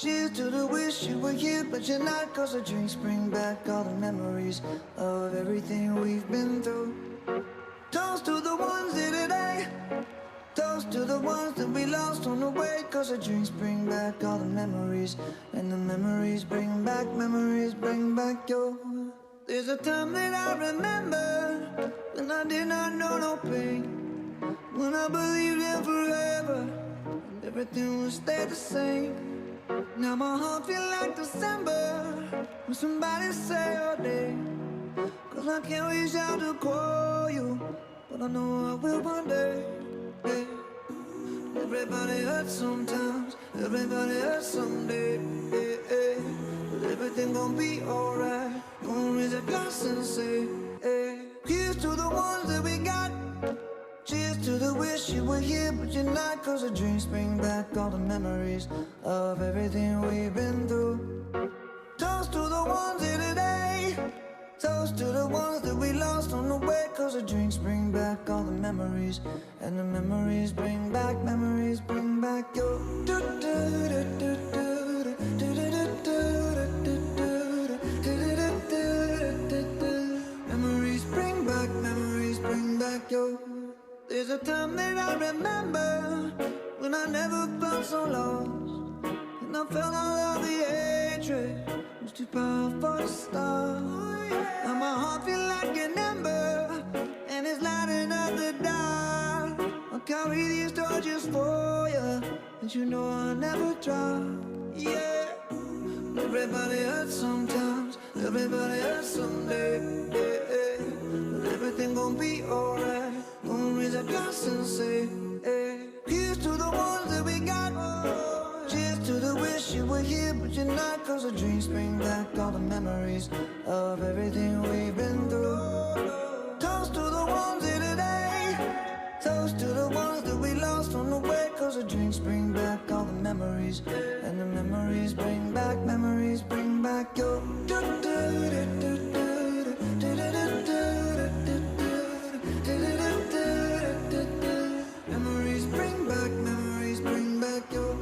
Cheers to the wish you were here, but you're not. Cause the drinks bring back all the memories of everything we've been through. Toast to the ones here today. Toast to the ones that we lost on the way. Cause the drinks bring back all the memories, and the memories bring back your. There's a time that I remember when I did not know no pain, when I believed in forever and everything would stay the same. Now my heart feel like December when somebody say your name. Cause I can't reach out to call you, but I know I will one day. Yeah. Everybody hurts sometimes, everybody hurts someday. Yeah, yeah. But everything gon' be alright. Gonna raise a glass and say, hey. Here's to the ones that we got. Cheers to the wish you were here, but you're not. Cause the drinks bring back all the memories of everything we've been through. Toast to the ones here today. Toast to the ones that we lost on the way. Cause the drinks bring back all the memories, and the memories bring back your. Memories bring back your. There's a time that I remember when I never felt so lost, and I felt all of the hatred was too powerful to stop. Now my heart feel like an ember, and it's lighting up the dark. I'll carry these torches for you, and you know I'll never drop. Yeah. Everybody hurts sometimes, everybody hurts someday. Yeah, yeah. But everything gon' be alright. Gonna raise a glass and say, hey. Here's to the ones that we got. Cheers to the wish you were here, but you're not. Cause the dreams bring back all the memories of everything we've been through. Toast to the ones here today. Toast to the ones that we lost on the way. Cause the drinks bring back all the memories, and the memories bring back your. Memories bring back your. Memories bring back your. Memories bring back your.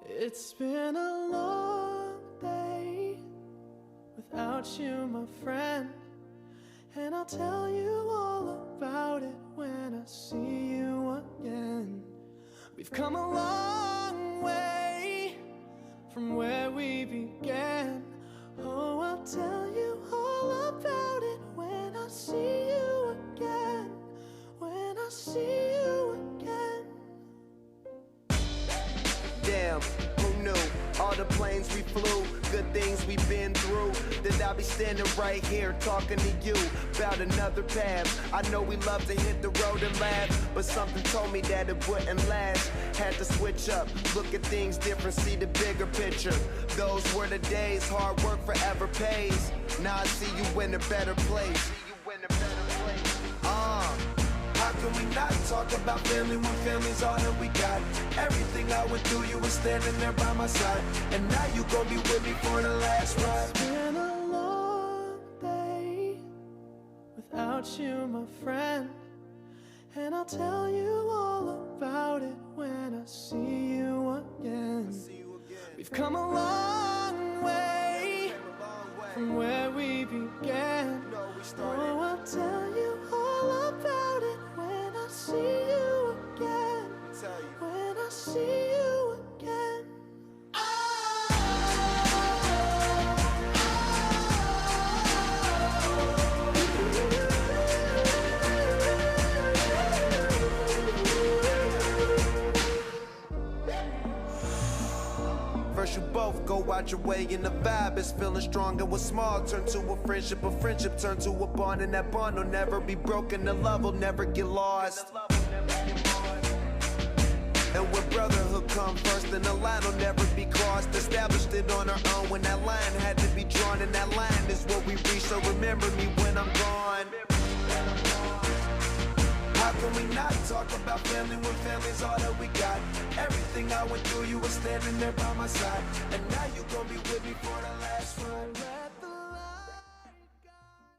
It's been a long day without you, my friend, and I'll tell you all about it when I see you again. We've come a long way from where we began. Oh, I'll tell you all about it when I see you again. When I see you again. Damn, who knew? All the planes we flew, good things we've been through, that I'll be standing right here talking to you about another path. I know we love to hit the road and laugh, but something told me that it wouldn't last. Had to switch up, look at things different, see the bigger picture. Those were the days, hard work forever pays. Now I see you in a better place. How can we not talk about family when family's all that we got? Everything I went through, you were standing there by my side, and now you gon' be with me for the last ride. It's been a long day without you, my friend, and I'll tell you all about it when I see you again. We've come a long way from where we began. Oh, I'll tell you all about it when I see you again. When I see you again. First you both go out your way and the vibe is feeling strong, and what's small turn to a friendship turn to a bond, and that bond will never be broken, the love will never get lost. And when brotherhood come first, then the line will never be crossed. Established it on our own when that line had to be drawn, and that line is what we reach. So remember me when I'm gone. How can we not talk about family when family's all that we got? Everything I went through, you were standing there by my side, and now you gon' be with me for the last ride. Let the light guide.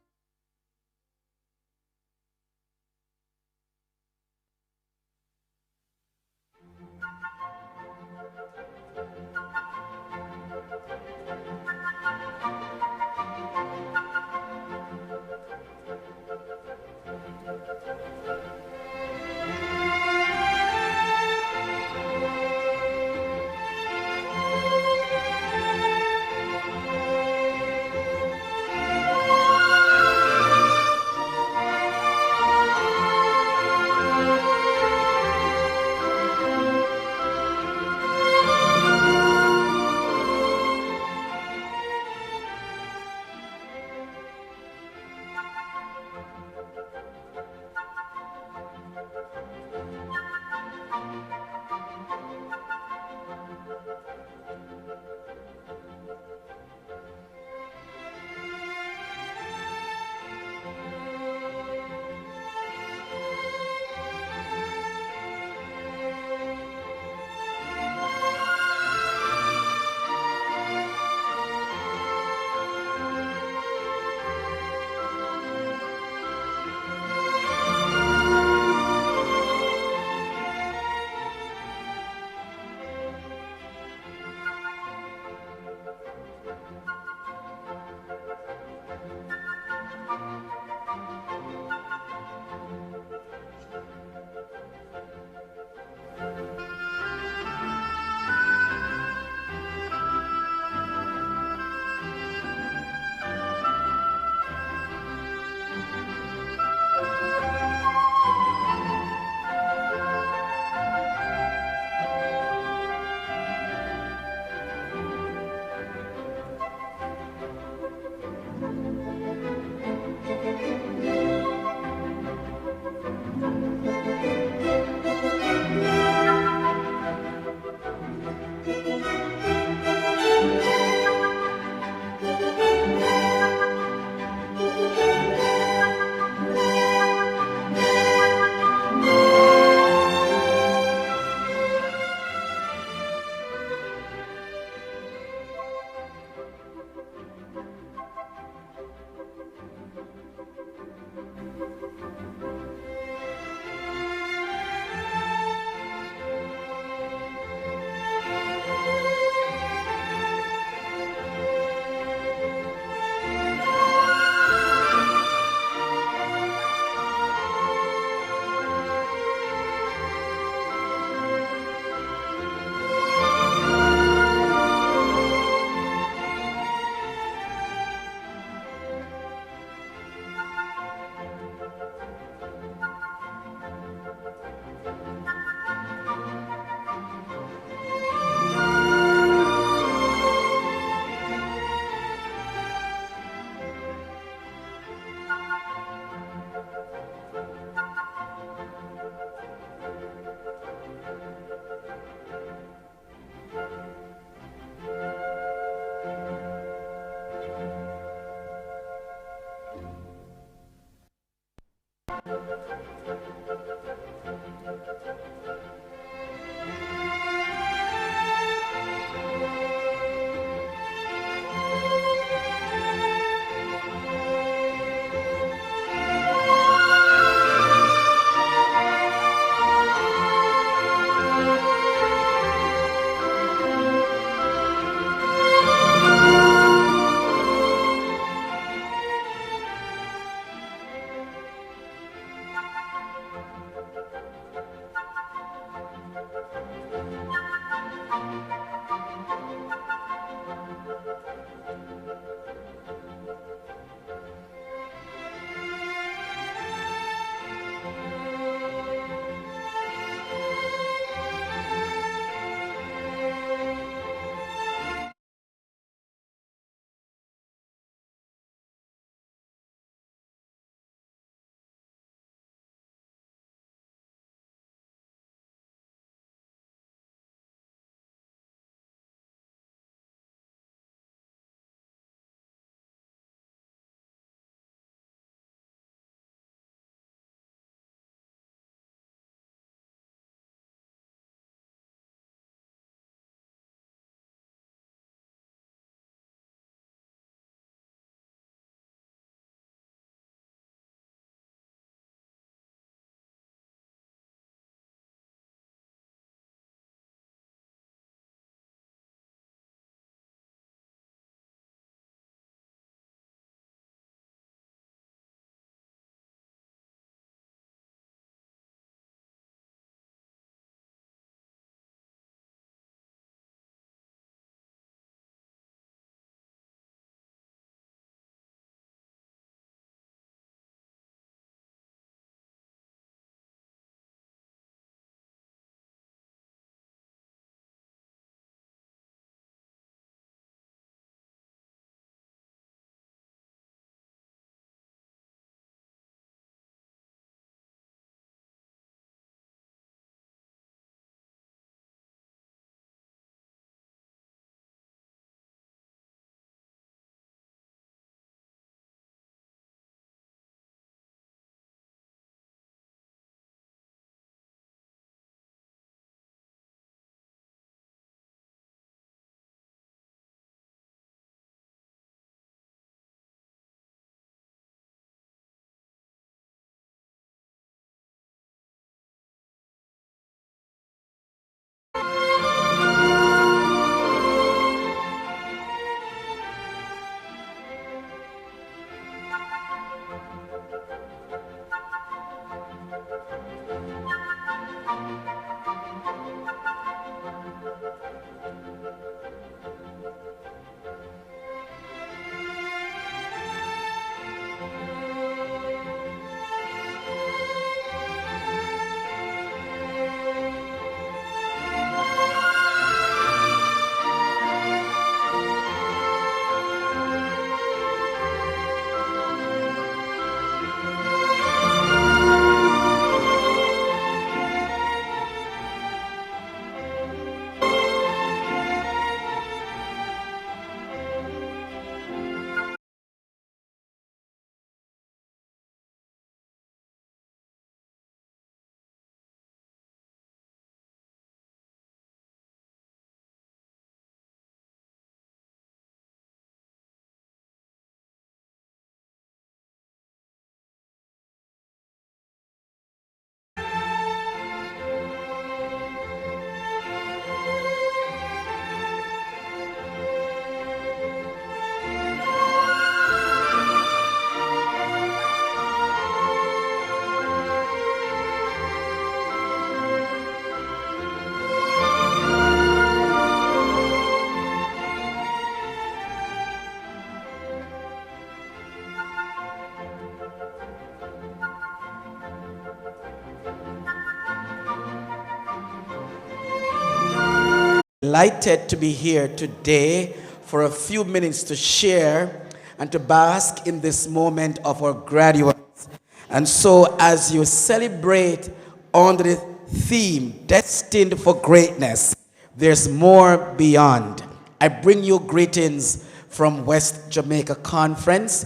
delighted to be here today for a few minutes to share and to bask in this moment of our graduates. And so as you celebrate under the theme, Destined for Greatness, there's more beyond. I bring you greetings from West Jamaica Conference,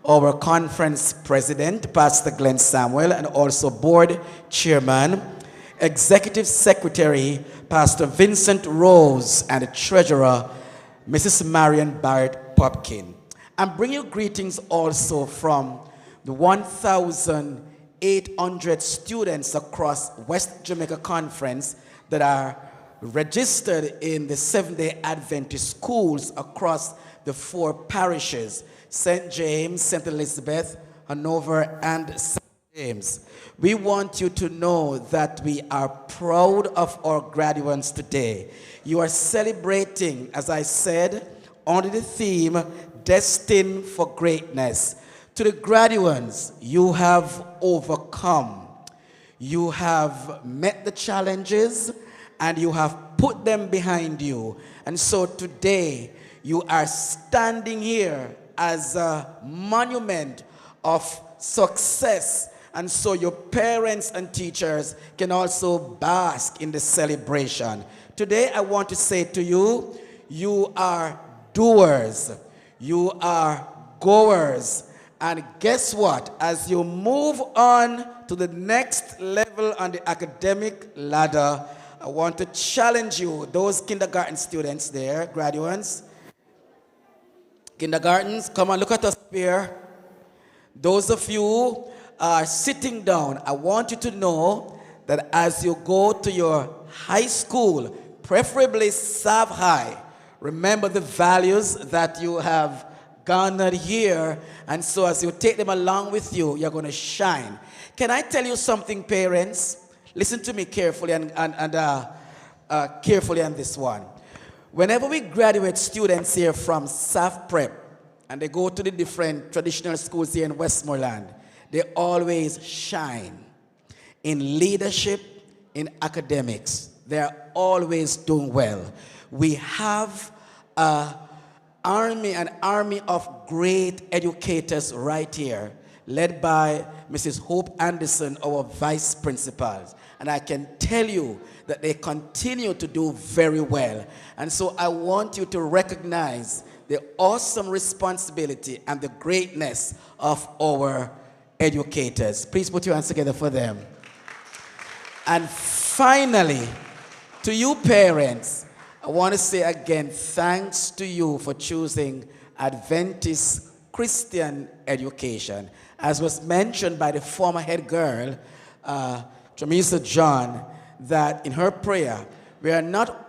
our conference president, Pastor Glenn Samuel, and also board chairman, executive secretary, Pastor Vincent Rose, and the treasurer, Mrs. Marion Barrett Popkin. I'm bringing you greetings also from the 1,800 students across West Jamaica Conference that are registered in the Seventh-day Adventist schools across the 4 parishes, St. James, St. Elizabeth, Hanover, and St. James. We want you to know that we are proud of our graduates today. You are celebrating, as I said, under the theme, Destined for Greatness. To the graduates, you have overcome. You have met the challenges and you have put them behind you. And so today, you are standing here as a monument of success. And so your parents and teachers can also bask in the celebration. Today, I want to say to you, you are doers. You are goers. And guess what? As you move on to the next level on the academic ladder, I want to challenge you, those kindergarten students there, graduates, kindergartens, come on, look at us here. Those of you who are sitting down, I want you to know that as you go to your high school, preferably Sav High, remember the values that you have garnered here, and so as you take them along with you, you're going to shine. Can I tell you something, parents? Listen to me carefully and carefully on this one. Whenever we graduate students here from SAF Prep and they go to the different traditional schools here in Westmoreland, they always shine in leadership, in academics. They're always doing well. We have an army of great educators right here, led by Mrs. Hope Anderson, our vice principal. And I can tell you that they continue to do very well. And so I want you to recognize the awesome responsibility and the greatness of our educators. Please put your hands together for them. And finally, to you parents, I want to say again, thanks to you for choosing Adventist Christian education. As was mentioned by the former head girl, Jamisa John, that in her prayer, we are not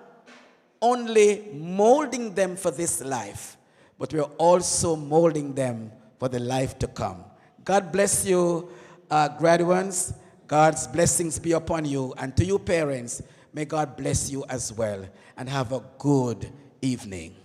only molding them for this life, but we are also molding them for the life to come. God bless you, graduates. God's blessings be upon you. And to you parents, may God bless you as well. And have a good evening.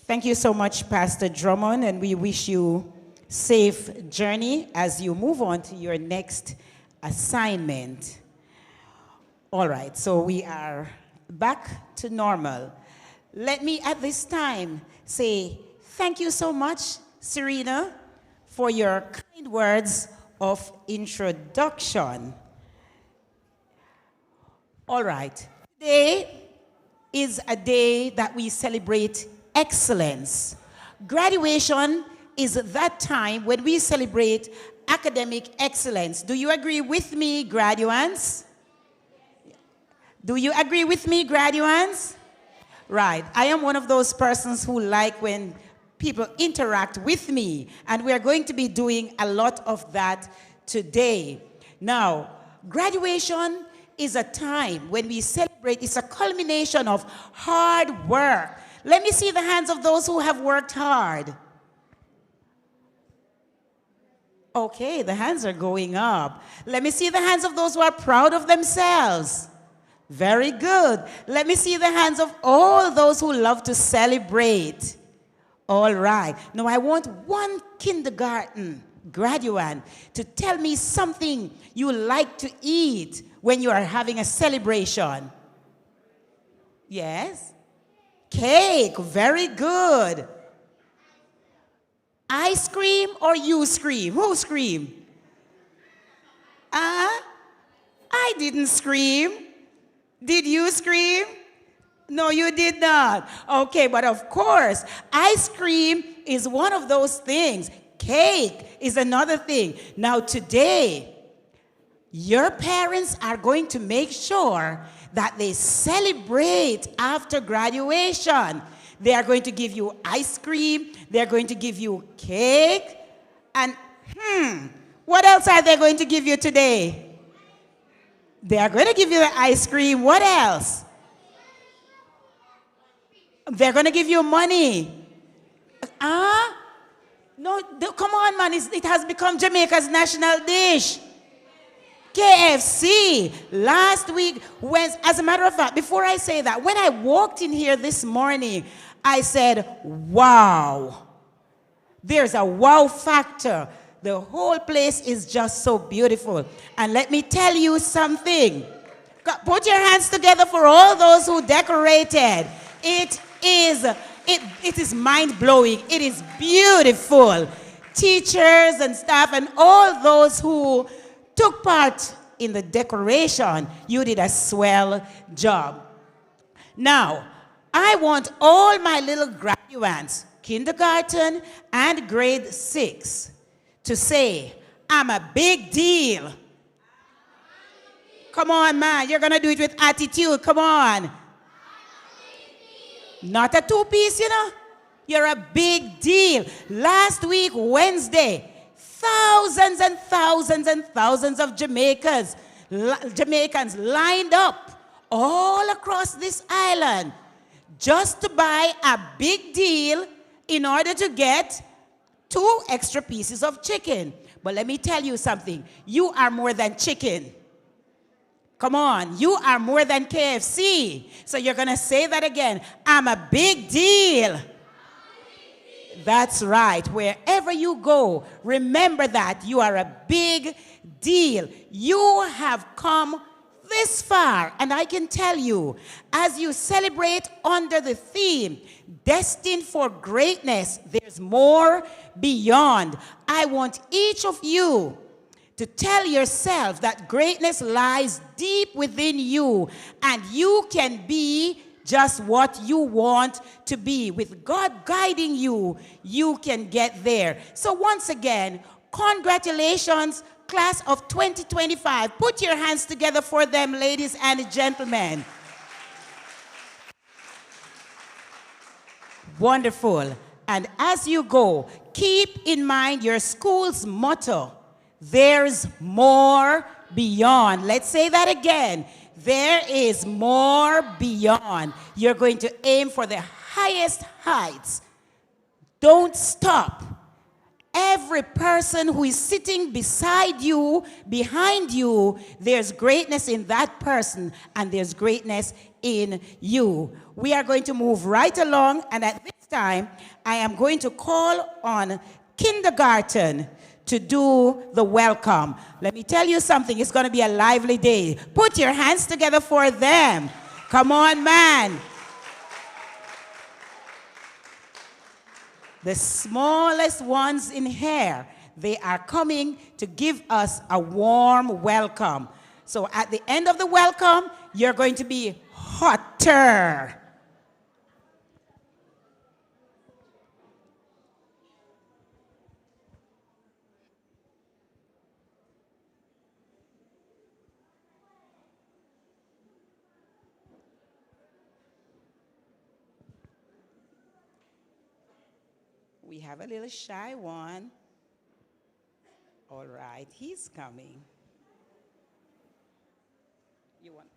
Thank you so much, Pastor Drummond, and we wish you safe journey as you move on to your next assignment. All right, so we are back to normal. Let me at this time say thank you so much, Serena, for your kind words of introduction. All right, today is a day that we celebrate excellence. Graduation is that time when we celebrate academic excellence. Do you agree with me, graduates? Do you agree with me, graduates? Right. I am one of those persons who like when people interact with me, and we are going to be doing a lot of that today. Now, graduation is a time when we celebrate. It's a culmination of hard work. Let me see the hands of those who have worked hard. Okay, the hands are going up. Let me see the hands of those who are proud of themselves. Very good. Let me see the hands of all those who love to celebrate. All right. Now I want one kindergarten graduate to tell me something you like to eat when you are having a celebration. Yes? Cake, very good. I scream or you scream? Who scream? I didn't scream. Did you scream? No, you did not. Okay, but of course, ice cream is one of those things. Cake is another thing. Now today, your parents are going to make sure that they celebrate after graduation. They are going to give you ice cream. They're going to give you cake. And what else are they going to give you today? They are going to give you the ice cream. What else? They're going to give you money. No, come on, man. It has become Jamaica's national dish. KFC. Last week, as a matter of fact, before I say that, when I walked in here this morning, I said, wow. There's a wow factor. The whole place is just so beautiful. And let me tell you something. Put your hands together for all those who decorated. It is mind-blowing. It is beautiful. Teachers and staff and all those who took part in the decoration, you did a swell job. Now, I want all my little graduates, kindergarten and grade 6, to say, I'm a big deal. Come on, man. You're going to do it with attitude. Come on. Not a two-piece, you know. You're a big deal. Last week, Wednesday, thousands and thousands and thousands of Jamaicans lined up all across this island just to buy a big deal in order to get 2 extra pieces of chicken. But let me tell you something. You are more than chicken. Come on. You are more than KFC. So you're going to say that again. I'm a big deal. That's right. Wherever you go, remember that you are a big deal. You have come this far, and I can tell you, as you celebrate under the theme, destined for greatness, there's more beyond. I want each of you to tell yourself that greatness lies deep within you, and you can be just what you want to be. With God guiding you, you can get there. So once again, congratulations, class of 2025. Put your hands together for them, ladies and gentlemen. Wonderful. And as you go, keep in mind your school's motto, there's more beyond. Let's say that again. There is more beyond. You're going to aim for the highest heights. Don't stop. Every person who is sitting beside you, behind you, there's greatness in that person, and there's greatness in you. We are going to move right along, and at this time, I am going to call on kindergarten to do the welcome. Let me tell you something, it's going to be a lively day. Put your hands together for them. Come on, man. The smallest ones in here, they are coming to give us a warm welcome. So at the end of the welcome, you're going to be hotter. We have a little shy one. All right, he's coming. You want?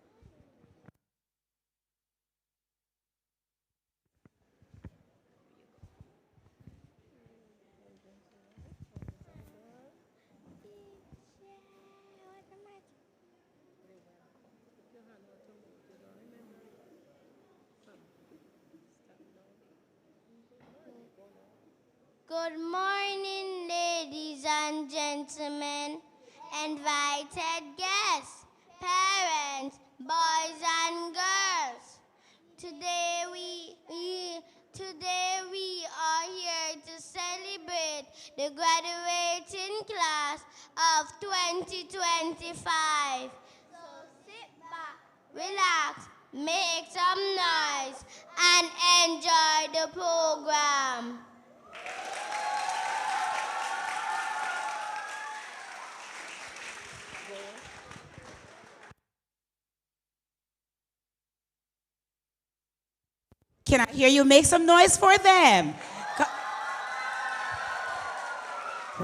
Good morning, ladies and gentlemen, invited guests, parents, boys and girls. Today we are here to celebrate the graduating class of 2025. So sit back, relax, make some noise, and enjoy the program. Can I hear you make some noise for them?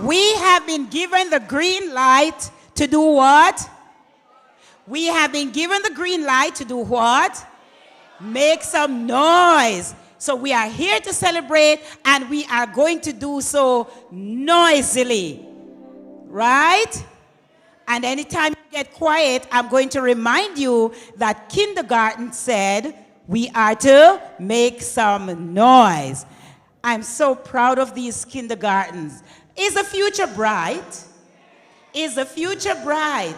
We have been given the green light to do what? We have been given the green light to do what? Make some noise. So we are here to celebrate, and we are going to do so noisily. Right? And anytime you get quiet, I'm going to remind you that kindergarten said we are to make some noise. I'm so proud of these kindergartens. Is the future bright? Is the future bright?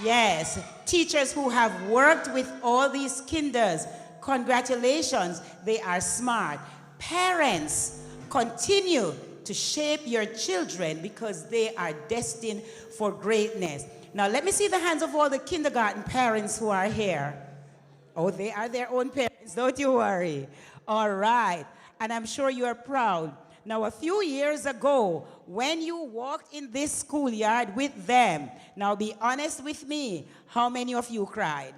Yes. Teachers who have worked with all these kinders, congratulations, they are smart. Parents, continue to shape your children because they are destined for greatness. Now let me see the hands of all the kindergarten parents who are here. Oh, they are their own parents, don't you worry. All right, and I'm sure you are proud. Now, a few years ago, when you walked in this schoolyard with them, now be honest with me, how many of you cried?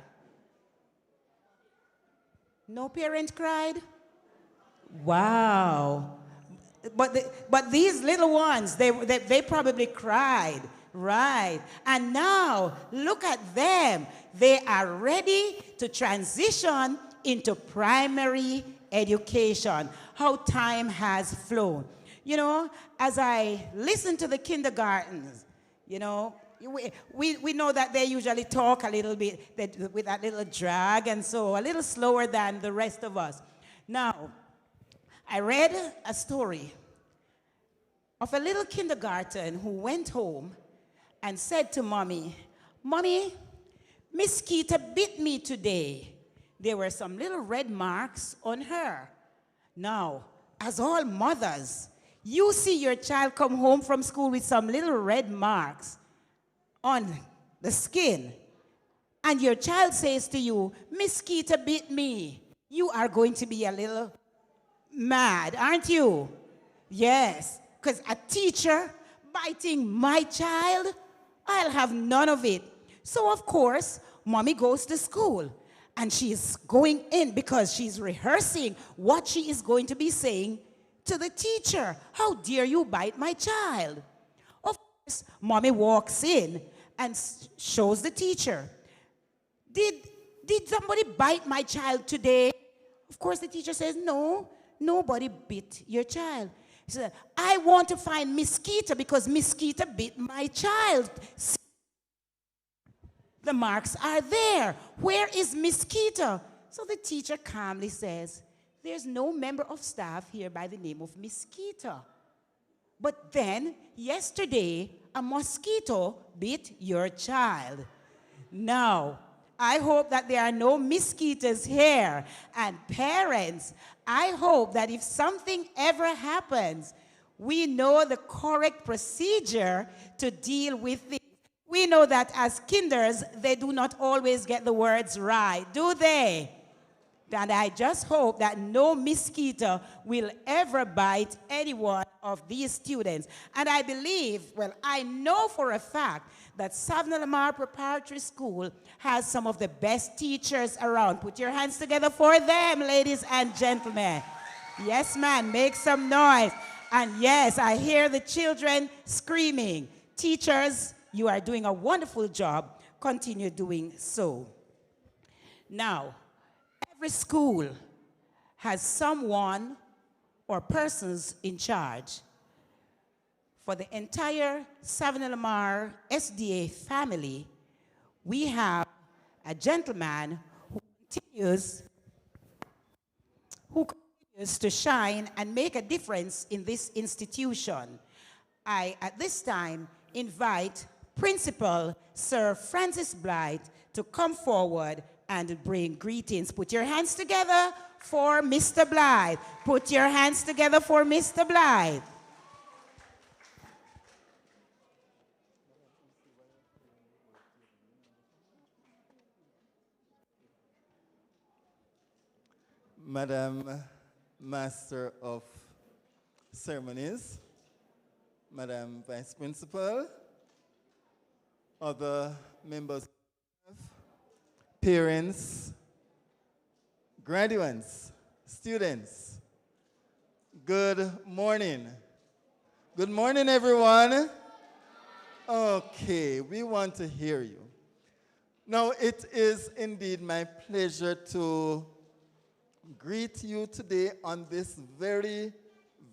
No parent cried? Wow. But these little ones, they probably cried, right? And now, look at them. They are ready to transition into primary education. How time has flown. You know, as I listen to the kindergartens, you know, we know that they usually talk a little bit with that little drag and so a little slower than the rest of us. Now, I read a story of a little kindergarten who went home and said to Mommy, Mommy, Miss Keita bit me today. There were some little red marks on her. Now, as all mothers, you see your child come home from school with some little red marks on the skin, and your child says to you, Miss Keita bit me. You are going to be a little mad, aren't you? Yes, because a teacher biting my child, I'll have none of it. So, of course, Mommy goes to school. And she's going in because she's rehearsing what she is going to be saying to the teacher. How dare you bite my child? Of course, Mommy walks in and shows the teacher. Did somebody bite my child today? Of course, the teacher says, no, nobody bit your child. She said, I want to find Miss Keita because Miss Keita bit my child. The marks are there. Where is Miss Keita? So the teacher calmly says, there's no member of staff here by the name of Miss Keita. But then, yesterday, a mosquito bit your child. Now, I hope that there are no mosquitoes here. And parents, I hope that if something ever happens, we know the correct procedure to deal with it. We know that as kinders, they do not always get the words right, do they? And I just hope that no mosquito will ever bite any one of these students. And I believe, well, I know for a fact that Savanna-la-mar Preparatory School has some of the best teachers around. Put your hands together for them, ladies and gentlemen. Yes, man, make some noise. And yes, I hear the children screaming. Teachers, you are doing a wonderful job. Continue doing so. Now, every school has someone or persons in charge. For the entire Savanna-la-mar S.D.A. family, we have a gentleman who continues to shine and make a difference in this institution. I, at this time, invite Principal Sir Francis Blythe to come forward and bring greetings. Put your hands together for Mr. Blythe. Put your hands together for Mr. Blythe. Madam Master of Ceremonies, Madam Vice Principal, other members, parents, graduates, students, good morning. Good morning, everyone. Okay, we want to hear you. Now, it is indeed my pleasure to greet you today on this very,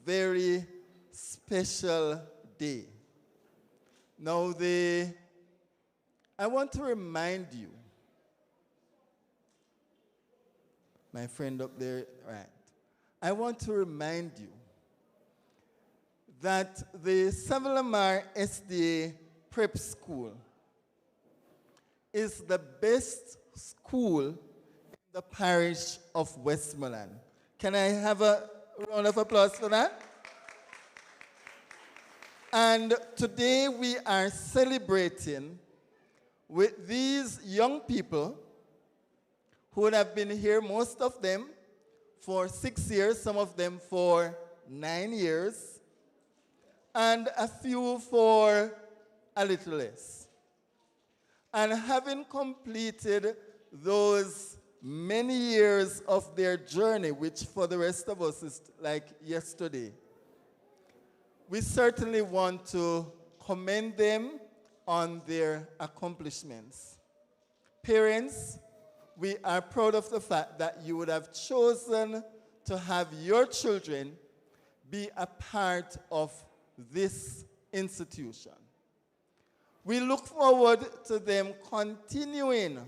very special day. Now, I want to remind you, my friend up there, right? I want to remind you that the Savanna-la-mar S.D.A. Prep School is the best school in the parish of Westmoreland. Can I have a round of applause for that? And today we are celebrating with these young people who would have been here, most of them, for 6 years, some of them for 9 years, and a few for a little less. And having completed those many years of their journey, which for the rest of us is like yesterday, we certainly want to commend them on their accomplishments. Parents, we are proud of the fact that you would have chosen to have your children be a part of this institution. We look forward to them continuing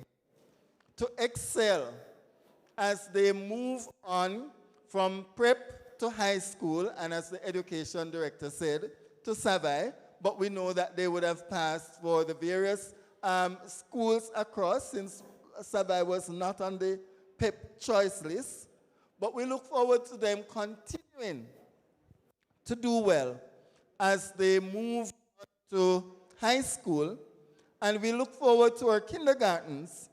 to excel as they move on from prep to high school, and as the education director said, to Savai, but we know that they would have passed for the various schools across, since Savai was not on the PEP choice list. But we look forward to them continuing to do well as they move on to high school, and we look forward to our kindergartens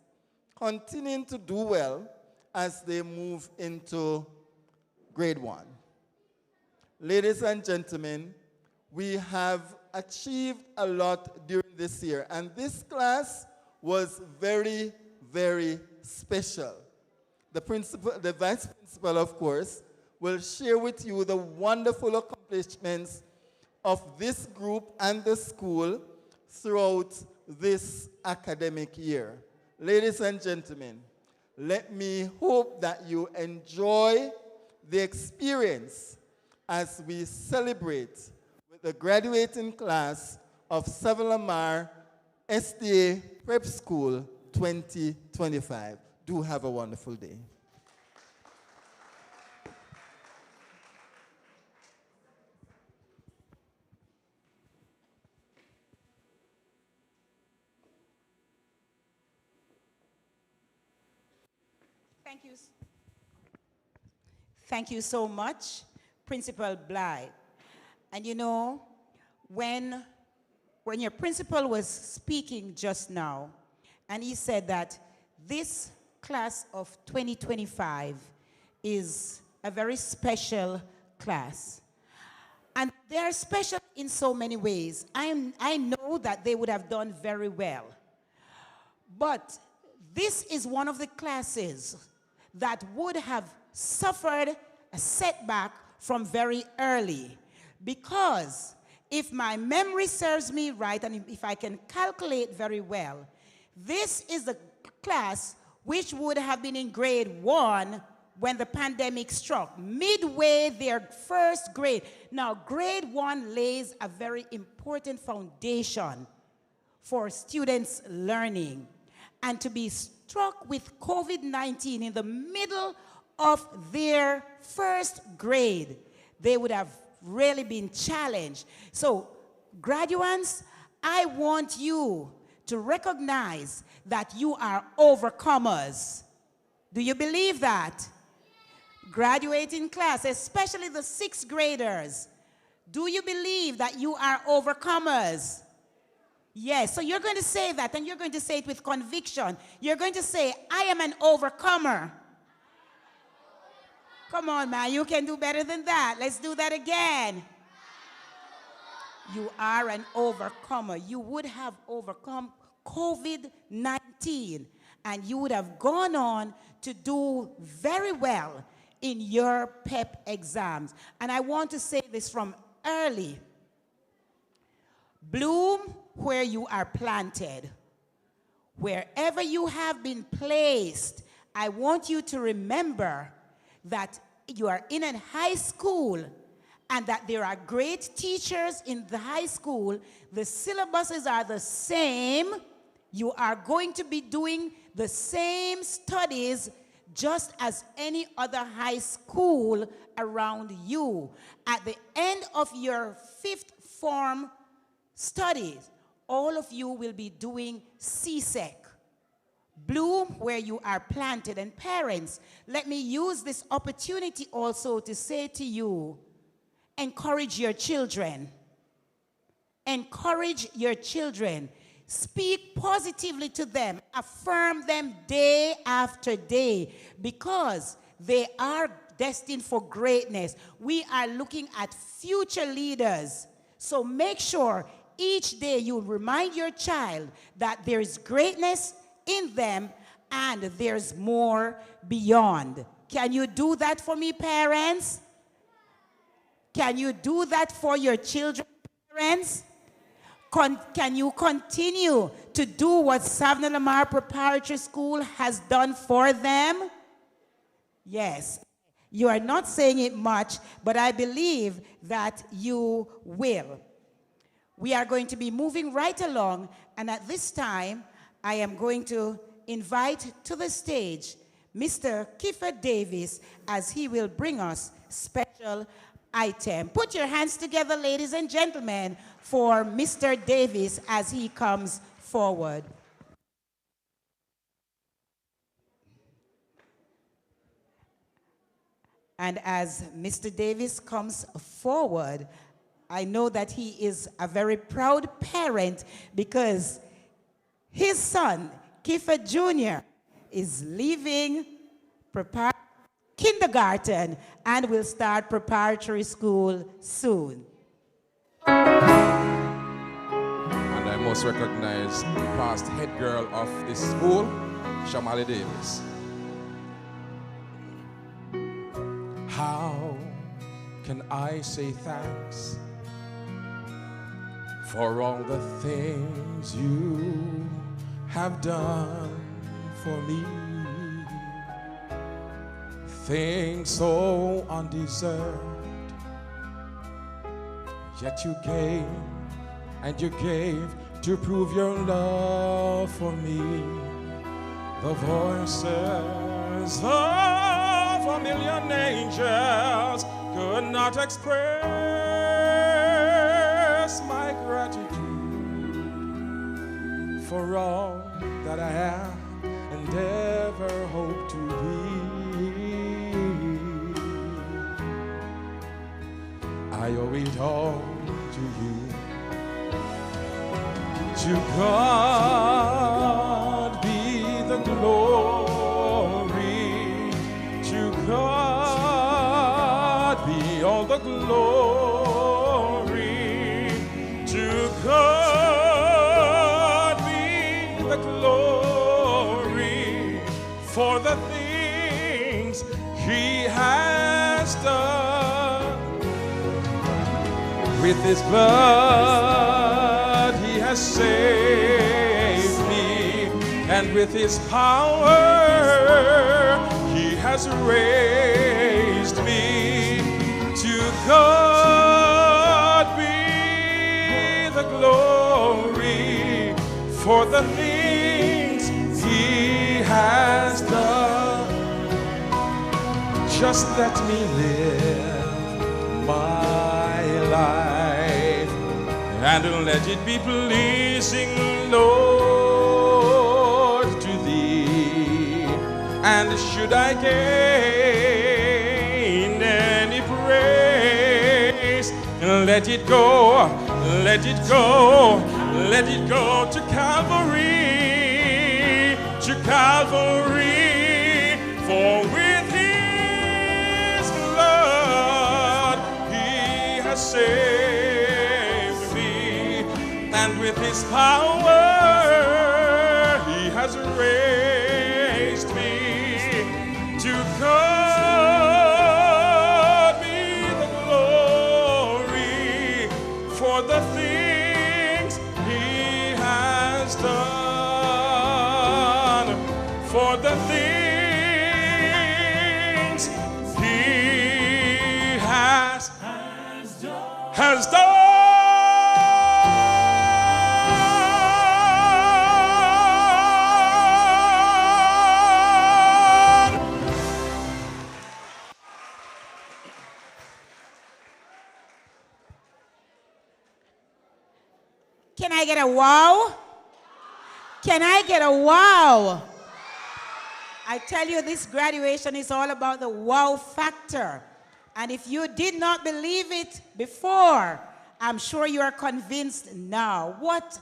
continuing to do well as they move into grade 1. Ladies and gentlemen, we have achieved a lot during this year, and this class was very, very special. The vice principal, of course, will share with you the wonderful accomplishments of this group and the school throughout this academic year. Ladies and gentlemen, let me hope that you enjoy the experience as we celebrate with the graduating class of Savanna-la-mar S.D.A. Prep School 2025. Do have a wonderful day. Thank you so much, Principal Blythe. And you know, when your principal was speaking just now, and he said that this class of 2025 is a very special class. And they are special in so many ways. I know that they would have done very well. But this is one of the classes that would have suffered a setback from very early. Because if my memory serves me right, and if I can calculate very well, this is the class which would have been in grade 1 when the pandemic struck, midway their first grade. Now, grade 1 lays a very important foundation for students' learning. And to be struck with COVID-19 in the middle of their first grade, they would have really been challenged. So, graduates, I want you to recognize that you are overcomers. Do you believe that? Graduating class, especially the 6th graders, do you believe that you are overcomers? Yes, so you're going to say that, and you're going to say it with conviction. You're going to say, I am an overcomer. Come on, man, you can do better than that. Let's do that again. You are an overcomer. You would have overcome COVID-19, and you would have gone on to do very well in your PEP exams. And I want to say this from early. Bloom where you are planted. Wherever you have been placed, I want you to remember that you are in a high school and that there are great teachers in the high school. The syllabuses are the same. You are going to be doing the same studies just as any other high school around you. At the end of your 5th form studies, all of you will be doing CSEC. Bloom where you are planted. And parents, let me use this opportunity also to say to you, encourage your children. Encourage your children. Speak positively to them. Affirm them day after day because they are destined for greatness. We are looking at future leaders. So make sure each day you remind your child that there is greatness in them and there's more beyond. Can you do that for me, parents? Can you do that for your children, parents? Can you continue to do what Savanna-la-mar Preparatory School has done for them? Yes. You are not saying it much, but I believe that you will. We are going to be moving right along, and at this time, I am going to invite to the stage Mr. Kiefer Davis as he will bring us special item. Put your hands together, ladies and gentlemen, for Mr. Davis as he comes forward. And as Mr. Davis comes forward, I know that he is a very proud parent because his son, Kiefer Jr., is leaving kindergarten and will start preparatory school soon. And I must recognize the past head girl of this school, Shamali Davis. How can I say thanks for all the things you have done for me? Things so undeserved, yet you gave, and you gave to prove your love for me. The voices of a million angels could not express my gratitude for all that I am and ever hope to be. I owe it all to you. To God be the glory. To God be all the glory. To God be the glory for the things He has done. With His blood He has saved me, and with His power He has raised me. To God be the glory for the things He has done. Just let me live my life and let it be pleasing, Lord, to thee. And should I gain any praise, let it go, let it go, let it go to Calvary, to Calvary. For with his blood he has saved me, and with his power he has raised me. To God be the glory for the things he has done, for the things he has done. Can I get a wow? Can I get a wow? I tell you, this graduation is all about the wow factor. And if you did not believe it before, I'm sure you are convinced now. What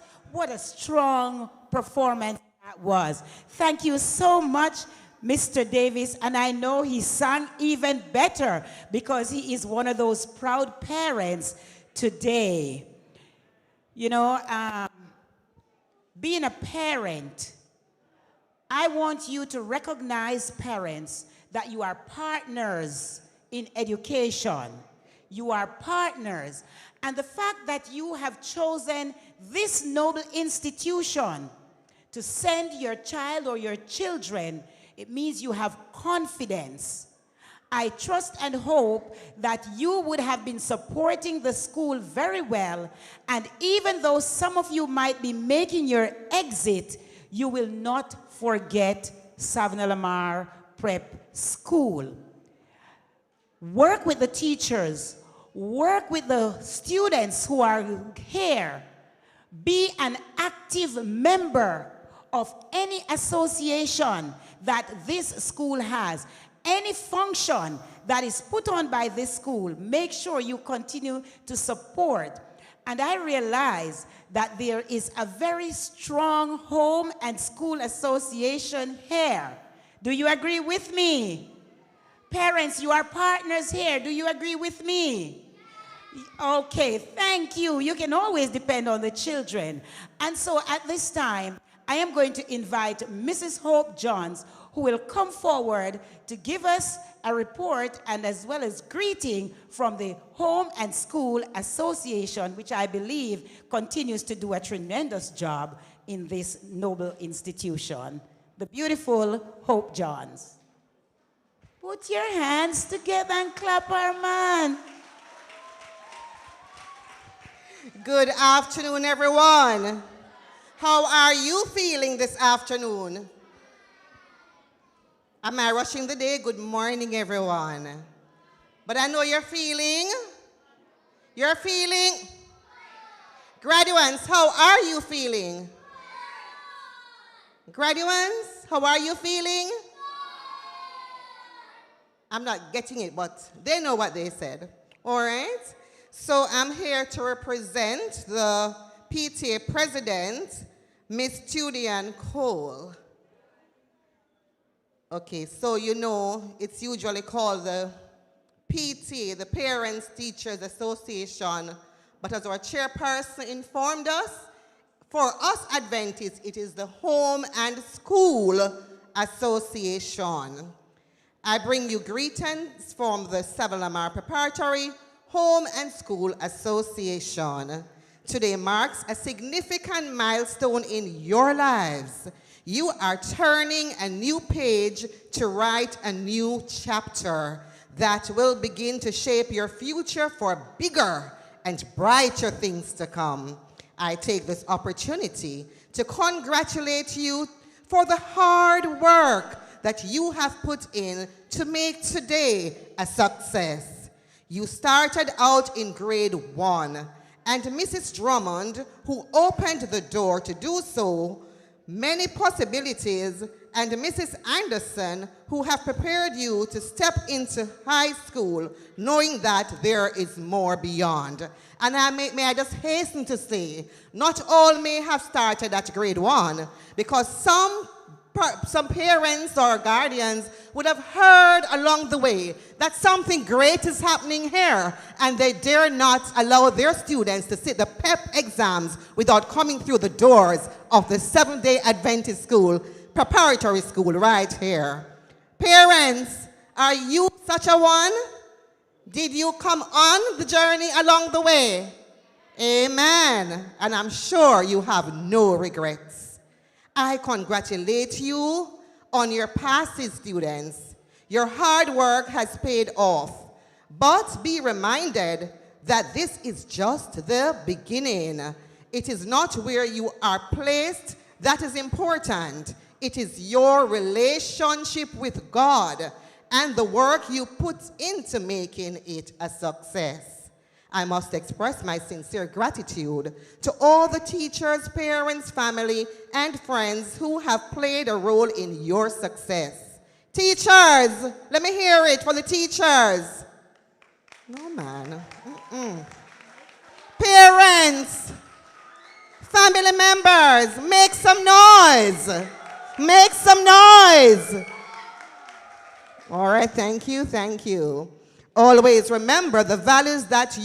a strong performance that was. Thank you so much, Mr. Davis. And I know he sang even better because he is one of those proud parents today. You know, being a parent, I want you to recognize, parents, that you are partners in education. You are partners. And the fact that you have chosen this noble institution to send your child or your children, it means you have confidence. I trust and hope that you would have been supporting the school very well, and even though some of you might be making your exit, you will not forget Savanna-la-mar Prep School. Work with the teachers, work with the students who are here. Be an active member of any association that this school has. Any function that is put on by this school, make sure you continue to support. And I realize that there is a very strong home and school association here. Do you agree with me? Parents, you are partners here. Do you agree with me? Okay, thank you. You can always depend on the children. And so at this time, I am going to invite Mrs. Hope Johns, who will come forward to give us a report and as well as greeting from the Home and School Association, which I believe continues to do a tremendous job in this noble institution. The beautiful Hope Johns. Put your hands together and clap our man. Good afternoon, everyone. How are you feeling this afternoon? Am I rushing the day? Good morning, everyone. But I know you're feeling. Graduates, how are you feeling? Graduates, how are you feeling? I'm not getting it, but they know what they said. All right? So I'm here to represent the PTA president, Miss Julian Cole. Okay, so you know it's usually called the PTA, the Parents Teachers Association, but as our chairperson informed us, for us Adventists, it is the Home and School Association. I bring you greetings from the Savanna-la-mar Preparatory Home and School Association. Today marks a significant milestone in your lives. You are turning a new page to write a new chapter that will begin to shape your future for bigger and brighter things to come. I take this opportunity to congratulate you for the hard work that you have put in to make today a success. You started out in grade 1 and Mrs. Drummond, who opened the door to do so, many possibilities, and Mrs. Anderson, who have prepared you to step into high school, knowing that there is more beyond. And may I just hasten to say, not all may have started at grade 1, because some parents or guardians would have heard along the way that something great is happening here, and they dare not allow their students to sit the PEP exams without coming through the doors of the Seventh-day Adventist school, preparatory school right here. Parents, are you such a one? Did you come on the journey along the way? Amen. And I'm sure you have no regrets. I congratulate you on your passes, students. Your hard work has paid off. But be reminded that this is just the beginning. It is not where you are placed that is important. It is your relationship with God and the work you put into making it a success. I must express my sincere gratitude to all the teachers, parents, family, and friends who have played a role in your success. Teachers, let me hear it for the teachers. No, man. Parents, family members, make some noise. Make some noise. All right, thank you, thank you. Always remember the values that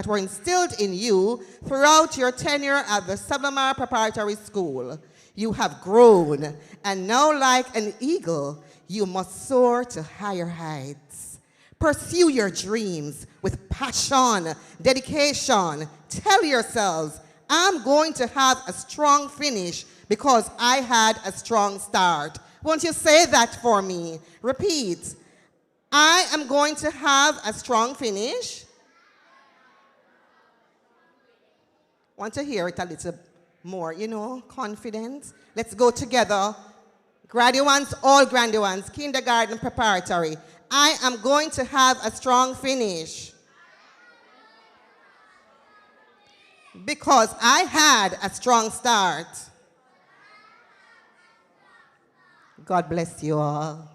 were instilled in you throughout your tenure at the Savanna-la-mar Preparatory School. You have grown, and now like an eagle, you must soar to higher heights. Pursue your dreams with passion, dedication. Tell yourselves, I'm going to have a strong finish because I had a strong start. Won't you say that for me? Repeat. I am going to have a strong finish. Want to hear it a little more, confident. Let's go together. Graduates, all graduates, kindergarten, preparatory. I am going to have a strong finish because I had a strong start. God bless you all.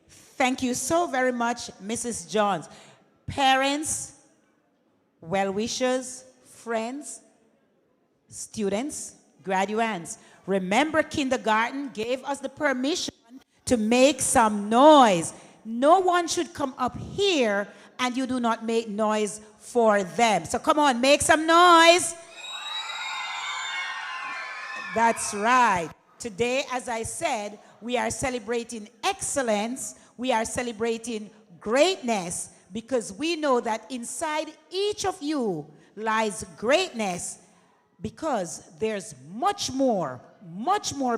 Thank you so very much, Mrs. Johns. Parents, well-wishers, friends, students, graduates, remember kindergarten gave us the permission to make some noise. No one should come up here and you do not make noise for them. So come on, make some noise. That's right. Today, as I said, we are celebrating excellence. We are celebrating greatness because we know that inside each of you lies greatness because there's much more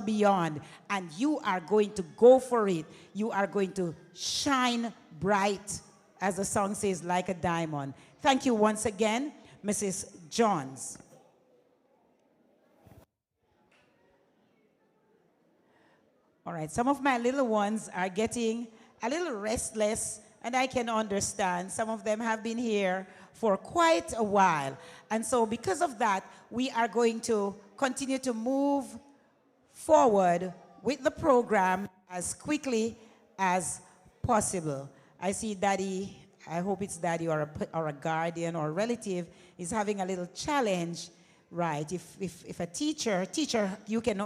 beyond, and you are going to go for it. You are going to shine bright, as the song says, like a diamond. Thank you once again, Mrs. Johns. All right, some of my little ones are getting a little restless, and I can understand. Some of them have been here for quite a while. And so because of that, we are going to continue to move forward with the program as quickly as possible. I see Daddy, I hope it's Daddy or a guardian or a relative is having a little challenge, right? If a teacher, you can,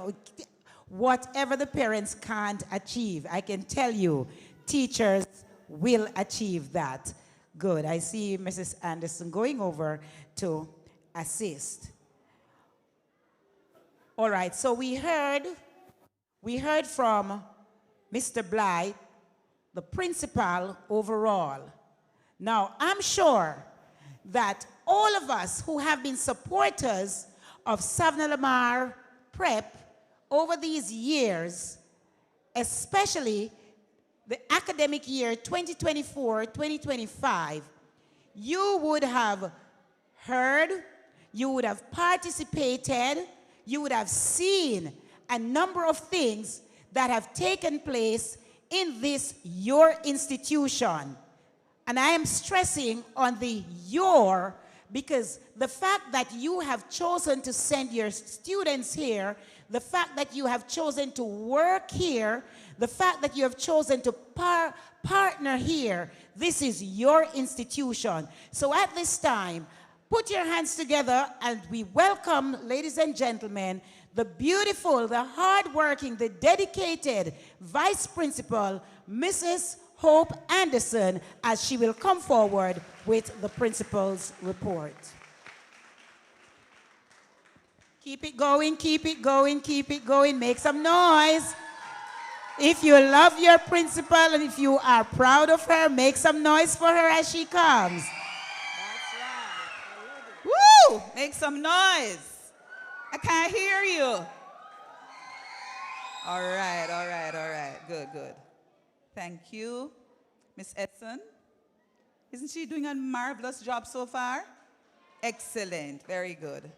whatever the parents can't achieve, I can tell you, teachers will achieve that. Good. I see Mrs. Anderson going over to assist. All right, so we heard from Mr. Blythe, the principal overall. Now, I'm sure that all of us who have been supporters of Savanna-la-mar Prep over these years, especially the academic year 2024-2025, you would have heard, you would have participated, you would have seen a number of things that have taken place in this your institution. And I am stressing on the your, because the fact that you have chosen to send your students here, the fact that you have chosen to work here, the fact that you have chosen to partner here, this is your institution. So at this time, put your hands together and we welcome, ladies and gentlemen, the beautiful, the hardworking, the dedicated Vice Principal, Mrs. Hope Anderson, as she will come forward with the principal's report. Keep it going, keep it going, keep it going. Make some noise. If you love your principal and if you are proud of her, make some noise for her as she comes. That's right. Woo! Make some noise. I can't hear you. All right, all right, all right. Good, good. Thank you, Miss Edson. Isn't she doing a marvelous job so far? Excellent, very good.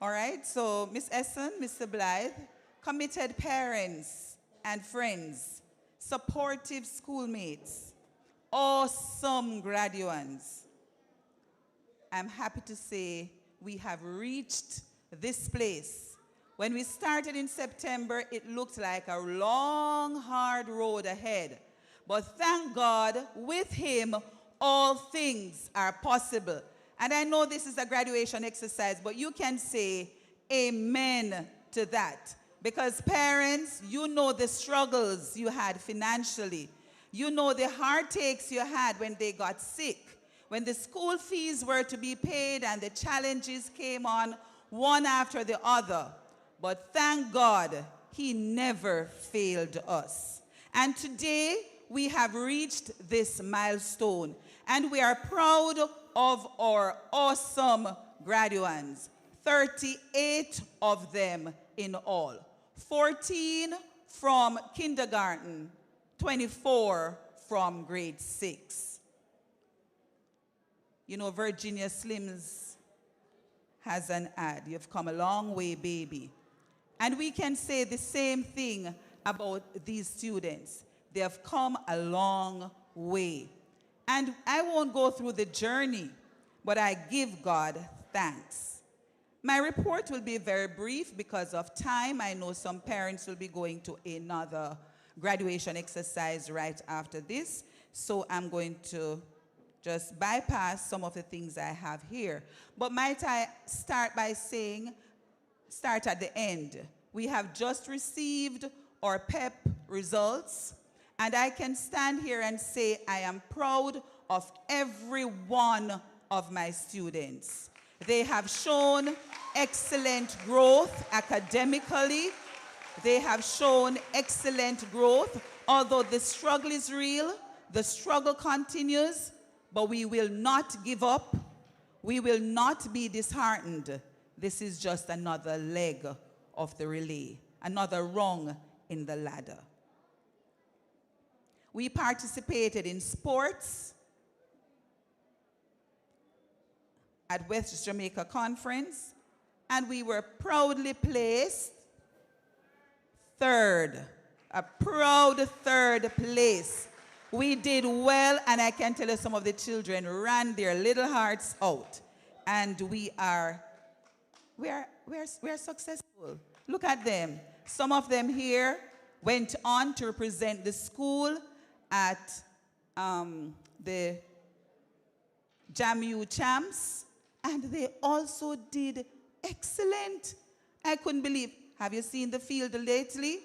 All right, so Miss Edson, Mr. Blythe, committed parents and friends, supportive schoolmates, awesome graduates. I'm happy to say we have reached this place. When we started in September, it looked like a long, hard road ahead. But thank God, with him, all things are possible. And I know this is a graduation exercise, but you can say amen to that. Because parents, you know the struggles you had financially. You know the heartaches you had when they got sick, when the school fees were to be paid and the challenges came on one after the other. But thank God, he never failed us. And today, we have reached this milestone. And we are proud of our awesome graduates. 38 of them in all. 14 from kindergarten, 24 from grade 6. You know, Virginia Slims has an ad. You've come a long way, baby. And we can say the same thing about these students. They have come a long way. And I won't go through the journey, but I give God thanks. My report will be very brief because of time. I know some parents will be going to another graduation exercise right after this. So I'm going to just bypass some of the things I have here. But might I start by saying, start at the end. We have just received our PEP results, and I can stand here and say I am proud of every one of my students. They have shown excellent growth academically. They have shown excellent growth. Although the struggle is real, the struggle continues, but we will not give up. We will not be disheartened. This is just another leg of the relay, another rung in the ladder. We participated in sports at West Jamaica Conference, and we were proudly placed third, a proud third place. We did well, and I can tell you some of the children ran their little hearts out, and we are successful. Look at them. Some of them here went on to represent the school at the JAMU Champs, and they also did excellent. I couldn't believe. Have you seen the field lately?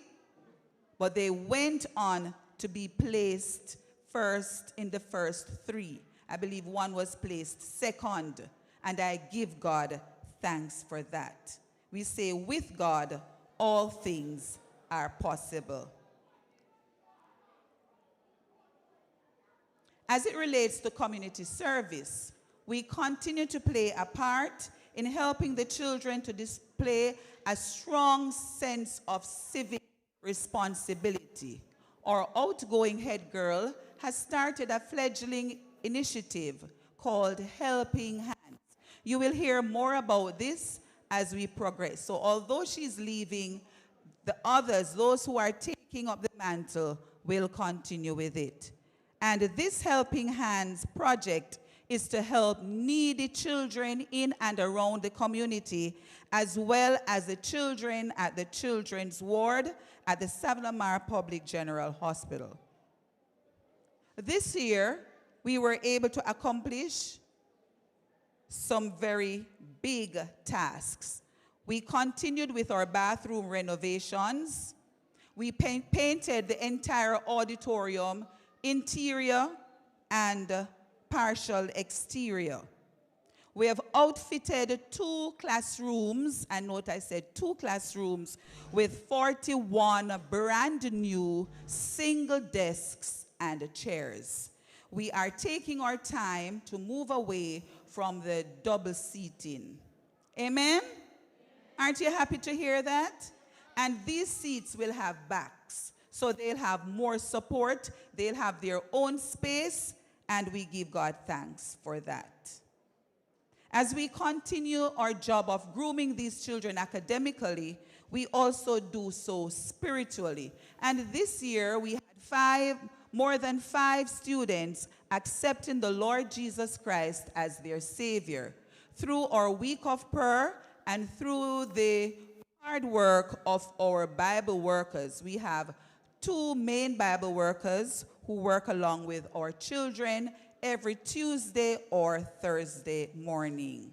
But they went on to be placed first in the first 3. I believe one was placed second, and I give God thanks for that. We say, with God, all things are possible. As it relates to community service, we continue to play a part in helping the children to display a strong sense of civic responsibility. Our outgoing head girl has started a fledgling initiative called Helping Hands. You will hear more about this as we progress. So although she's leaving, the others, those who are taking up the mantle, will continue with it. And this Helping Hands project is to help needy children in and around the community, as well as the children at the children's ward at the Savanna-la-mar Public General Hospital. This year, we were able to accomplish some very big tasks. We continued with our bathroom renovations. We painted the entire auditorium, interior and partial exterior. We have outfitted 2 classrooms, and note I said 2 classrooms, with 41 brand new single desks and chairs. We are taking our time to move away from the double seating. Amen? Aren't you happy to hear that? And these seats will have backs, so they'll have more support, they'll have their own space, and we give God thanks for that. As we continue our job of grooming these children academically, we also do so spiritually. And this year, we had more than 5 students accepting the Lord Jesus Christ as their Savior. Through our week of prayer and through the hard work of our Bible workers, we have 2 main Bible workers who work along with our children every Tuesday or Thursday morning.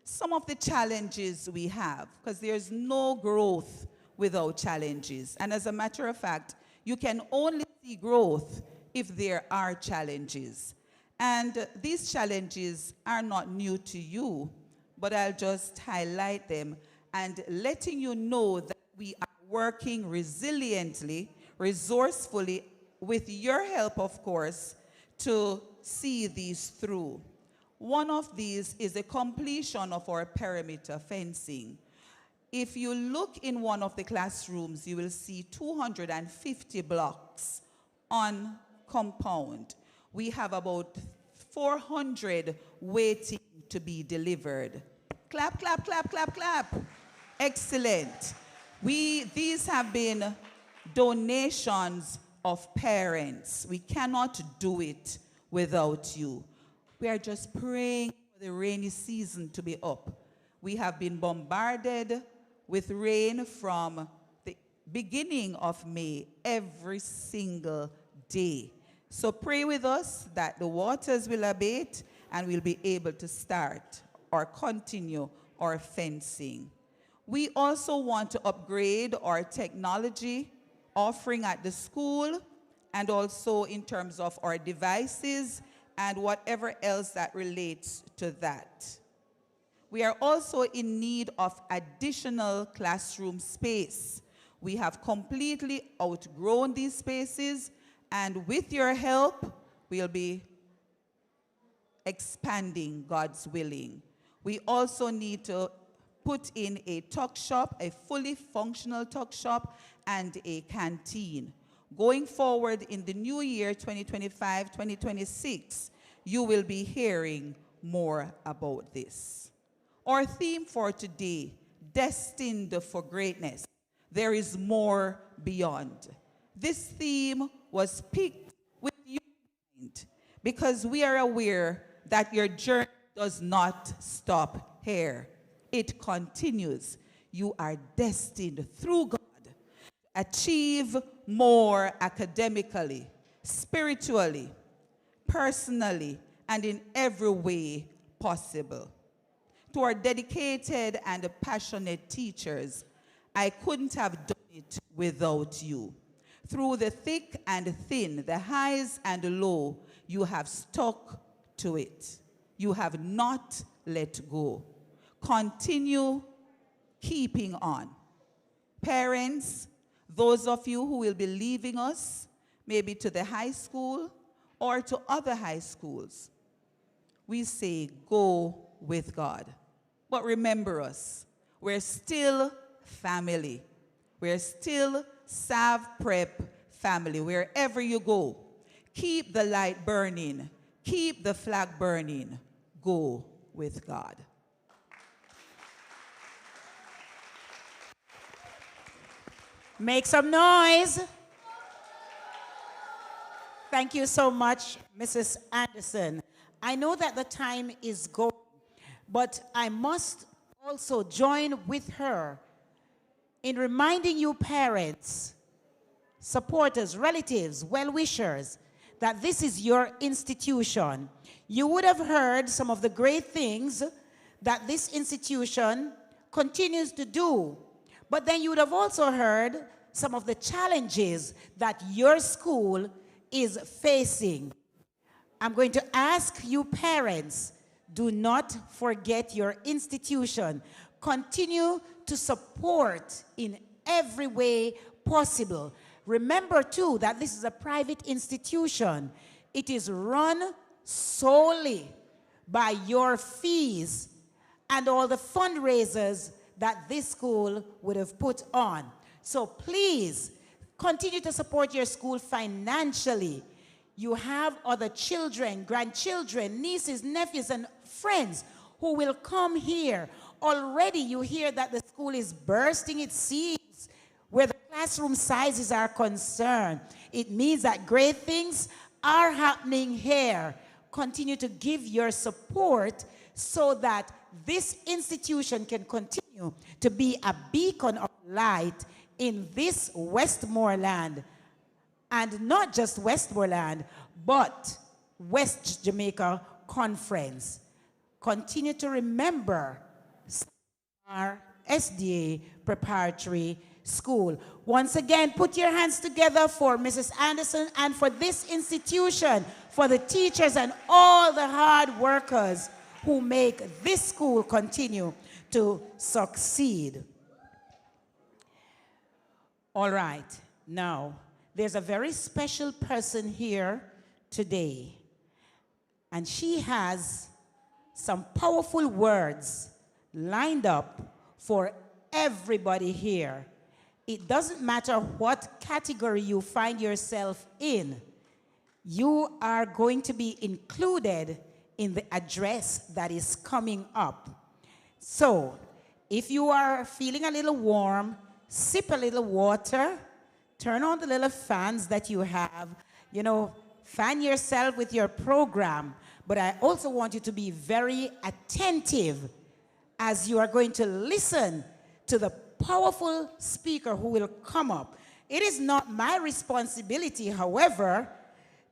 Some of the challenges we have, because there's no growth without challenges. And as a matter of fact, you can only see growth if there are challenges. And these challenges are not new to you, but I'll just highlight them and letting you know that we are working resiliently, resourcefully, with your help, of course, to see these through. One of these is the completion of our perimeter fencing. If you look in one of the classrooms, you will see 250 blocks on compound. We have about 400 waiting to be delivered. Clap, clap, clap, clap, clap. Excellent. These have been donations of parents. We cannot do it without you. We are just praying for the rainy season to be up. We have been bombarded with rain from the beginning of May every single day. So pray with us that the waters will abate and we'll be able to start or continue our fencing. We also want to upgrade our technology offering at the school, and also in terms of our devices and whatever else that relates to that. We are also in need of additional classroom space. We have completely outgrown these spaces, and with your help, we'll be expanding, God's willing. We also need to put in a tuck shop, a fully functional tuck shop, and a canteen. Going forward in the new year, 2025-2026, you will be hearing more about this. Our theme for today, Destined for Greatness. There is more beyond. This theme was picked with you in mind because we are aware that your journey does not stop here. It continues. You are destined through God to achieve more academically, spiritually, personally, and in every way possible. To our dedicated and passionate teachers, I couldn't have done it without you. Through the thick and thin, the highs and the low, you have stuck to it. You have not let go. Continue keeping on. Parents, those of you who will be leaving us, maybe to the high school or to other high schools, we say, go with God. But remember us, we're still family. We're still Sav Prep family. Wherever you go, keep the light burning. Keep the flag burning. Go with God. Make some noise. Thank you so much, Mrs. Anderson. I know that the time is going, but I must also join with her in reminding you parents, supporters, relatives, well-wishers, that this is your institution. You would have heard some of the great things that this institution continues to do, but then you would have also heard some of the challenges that your school is facing. I'm going to ask you parents, do not forget your institution. Continue to support in every way possible. Remember too that this is a private institution. It is run solely by your fees and all the fundraisers that this school would have put on. So please continue to support your school financially. You have other children, grandchildren, nieces, nephews, and friends who will come here. Already you hear that the school is bursting its seams where the classroom sizes are concerned. It means that great things are happening here. Continue to give your support so that this institution can continue to be a beacon of light in this Westmoreland, and not just Westmoreland, but West Jamaica Conference. Continue to remember our S.D.A. Preparatory School. Once again, put your hands together for Mrs. Anderson and for this institution, for the teachers and all the hard workers who make this school continue to succeed. All right, now, there's a very special person here today, and she has some powerful words lined up for everybody here. It doesn't matter what category you find yourself in, you are going to be included in the address that is coming up. So, if you are feeling a little warm, sip a little water, turn on the little fans that you have, you know, fan yourself with your program. But I also want you to be very attentive as you are going to listen to the powerful speaker who will come up. It is not my responsibility, however,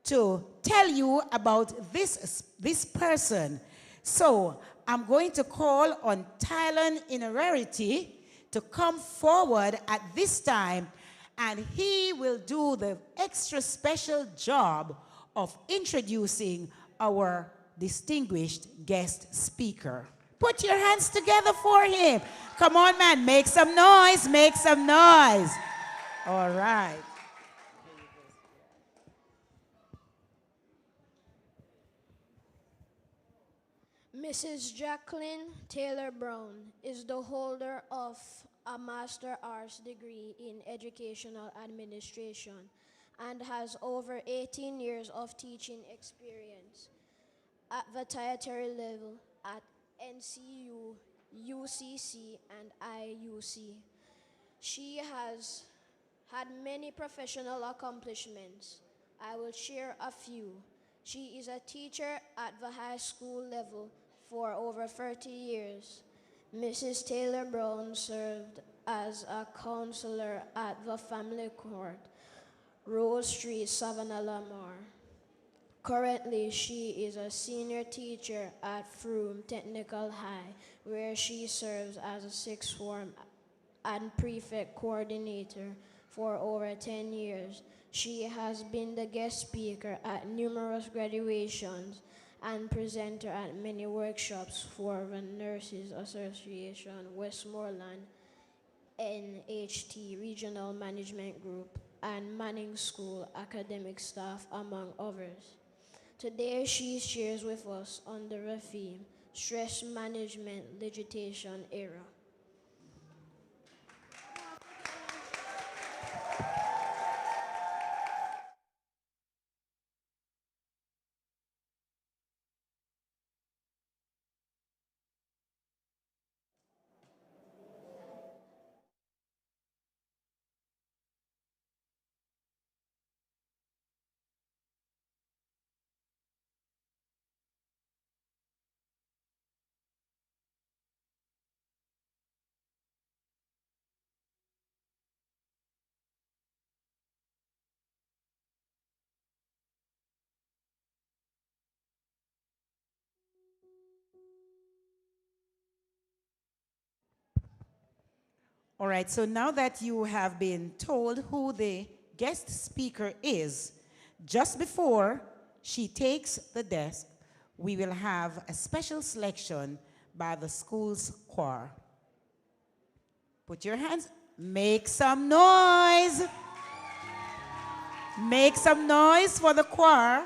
to tell you about this person. So I'm going to call on Tylen Inerarity to come forward at this time, and he will do the extra special job of introducing our distinguished guest speaker. Put your hands together for him. Come on, man, make some noise, make some noise. All right. Mrs. Jacqueline Taylor Brown is the holder of a Master Arts degree in Educational Administration and has over 18 years of teaching experience at the tertiary level at NCU, UCC, and IUC. She has had many professional accomplishments. I will share a few. She is a teacher at the high school level for over 30 years. Mrs. Taylor Brown served as a counselor at the Family Court, Rose Street, Savanna-la-mar. Currently, she is a senior teacher at Froome Technical High, where she serves as a sixth form and prefect coordinator for over 10 years. She has been the guest speaker at numerous graduations and presenter at many workshops for the Nurses Association, Westmoreland, NHT Regional Management Group, and Manning School academic staff, among others. Today, she shares with us under the theme, Stress Management Legislation Era. All right, so now that you have been told who the guest speaker is, just before she takes the desk, we will have a special selection by the school's choir. Put your hands, make some noise. Make some noise for the choir.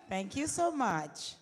Thank you so much.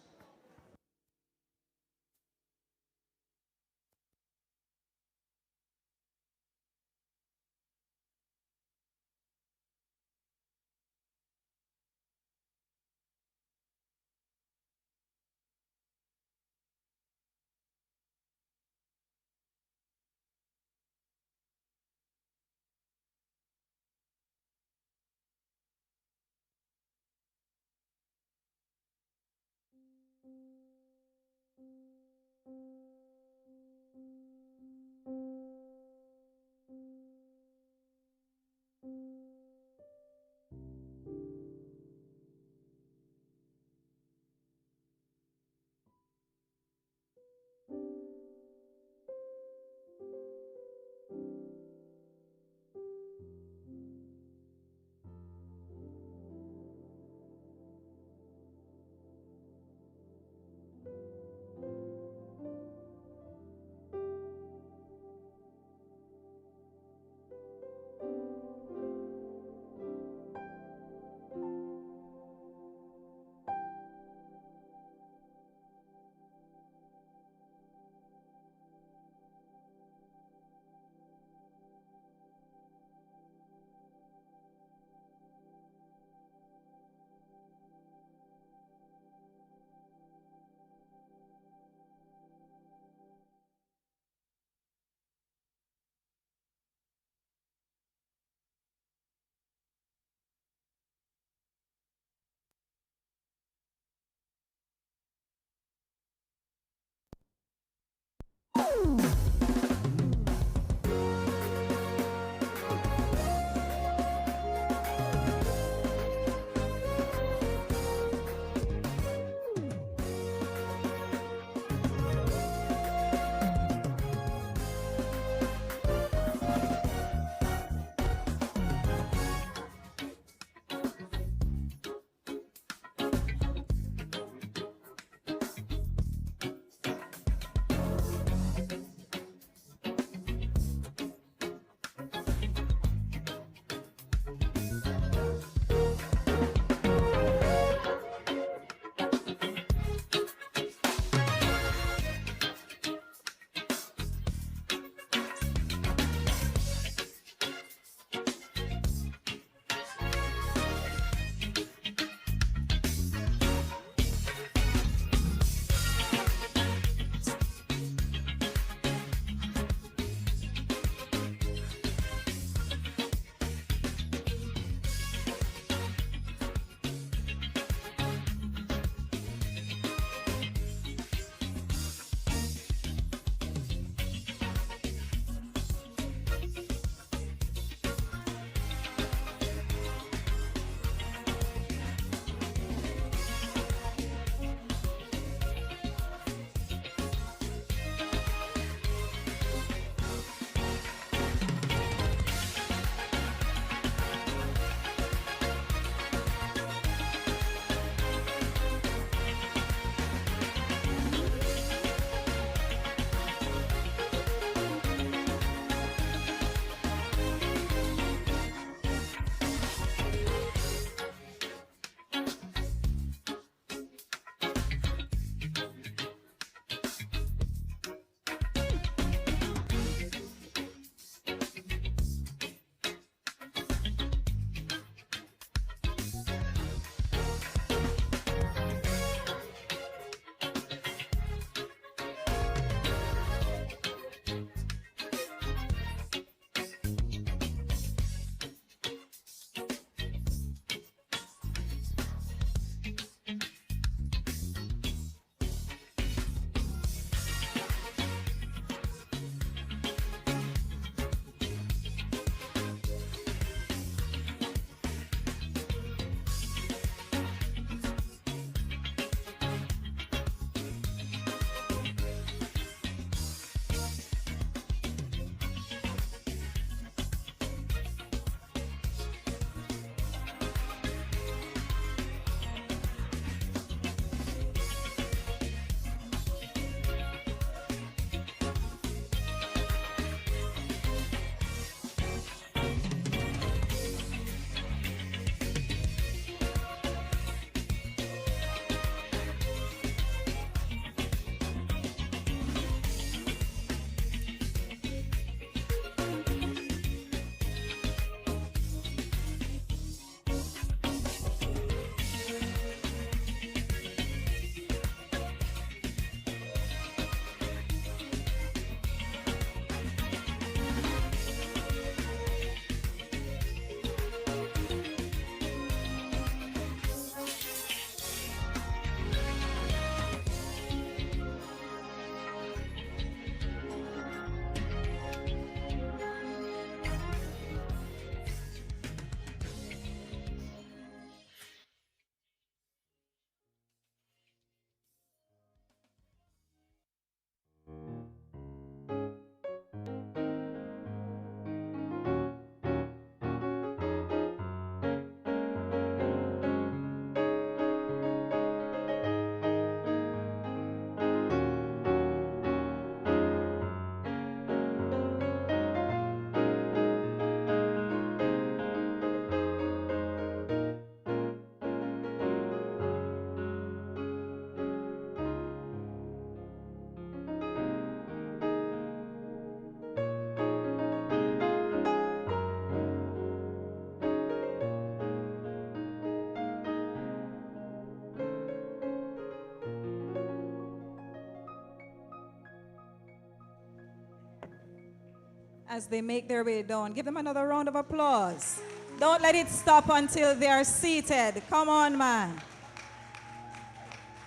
as they make their way down. Give them another round of applause. Don't let it stop until they are seated. Come on, man.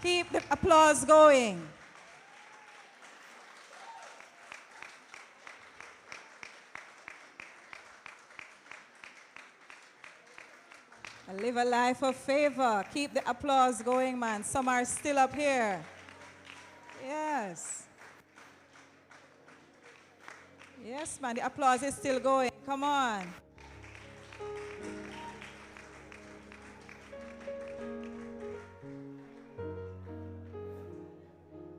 Keep the applause going. And live a life of favor. Keep the applause going, man. Some are still up here. Yes. Yes, man. The applause is still going. Come on.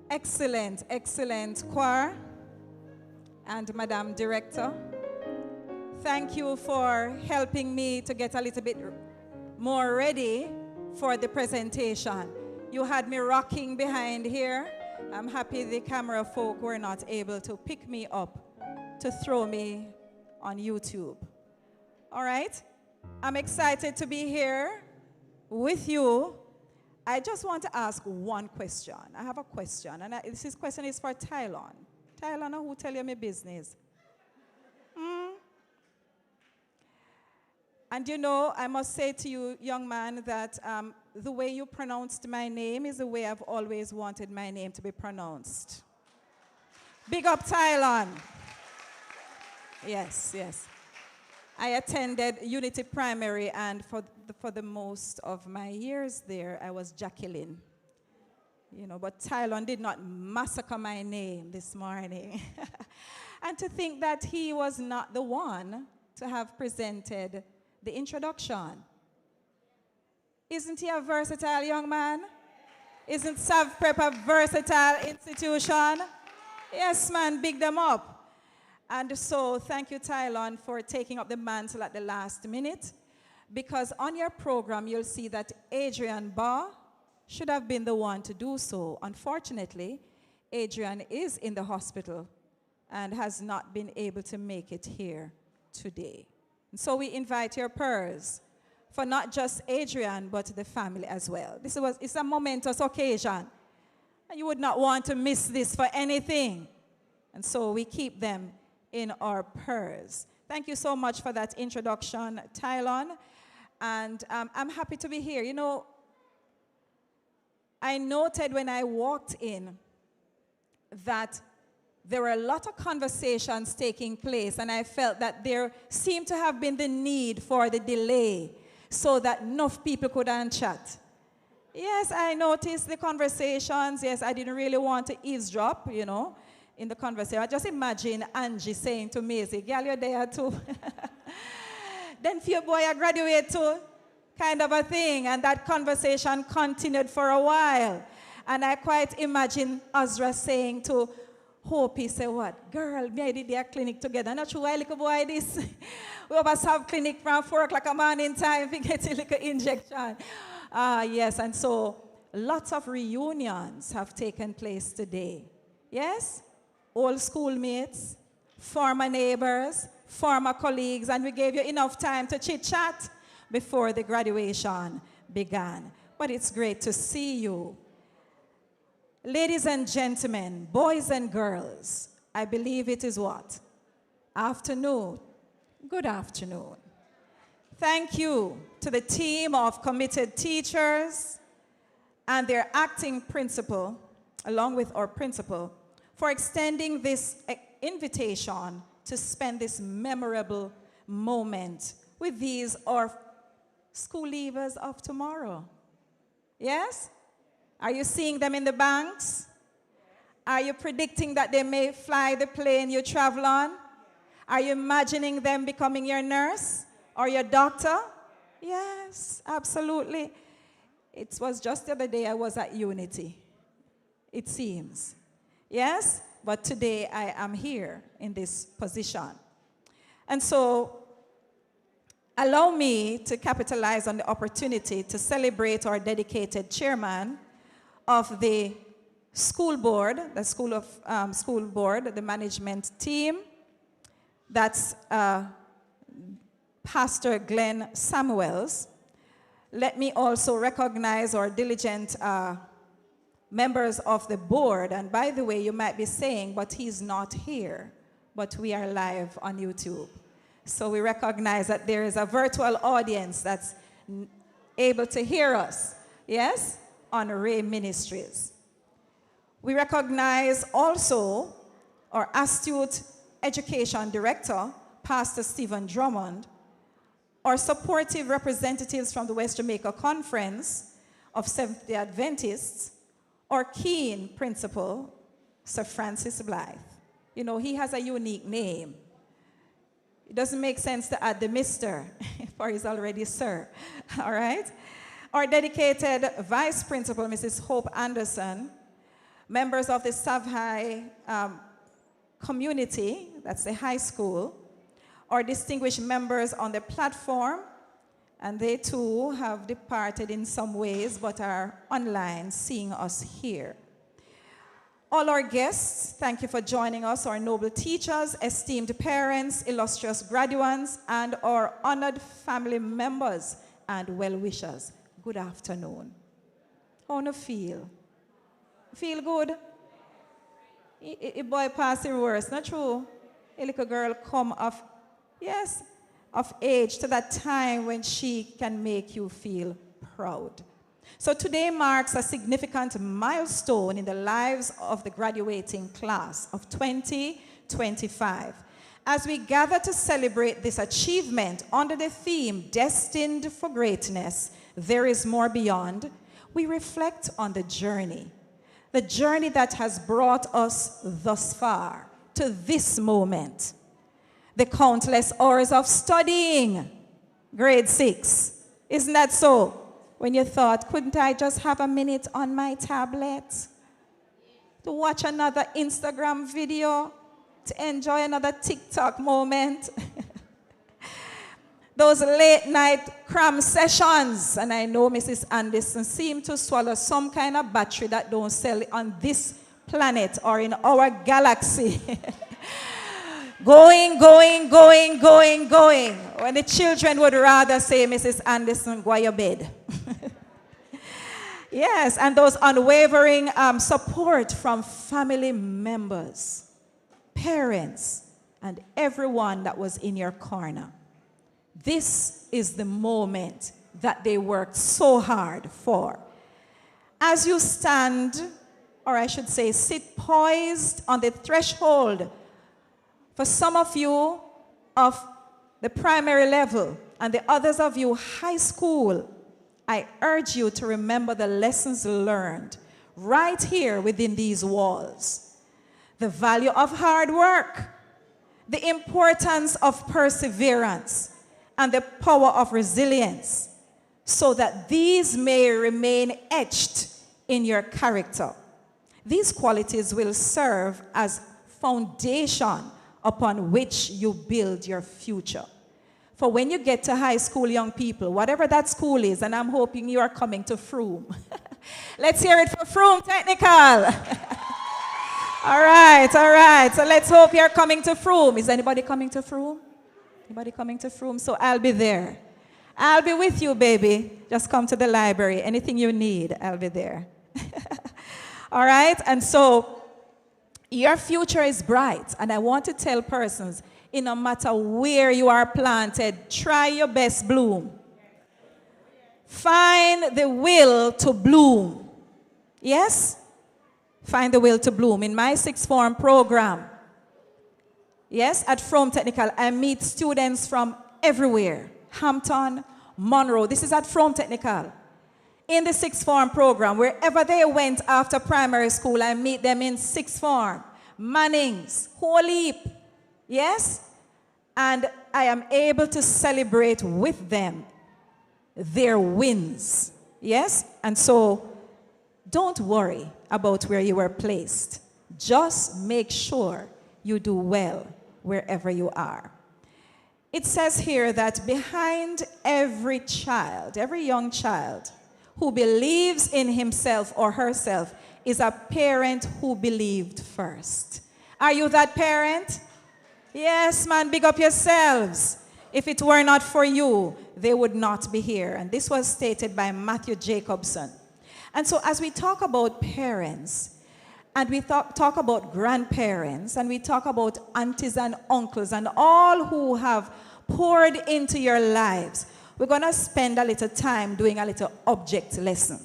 Excellent, excellent choir and Madam Director. Thank you for helping me to get a little bit more ready for the presentation. You had me rocking behind here. I'm happy the camera folk were not able to pick me up to throw me on YouTube. All right? I'm excited to be here with you. I just want to ask one question. I have a question, and this question is for Tylon. Tylon, who tell you my business? And you know, I must say to you, young man, that the way you pronounced my name is the way I've always wanted my name to be pronounced. Big up, Tylon. Yes, yes. I attended Unity Primary, and for the most of my years there, I was Jacqueline. You know, but Tylon did not massacre my name this morning. And to think that he was not the one to have presented the introduction. Isn't he a versatile young man? Isn't Sav Prep a versatile institution? Yes, man, big them up. And so thank you, Tylon, for taking up the mantle at the last minute, because on your program, you'll see that Adrian Barr should have been the one to do so. Unfortunately, Adrian is in the hospital and has not been able to make it here today. And so we invite your prayers for not just Adrian, but the family as well. It's a momentous occasion, and you would not want to miss this for anything. And so we keep them in our prayers. Thank you so much for that introduction, Tylon. And I'm happy to be here. You know, I noted when I walked in that there were a lot of conversations taking place, and I felt that there seemed to have been the need for the delay so that enough people could chat. Yes, I noticed the conversations. Yes, I didn't really want to eavesdrop, you know, in the conversation. I just imagine Angie saying to Maisie, "Girl, you're there too." Then for your boy, I graduate too, kind of a thing. And that conversation continued for a while. And I quite imagine Azra saying to Hope, he said, "What? Girl, me I did their clinic together. Not sure why little boy this. We always have clinic from 4 o'clock a morning time to get a little injection." Yes, and so lots of reunions have taken place today. Yes? Old schoolmates, former neighbors, former colleagues, and we gave you enough time to chit-chat before the graduation began. But it's great to see you. Ladies and gentlemen, boys and girls, I believe it is what? Afternoon. Good afternoon. Thank you to the team of committed teachers and their acting principal, along with our principal, for extending this invitation to spend this memorable moment with these, our school leavers of tomorrow. Yes? Are you seeing them in the banks? Are you predicting that they may fly the plane you travel on? Are you imagining them becoming your nurse or your doctor? Yes, absolutely. It was just the other day I was at Unity, it seems. Yes, but today I am here in this position. And so allow me to capitalize on the opportunity to celebrate our dedicated chairman of the school board, the school board, the management team. That's Pastor Glenn Samuels. Let me also recognize our diligent members of the board. And by the way, you might be saying, but he's not here. but we are live on YouTube. So we recognize that there is a virtual audience that's able to hear us, yes, on Ray Ministries. We recognize also our astute education director, Pastor Stephen Drummond, our supportive representatives from the West Jamaica Conference of Seventh-day Adventists, our keen principal, Sir Francis Blythe. You know, he has a unique name. It doesn't make sense to add the Mr., for he's already Sir, all right? Our dedicated Vice Principal, Mrs. Hope Anderson, members of the Savanna-la-mar community, that's the high school, our distinguished members on the platform, and they too have departed in some ways, but are online seeing us here. All our guests, thank you for joining us, our noble teachers, esteemed parents, illustrious graduates, and our honored family members and well-wishers. Good afternoon. How do you feel? Feel good? A boy pass the worst, not true? A little girl come of, yes, of age to that time when she can make you feel proud. So today marks a significant milestone in the lives of the graduating class of 2025. As we gather to celebrate this achievement under the theme, Destined for Greatness, There is More Beyond, we reflect on the journey that has brought us thus far, to this moment. The countless hours of studying, grade 6. Isn't that so? When you thought, couldn't I just have a minute on my tablet to watch another Instagram video, to enjoy another TikTok moment? Those late night cram sessions, and I know Mrs. Anderson seemed to swallow some kind of battery that don't sell on this planet or in our galaxy. Going. When the children would rather say, Mrs. Anderson, go to your bed. Yes, and those unwavering support from family members, parents, and everyone that was in your corner. This is the moment that they worked so hard for. As you stand, or I should say sit poised on the threshold, for some of you of the primary level and the others of you high school, I urge you to remember the lessons learned right here within these walls. The value of hard work, the importance of perseverance, and the power of resilience, so that these may remain etched in your character. These qualities will serve as foundation upon which you build your future. For when you get to high school, young people, whatever that school is, and I'm hoping you are coming to Froome. Let's hear it for Froome Technical. All right. So let's hope you're coming to Froome. Is anybody coming to Froome? Anybody coming to Froome? So I'll be there. I'll be with you, baby. Just come to the library. Anything you need, I'll be there. All right? And so your future is bright. And I want to tell persons, no matter where you are planted, try your best bloom. Find the will to bloom. Yes? Find the will to bloom. In my sixth form program, yes, at Froome Technical, I meet students from everywhere. Hampton, Monroe. This is at Froome Technical. In the sixth form program, wherever they went after primary school, I meet them in sixth form. Mannings, Whole Heap. Yes? And I am able to celebrate with them their wins. Yes? And so, don't worry about where you were placed. Just make sure you do well wherever you are. It says here that behind every child, every young child who believes in himself or herself is a parent who believed first. Are you that parent? Yes, man, big up yourselves. If it were not for you, they would not be here. And this was stated by Matthew Jacobson. And so as we talk about parents, and we talk about grandparents, and we talk about aunties and uncles, and all who have poured into your lives, we're going to spend a little time doing a little object lesson.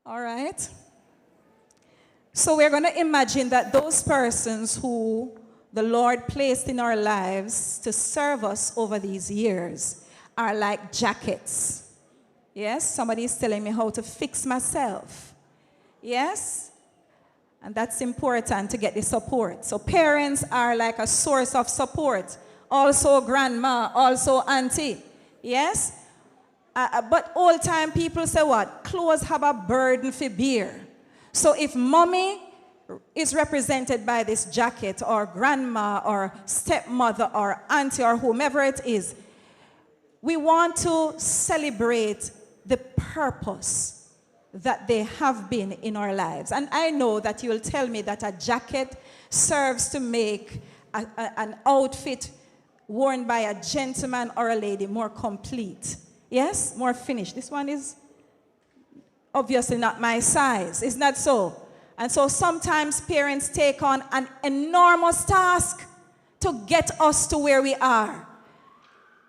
All right. So we're going to imagine that those persons who the Lord placed in our lives to serve us over these years are like jackets. Yes, somebody is telling me how to fix myself. Yes, and that's important to get the support. So parents are like a source of support. Also grandma, also auntie. Yes, but old time people say what? Clothes have a burden for bear. So if mommy is represented by this jacket, or grandma, or stepmother, or auntie, or whomever it is, we want to celebrate the purpose that they have been in our lives. And I know that you will tell me that a jacket serves to make an outfit worn by a gentleman or a lady more complete. Yes, more finished. This one is obviously not my size. Isn't that so? And so sometimes parents take on an enormous task to get us to where we are.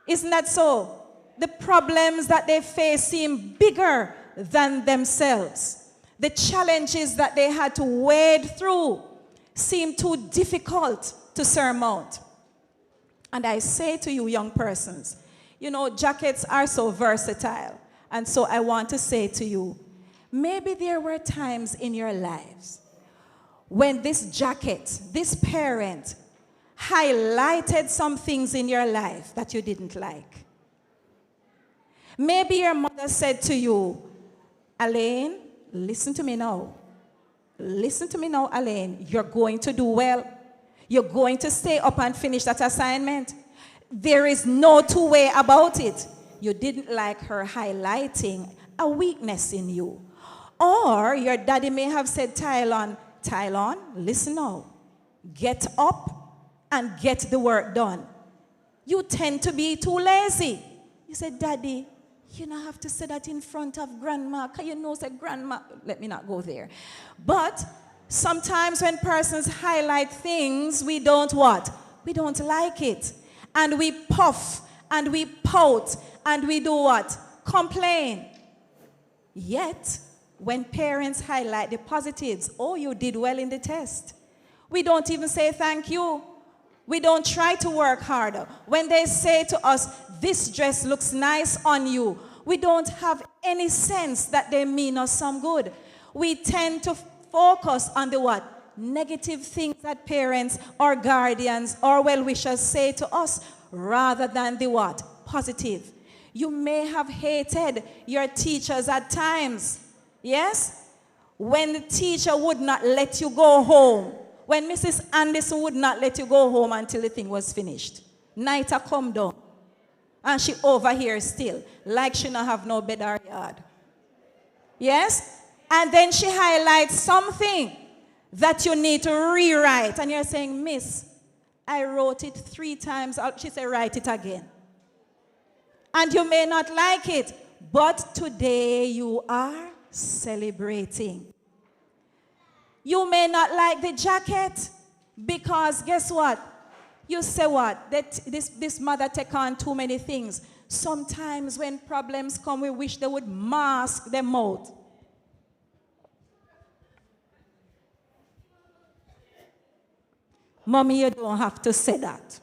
Isn't that so? The problems that they face seem bigger than themselves. The challenges that they had to wade through seem too difficult to surmount. And I say to you, young persons, you know, jackets are so versatile. And so I want to say to you, maybe there were times in your lives when this jacket, this parent, highlighted some things in your life that you didn't like. Maybe your mother said to you, Elaine, listen to me now. Listen to me now, Elaine. You're going to do well. You're going to stay up and finish that assignment. There is no two way about it. You didn't like her highlighting a weakness in you. Or your daddy may have said, Tylon, listen now. Get up and get the work done. You tend to be too lazy. You said, Daddy, you don't have to say that in front of grandma, because you know, say grandma, let me not go there. But sometimes when persons highlight things, we don't what? We don't like it. And we puff, and we pout, and we do what? Complain. Yet, when parents highlight the positives, oh, you did well in the test, we don't even say thank you. We don't try to work harder. When they say to us, this dress looks nice on you, we don't have any sense that they mean us some good. We tend to focus on the what? Negative things that parents or guardians or well-wishers say to us rather than the what? Positive. You may have hated your teachers at times. Yes? When the teacher would not let you go home. When Mrs. Anderson would not let you go home until the thing was finished. Night a come down. And she over here still. Like she not have no bed or yard. Yes? And then she highlights something that you need to rewrite. And you're saying, Miss, I wrote it 3 times. She said, write it again. And you may not like it. But today you are celebrating. You may not like the jacket because guess what? You say what? That this mother take on too many things. Sometimes when problems come, we wish they would mask them out. Mommy, you don't have to say that.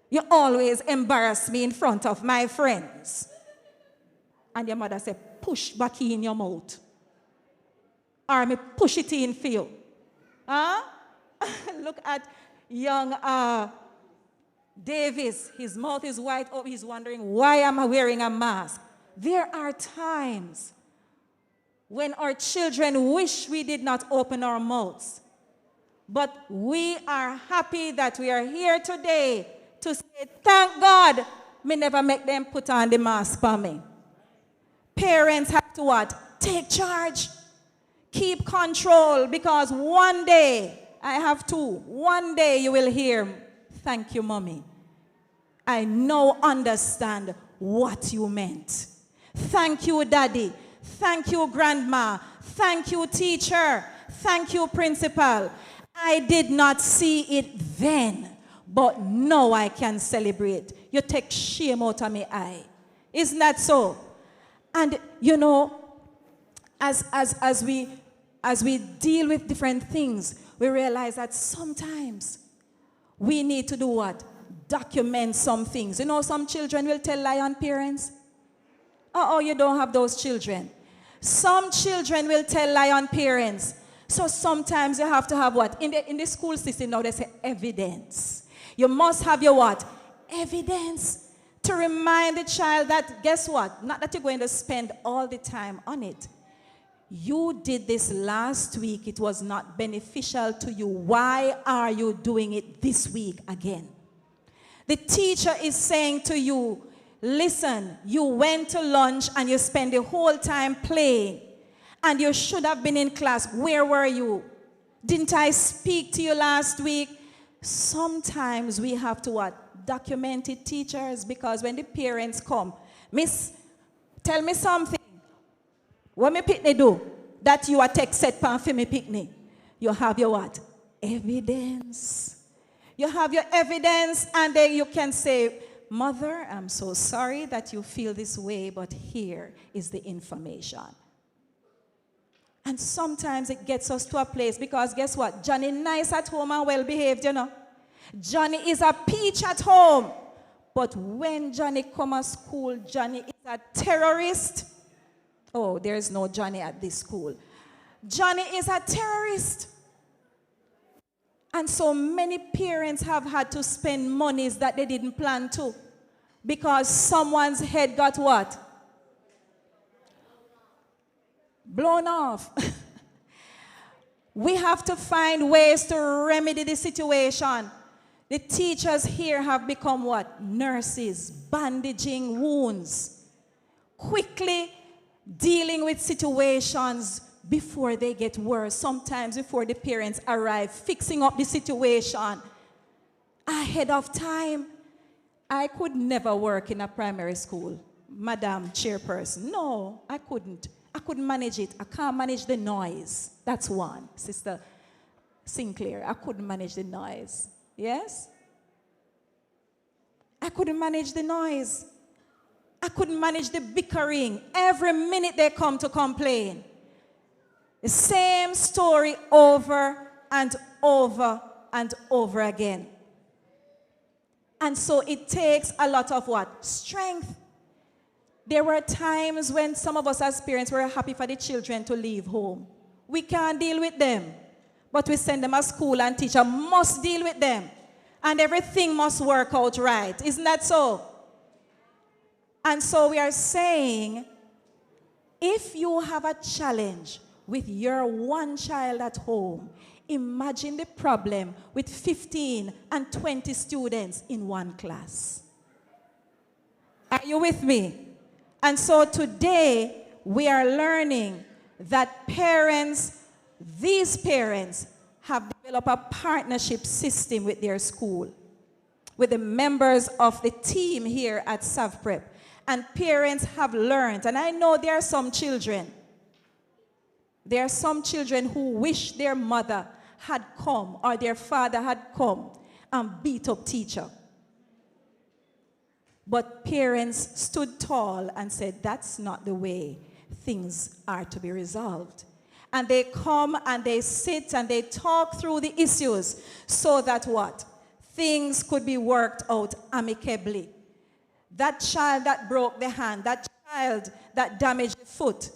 You always embarrass me in front of my friends. And your mother said, push back in your mouth. Or me push it in for you. Huh? Look at young Davis. His mouth is wide open. He's wondering, why am I wearing a mask? There are times when our children wish we did not open our mouths. But we are happy that we are here today to say, thank God, me never make them put on the mask for me. Parents have to what? Take charge. Keep control, because one day, I have two, one day you will hear, thank you, mommy. I now understand what you meant. Thank you, daddy. Thank you, grandma. Thank you, teacher. Thank you, principal. I did not see it then, but now I can celebrate. You take shame out of my eye. Isn't that so? And you know, as we deal with different things, we realize that sometimes we need to do what? Document some things. You know, some children will tell lie on parents. Oh, you don't have those children. Some children will tell lie on parents. So sometimes you have to have what? In the school system now they say evidence. You must have your what? Evidence to remind the child that, guess what? Not that you're going to spend all the time on it. You did this last week. It was not beneficial to you. Why are you doing it this week again? The teacher is saying to you, listen, you went to lunch and you spent the whole time playing. And you should have been in class. Where were you? Didn't I speak to you last week? Sometimes we have to what? Document it, teachers, because when the parents come, miss, tell me something. What me picnic do? That you are text set pan for me picnic. You have your what? Evidence. You have your evidence, and then you can say, Mother, I'm so sorry that you feel this way, but here is the information. And sometimes it gets us to a place, because guess what? Johnny nice at home and well behaved, you know. Johnny is a peach at home. But when Johnny come to school, Johnny is a terrorist. Oh, there is no Johnny at this school. Johnny is a terrorist. And so many parents have had to spend monies that they didn't plan to, because someone's head got what? Blown off. We have to find ways to remedy the situation. The teachers here have become what? Nurses, bandaging wounds, quickly dealing with situations before they get worse, sometimes before the parents arrive, fixing up the situation ahead of time. I could never work in a primary school, Madam Chairperson. No, I couldn't. I couldn't manage it. I can't manage the noise. That's one, Sister Sinclair. I couldn't manage the noise. Yes? I couldn't manage the noise. I couldn't manage the bickering. Every minute they come to complain. The same story over and over and over again. And so it takes a lot of what? Strength. There were times when some of us as parents were happy for the children to leave home. We can't deal with them, but we send them to school and teacher must deal with them. And everything must work out right. Isn't that so? And so we are saying, if you have a challenge with your one child at home, imagine the problem with 15 and 20 students in one class. Are you with me? And so today, we are learning that parents, these parents, have developed a partnership system with their school, with the members of the team here at SavPrep. And parents have learned, and I know there are some children who wish their mother had come or their father had come and beat up teacher. But parents stood tall and said, that's not the way things are to be resolved. And they come and they sit and they talk through the issues so that what? Things could be worked out amicably. That child that broke the hand, that child that damaged the foot,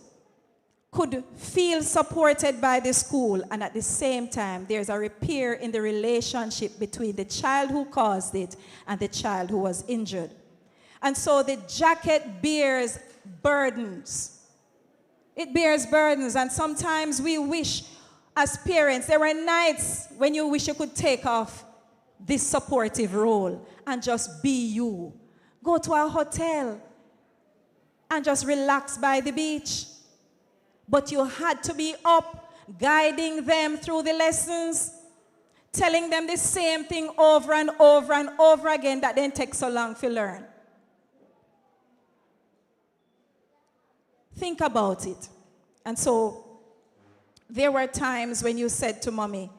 could feel supported by the school, and at the same time, there's a repair in the relationship between the child who caused it and the child who was injured. And so the jacket bears burdens. It bears burdens, and sometimes we wish, as parents, there were nights when you wish you could take off this supportive role and just be you. Go to a hotel and just relax by the beach. But you had to be up guiding them through the lessons, telling them the same thing over and over and over again that didn't take so long to learn. Think about it. And so there were times when you said to Mommy,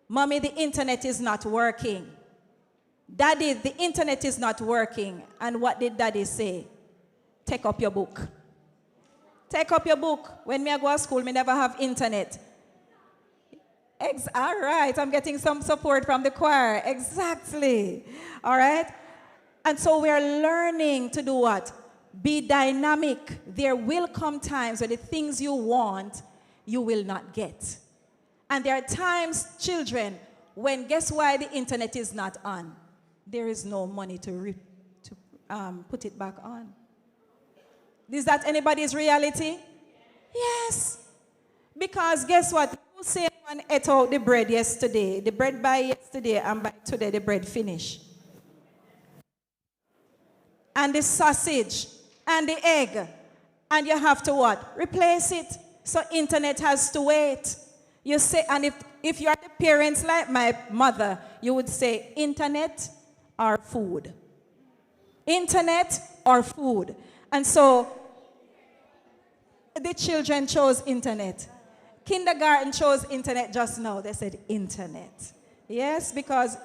Mommy, the internet is not working. Daddy, the internet is not working. And what did Daddy say? Take up your book. Take up your book. When me I go to school, me never have internet. All right, I'm getting some support from the choir. Exactly. All right? And so we're learning to do what? Be dynamic. There will come times when the things you want, you will not get. And there are times, children, when guess why the internet is not on? There is no money to put it back on. Is that anybody's reality? Yes. Because guess what? You say one ate out the bread yesterday. The bread by yesterday and by today the bread finish. And the sausage and the egg. And you have to what? Replace it. So internet has to wait. You say, and if you are the parents like my mother, you would say internet or food. Internet or food. And so the children chose internet. Kindergarten chose internet just now. They said internet. Yes, because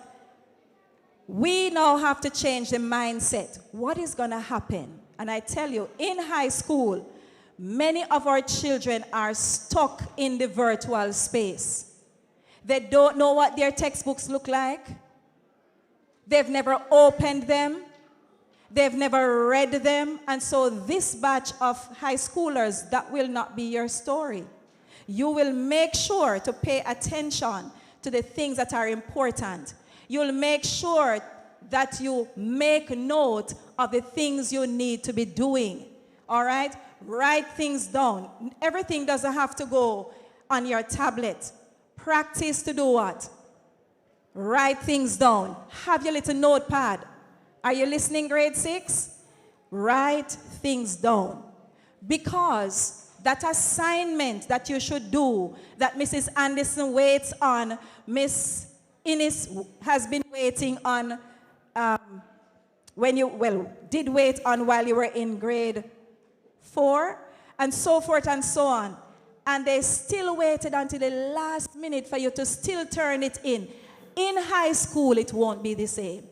we now have to change the mindset. What is going to happen? And I tell you, in high school, many of our children are stuck in the virtual space. They don't know what their textbooks look like. They've never opened them. They've never read them. And so this batch of high schoolers, that will not be your story. You will make sure to pay attention to the things that are important. You'll make sure that you make note of the things you need to be doing. All right? Write things down. Everything doesn't have to go on your tablet. Practice to do what? Write things down. Have your little notepad. Are you listening, grade 6? Write things down. Because that assignment that you should do, that Mrs. Anderson waits on, Miss Innes has been waiting on, did wait on while you were in grade 4, and so forth and so on. And they still waited until the last minute for you to still turn it in. In high school, it won't be the same.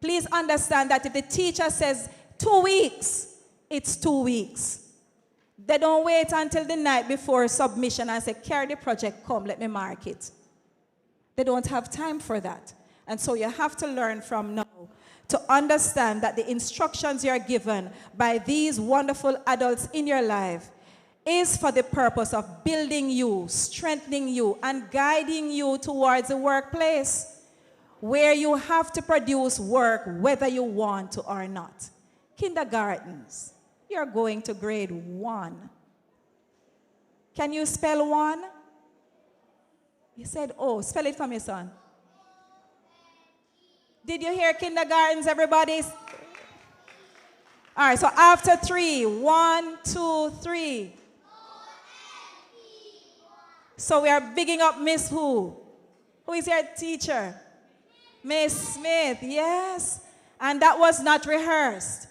Please understand that if the teacher says 2 weeks, it's 2 weeks. They don't wait until the night before submission and say, carry the project, come, let me mark it. They don't have time for that. And so you have to learn from now to understand that the instructions you're given by these wonderful adults in your life is for the purpose of building you, strengthening you, and guiding you towards the workplace, where you have to produce work whether you want to or not. Kindergartens, you're going to grade 1. Can you spell 1? You said, oh, spell it for me, son. Did you hear kindergartens, everybody? All right, so after 3, 1, 2, 3. So we are bigging up Miss who? Who is your teacher? Miss Smith, yes. And that was not rehearsed.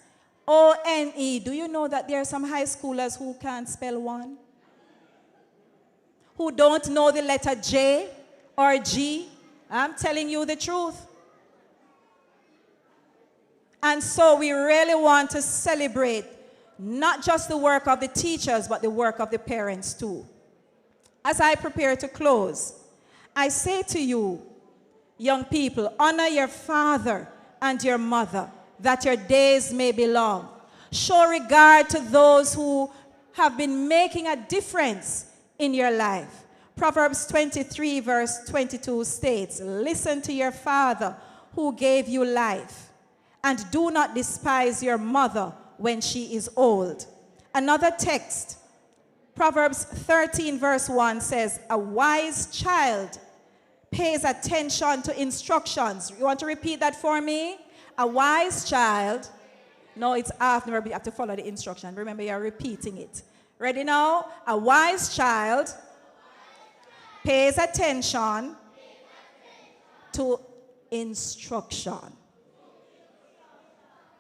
O-N-E. Do you know that there are some high schoolers who can't spell 1? Who don't know the letter J or G? I'm telling you the truth. And so we really want to celebrate not just the work of the teachers, but the work of the parents too. As I prepare to close, I say to you, young people, honor your father and your mother, that your days may be long. Show regard to those who have been making a difference in your life. Proverbs 23 verse 22 states, listen to your father who gave you life, and do not despise your mother when she is old. Another text, Proverbs 13 verse 1 says, a wise child pays attention to instructions. You want to repeat that for me? A wise child, no, it's after, you have to follow the instruction. Remember, you're repeating it. Ready now? A wise child pays attention to instruction.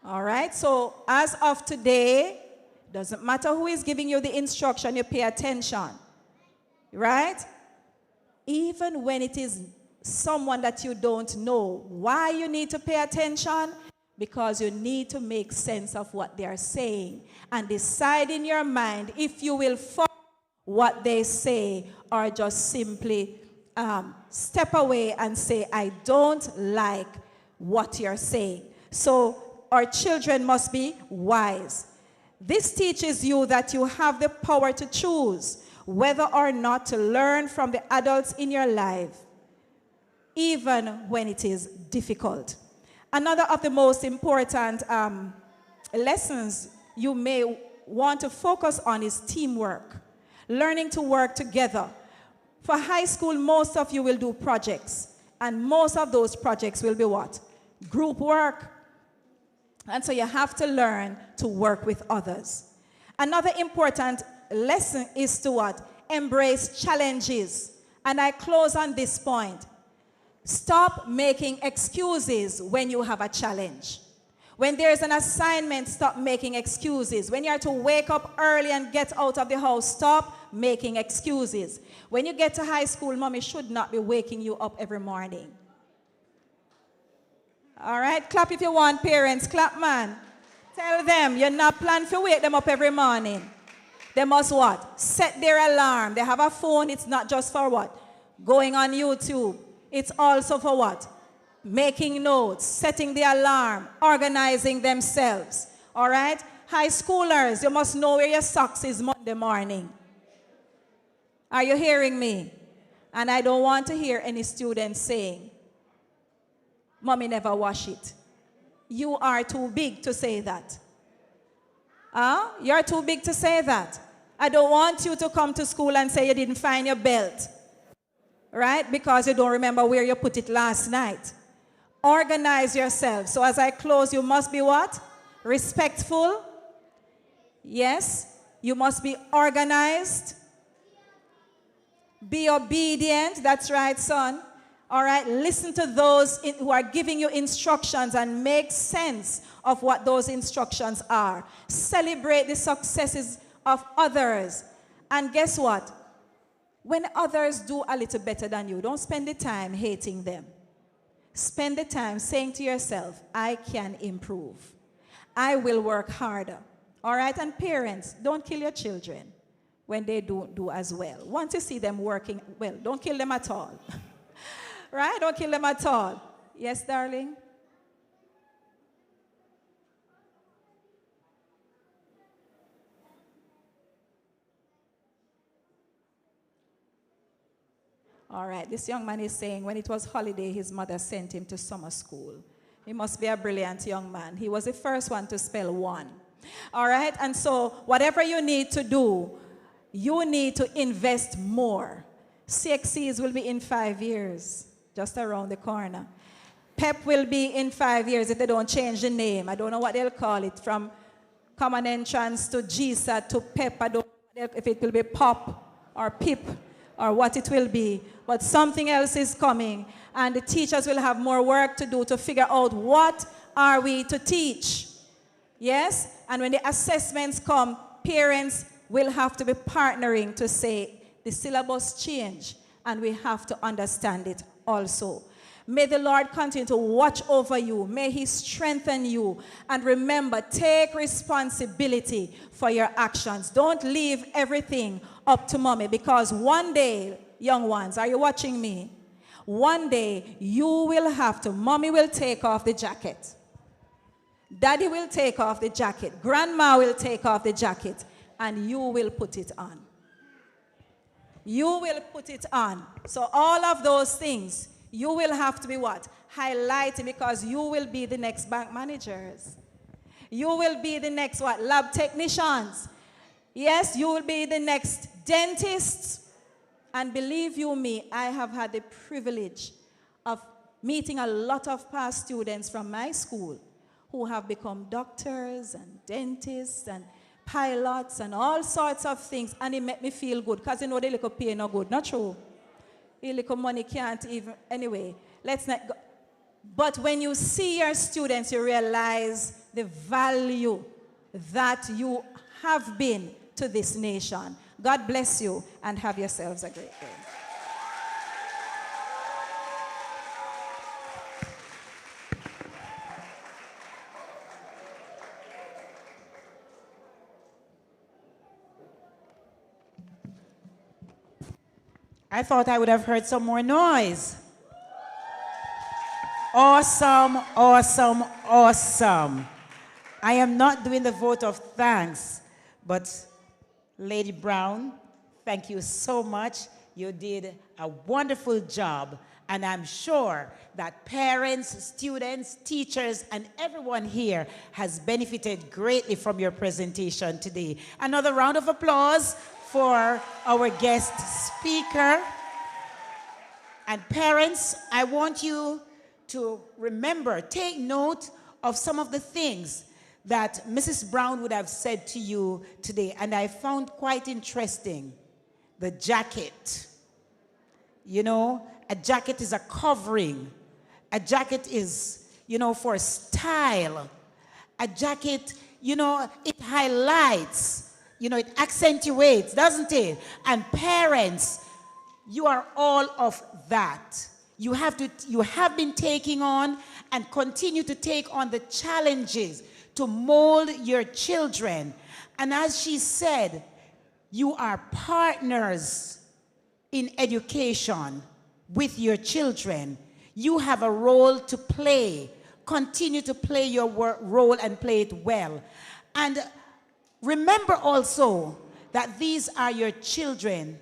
All right, so as of today, doesn't matter who is giving you the instruction, you pay attention. Right? Even when it is someone that you don't know. Why you need to pay attention? Because you need to make sense of what they are saying and decide in your mind if you will follow what they say or just simply step away and say, I don't like what you're saying. So our children must be wise. This teaches you that you have the power to choose whether or not to learn from the adults in your life, even when it is difficult. Another of the most important lessons you may want to focus on is teamwork, learning to work together. For high school, most of you will do projects, and most of those projects will be what? Group work. And so you have to learn to work with others. Another important lesson is to what? Embrace challenges. And I close on this point. Stop making excuses when you have a challenge. When there's an assignment, stop making excuses. When you are to wake up early and get out of the house, stop making excuses. When you get to high school, mommy should not be waking you up every morning. All right, clap if you want, parents. Clap, man. Tell them you're not planning to wake them up every morning. They must what? Set their alarm. They have a phone. It's not just for what? Going on YouTube. It's also for what? Making notes, setting the alarm, organizing themselves. All right? High schoolers, you must know where your socks is Monday morning. Are you hearing me? And I don't want to hear any students saying, Mommy never wash it. You are too big to say that. You're too big to say that. I don't want you to come to school and say you didn't find your belt. Right? Because you don't remember where you put it last night. Organize yourself. So as I close, you must be what? Respectful. Yes. You must be organized. Be obedient. That's right, son. All right, listen to those who are giving you instructions and make sense of what those instructions are. Celebrate the successes of others. And guess what? When others do a little better than you, don't spend the time hating them. Spend the time saying to yourself, I can improve. I will work harder. All right, and parents, don't kill your children when they don't do as well. Once you see them working well, don't kill them at all. Right? Don't kill them at all. Yes, darling? All right, this young man is saying when it was holiday, his mother sent him to summer school. He must be a brilliant young man. He was the first one to spell one. All right, and so whatever you need to do, you need to invest more. CXCs will be in 5 years. Just around the corner. PEP will be in 5 years if they don't change the name. I don't know what they'll call it. From Common Entrance to GSA to PEP. I don't know if it will be POP or PIP or what it will be. But something else is coming. And the teachers will have more work to do to figure out what are we to teach. Yes? And when the assessments come, parents will have to be partnering to say the syllabus change. And we have to understand it also. May the Lord continue to watch over you. May He strengthen you. And remember, take responsibility for your actions. Don't leave everything up to mommy, because one day, young ones, are you watching me? One day, you will have to, mommy will take off the jacket. Daddy will take off the jacket. Grandma will take off the jacket. And you will put it on. You will put it on. So all of those things, you will have to be what? Highlighting, because you will be the next bank managers. You will be the next what? Lab technicians. Yes, you will be the next dentists. And believe you me, I have had the privilege of meeting a lot of past students from my school who have become doctors and dentists and pilots and all sorts of things, and it made me feel good, because you know the little pay no good, not true? Little money can't even, anyway, let's not go. But when you see your students, you realize the value that you have been to this nation. God bless you and have yourselves a great day. I thought I would have heard some more noise. Awesome, awesome, awesome. I am not doing the vote of thanks, but Lady Brown, thank you so much. You did a wonderful job, and I'm sure that parents, students, teachers, and everyone here has benefited greatly from your presentation today. Another round of applause for our guest speaker. And parents, I want you to remember, take note of some of the things that Mrs. Brown would have said to you today, and I found quite interesting. The jacket. You know, a jacket is a covering. A jacket is, you know, for style. A jacket, you know, it highlights, you know, it accentuates, doesn't it? And parents, you are all of that. You have been taking on and continue to take on the challenges to mold your children. And as she said, you are partners in education with your children. You have a role to play. Continue to play your role and play it well. And remember also that these are your children.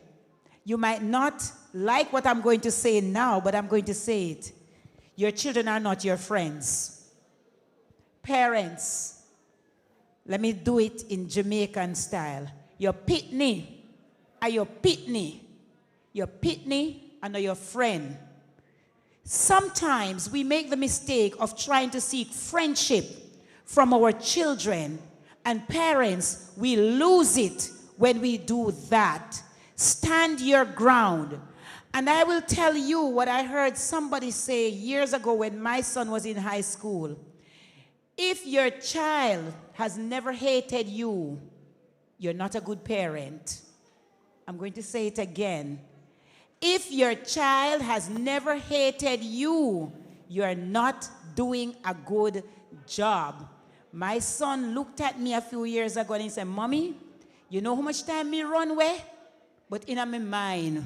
You might not like what I'm going to say now, but I'm going to say it. Your children are not your friends. Parents, let me do it in Jamaican style. Your pitney are your pitney. Your pitney are not your friend. Sometimes we make the mistake of trying to seek friendship from our children, and parents, we lose it when we do that. Stand your ground. And I will tell you what I heard somebody say years ago when my son was in high school. If your child has never hated you, you're not a good parent. I'm going to say it again. If your child has never hated you, you're not doing a good job. My son looked at me a few years ago and he said, Mommy, you know how much time me run away? But in my mind,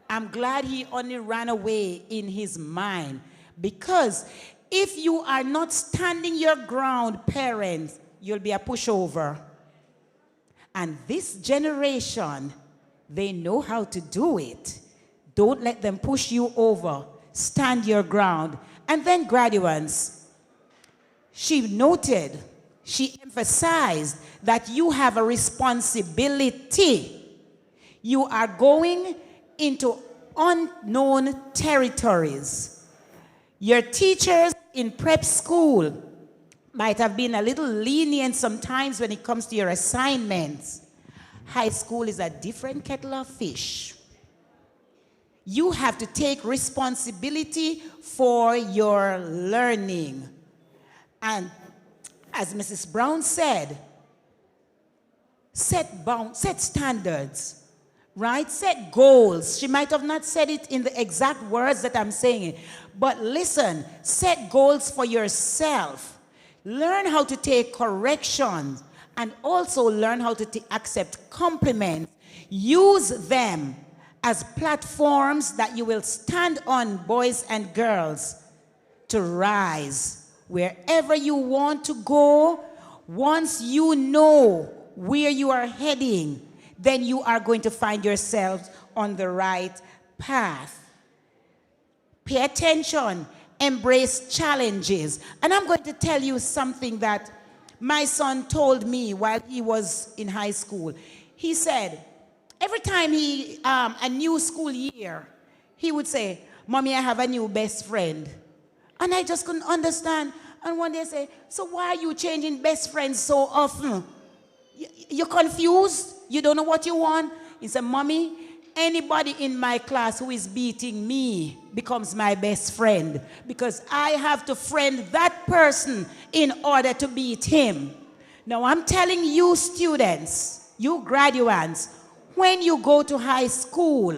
I'm glad he only ran away in his mind. Because if you are not standing your ground, parents, you'll be a pushover. And this generation, they know how to do it. Don't let them push you over. Stand your ground. And then graduates, she emphasized that you have a responsibility. You are going into unknown territories. Your teachers in prep school might have been a little lenient sometimes when it comes to your assignments. High school is a different kettle of fish. You have to take responsibility for your learning. And as Mrs. Brown said, set standards. Right? Set goals. She might have not said it in the exact words that I'm saying, but listen, set goals for yourself. Learn how to take corrections and also learn how to accept compliments. Use them as platforms that you will stand on, boys and girls, to rise. Wherever you want to go, once you know where you are heading, then you are going to find yourself on the right path. Pay attention, embrace challenges. And I'm going to tell you something that my son told me while he was in high school. He said, every time a new school year, he would say, Mommy, I have a new best friend. And I just couldn't understand. And one day I say, so why are you changing best friends so often? You're confused? You don't know what you want? He said, Mommy, Anybody in my class who is beating me becomes my best friend because I have to friend that person in order to beat him. Now I'm telling you students, you graduates, when you go to high school,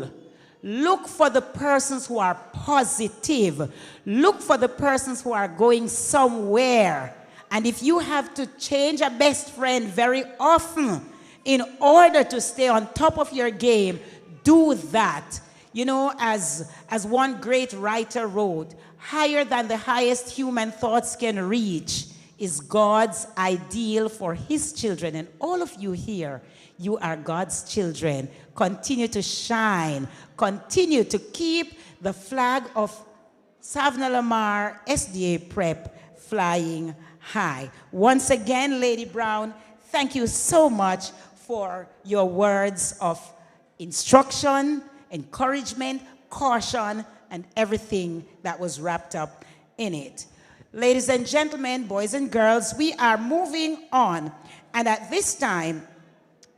look for the persons who are positive. Look for the persons who are going somewhere. And if you have to change a best friend very often in order to stay on top of your game, do that. You know, as one great writer wrote, higher than the highest human thoughts can reach is God's ideal for his children. And all of you here, you are God's children. Continue to shine. Continue to keep the flag of Savanna-la-mar S.D.A. Prep flying high. Once again, Lady Brown, thank you so much for your words of instruction, encouragement, caution, and everything that was wrapped up in it. Ladies and gentlemen, boys and girls, we are moving on. And at this time,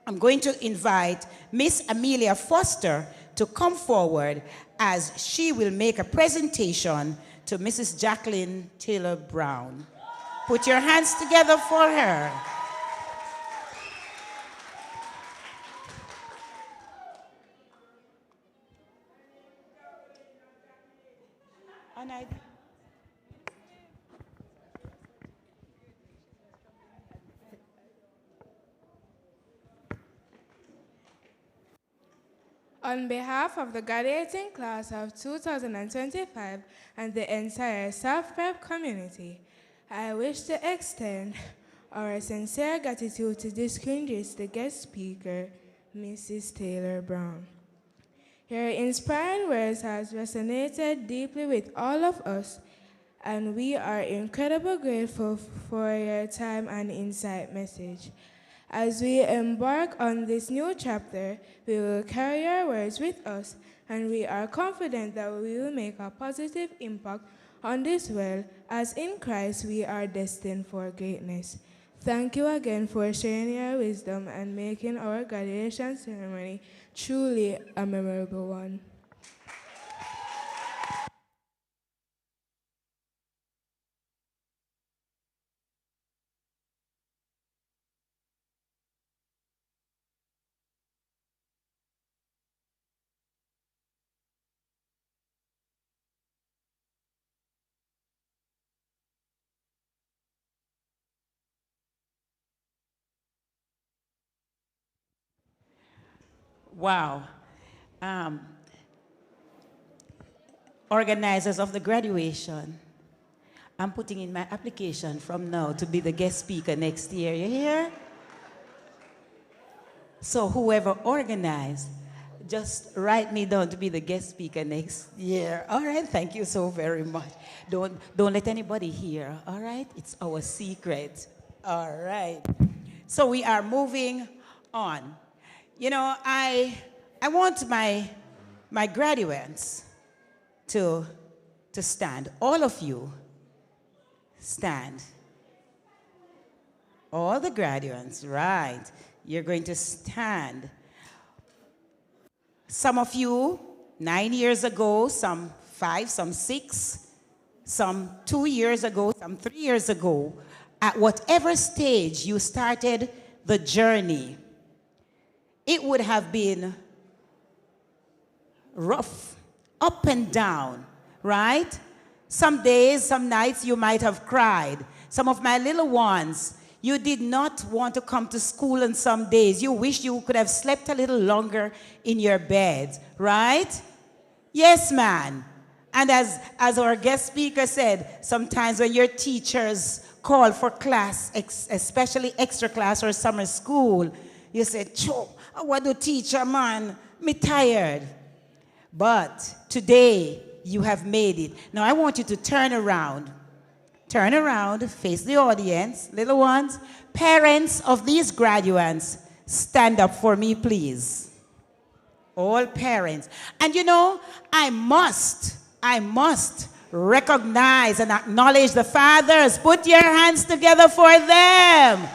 I'm going to invite Miss Amelia Foster to come forward as she will make a presentation to Mrs. Jacqueline Taylor Brown. Put your hands together for her. On behalf of the graduating class of 2025 and the entire South Prep community, I wish to extend our sincere gratitude to distinguish the guest speaker, Mrs. Taylor Brown. Your inspiring words has resonated deeply with all of us, and we are incredibly grateful for your time and insight message. As we embark on this new chapter, we will carry your words with us, and we are confident that we will make a positive impact on this world, as in Christ we are destined for greatness. Thank you again for sharing your wisdom and making our graduation ceremony truly a memorable one. Wow. Organizers of the graduation, I'm putting in my application from now to be the guest speaker next year. You hear? So whoever organized, just write me down to be the guest speaker next year. All right, thank you so very much. Don't let anybody hear, all right? It's our secret. All right. So we are moving on. You know, I want my graduates to stand. All of you, stand. All the graduates, right. You're going to stand. Some of you, 9 years ago, some 5, some 6, some 2 years ago, some 3 years ago, at whatever stage you started the journey, it would have been rough, up and down, right? Some days, some nights you might have cried. Some of my little ones, you did not want to come to school on some days. You wish you could have slept a little longer in your bed, right? Yes, man. And as our guest speaker said, sometimes when your teachers call for class, especially extra class or summer school, you say, "Cho, what do teacher, man? Me tired." But today, you have made it. Now, I want you to turn around. Turn around, face the audience, little ones. Parents of these graduates, stand up for me, please. All parents. And you know, I must recognize and acknowledge the fathers. Put your hands together for them.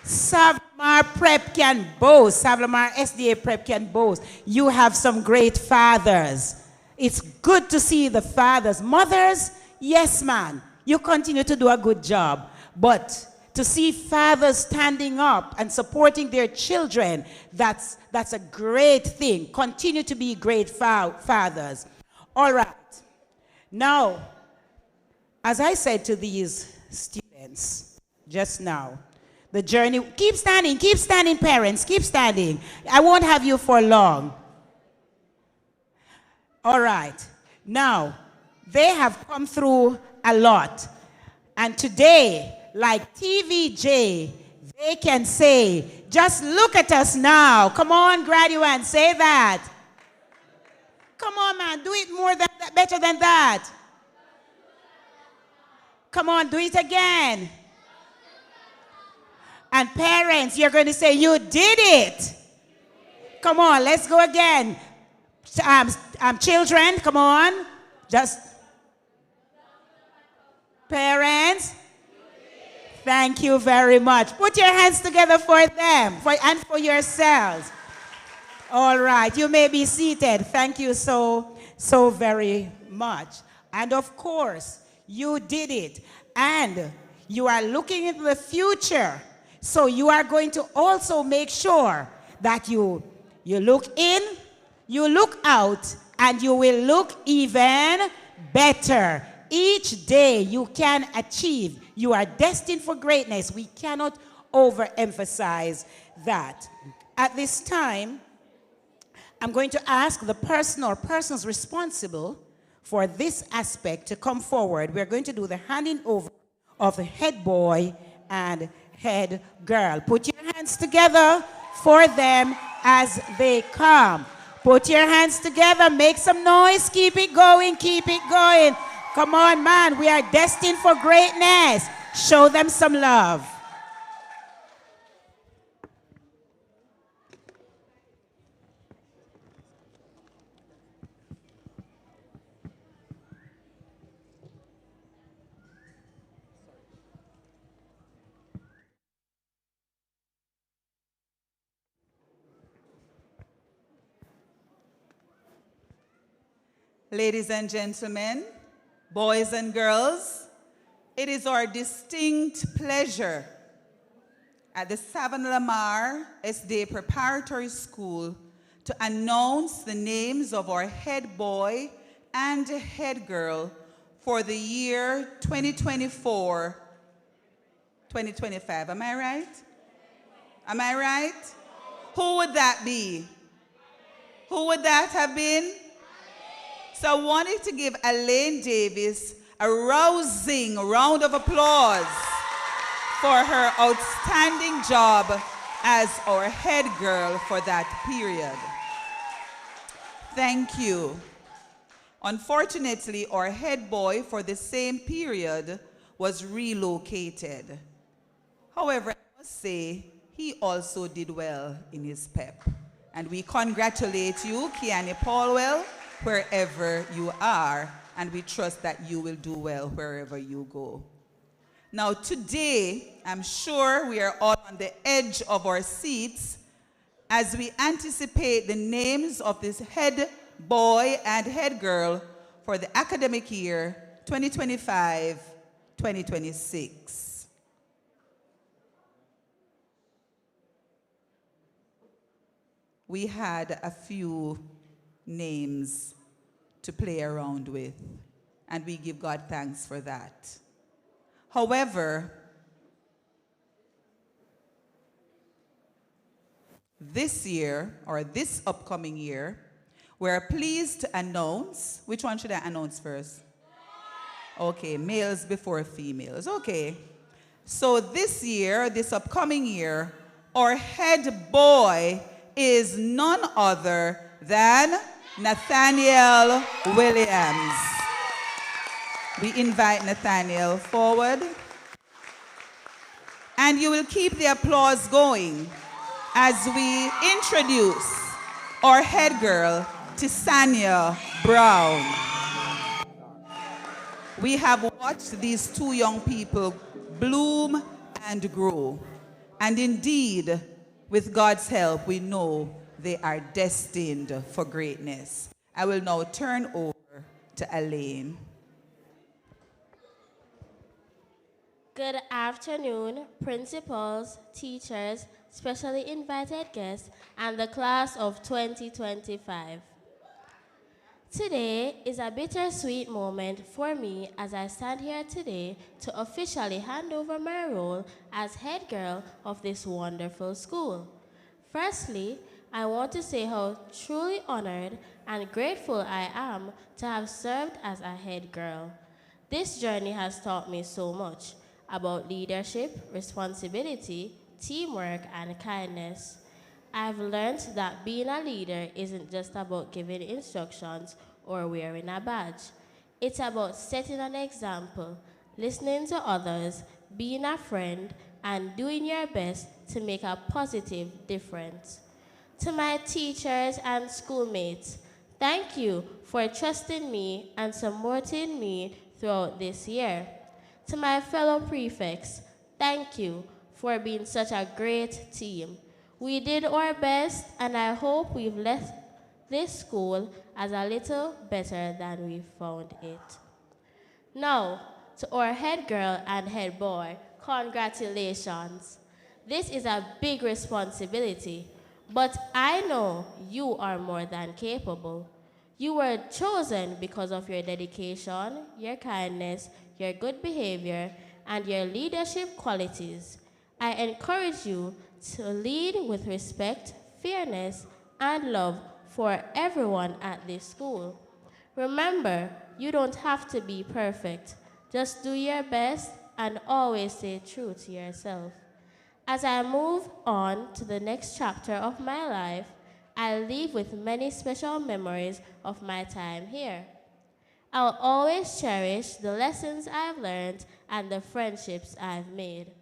Savanna-la-mar Prep can boast. Savanna-la-mar S.D.A Prep can boast. You have some great fathers. It's good to see the fathers. Mothers, yes, man, you continue to do a good job. But to see fathers standing up and supporting their children, that's a great thing. Continue to be great fathers. All right. Now, as I said to these students just now, the journey, keep standing, parents, keep standing. I won't have you for long. All right. Now, they have come through a lot. And today, like TVJ, they can say, just look at us now. Come on, graduates, say that. Come on, man, do it more than that, better than that. Come on, do it again. And parents, you're going to say, you did it. Come on, let's go again. Children, come on. Just parents. Thank you very much. Put your hands together for them and for yourselves. All right, you may be seated. Thank you so very much. And of course, you did it. And you are looking into the future. So you are going to also make sure that you look in, you look out, and you will look even better. Each day you can achieve. You are destined for greatness. We cannot overemphasize that. At this time, I'm going to ask the person or persons responsible for this aspect to come forward. We're going to do the handing over of the head boy and head girl. Put your hands together for them as they come. Put your hands together, make some noise, keep it going, keep it going. Come on, man, we are destined for greatness. Show them some love. Ladies and gentlemen, boys and girls, it is our distinct pleasure at the Savanna-la-mar S.D.A Preparatory School to announce the names of our head boy and head girl for the year 2024-2025. Am I right? Am I right? Who would that be? Who would that have been? So I wanted to give Elaine Davis a rousing round of applause for her outstanding job as our head girl for that period. Thank you. Unfortunately, our head boy for the same period was relocated. However, I must say, he also did well in his PEP. And we congratulate you, Kiani Paulwell, wherever you are, and we trust that you will do well wherever you go. Now today, I'm sure we are all on the edge of our seats as we anticipate the names of this head boy and head girl for the academic year 2025-2026. We had a few names to play around with, and we give God thanks for that. However, this year, or this upcoming year, we're pleased to announce, which one should I announce first? Okay, males before females, okay. So this year, this upcoming year, our head boy is none other than Nathaniel Williams. We invite Nathaniel forward. And you will keep the applause going as we introduce our head girl, Tisania Brown. We have watched these two young people bloom and grow. And indeed, with God's help, we know they are destined for greatness. I will now turn over to Elaine. Good afternoon, principals, teachers, specially invited guests, and the class of 2025. Today is a bittersweet moment for me as I stand here today to officially hand over my role as head girl of this wonderful school. Firstly, I want to say how truly honored and grateful I am to have served as a head girl. This journey has taught me so much about leadership, responsibility, teamwork, and kindness. I've learned that being a leader isn't just about giving instructions or wearing a badge. It's about setting an example, listening to others, being a friend, and doing your best to make a positive difference. To my teachers and schoolmates, thank you for trusting me and supporting me throughout this year. To my fellow prefects, thank you for being such a great team. We did our best, and I hope we've left this school as a little better than we found it. Now, to our head girl and head boy, congratulations. This is a big responsibility, but I know you are more than capable. You were chosen because of your dedication, your kindness, your good behavior, and your leadership qualities. I encourage you to lead with respect, fairness, and love for everyone at this school. Remember, you don't have to be perfect. Just do your best and always stay true to yourself. As I move on to the next chapter of my life, I leave with many special memories of my time here. I'll always cherish the lessons I've learned and the friendships I've made.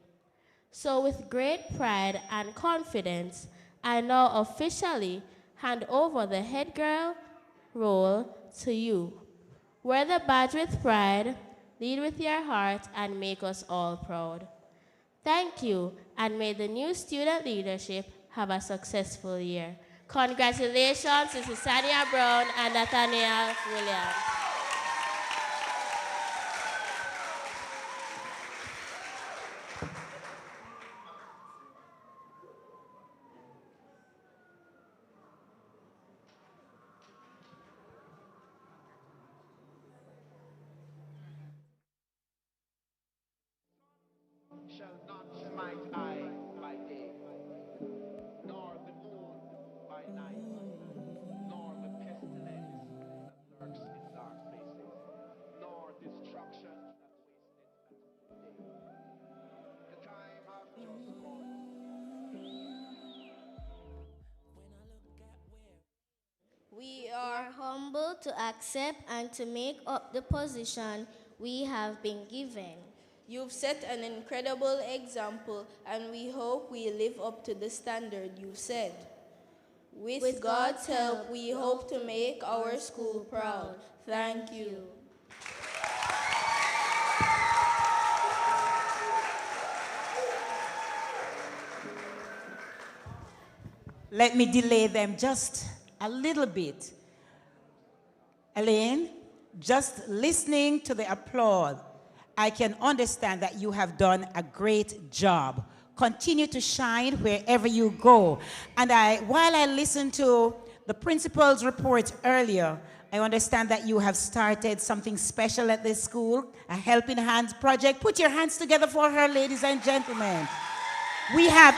So with great pride and confidence, I now officially hand over the head girl role to you. Wear the badge with pride, lead with your heart, and make us all proud. Thank you, and may the new student leadership have a successful year. Congratulations to Savanna Brown and Nathaniel Williams. Shall not smite eye by day, nor the moon by night, nor the pestilence that lurks in dark places, nor destruction that wasteth at noonday. The time hath just come. We are humbled to accept and to make up the position we have been given. You've set an incredible example, and we hope we live up to the standard you've set. With God's help, we hope to make our school proud. Thank you. Let me delay them just a little bit. Elaine, just listening to the applause, I can understand that you have done a great job. Continue to shine wherever you go. And while I listened to the principal's report earlier, I understand that you have started something special at this school, a Helping Hands project. Put your hands together for her, ladies and gentlemen. We have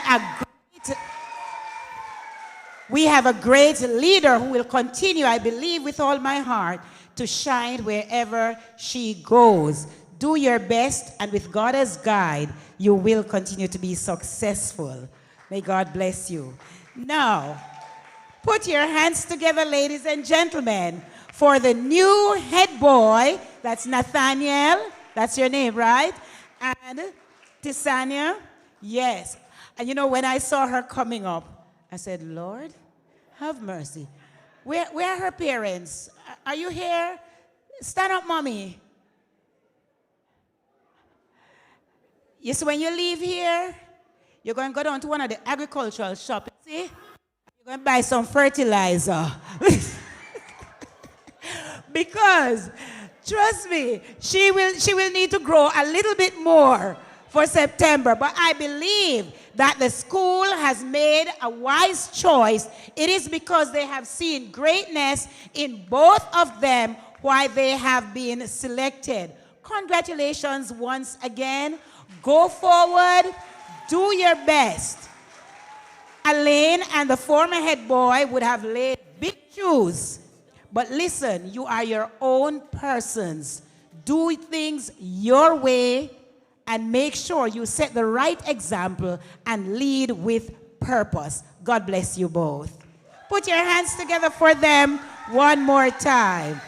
a great leader who will continue, I believe with all my heart, to shine wherever she goes. Do your best, and with God as guide, you will continue to be successful. May God bless you. Now, put your hands together, ladies and gentlemen, for the new head boy. That's Nathaniel. That's your name, right? And Tisania. Yes. And you know, when I saw her coming up, I said, Lord, have mercy. Where are her parents? Are you here? Stand up, mommy. Yes, when you leave here, You're going to go down to one of the agricultural shops. See? You're going to buy some fertilizer. Because, trust me, she will need to grow a little bit more for September. But I believe that the school has made a wise choice. It is because they have seen greatness in both of them why they have been selected. Congratulations once again. Go forward. Do your best. Elaine and the former head boy would have laid big shoes. But listen, you are your own persons. Do things your way and make sure you set the right example and lead with purpose. God bless you both. Put your hands together for them one more time.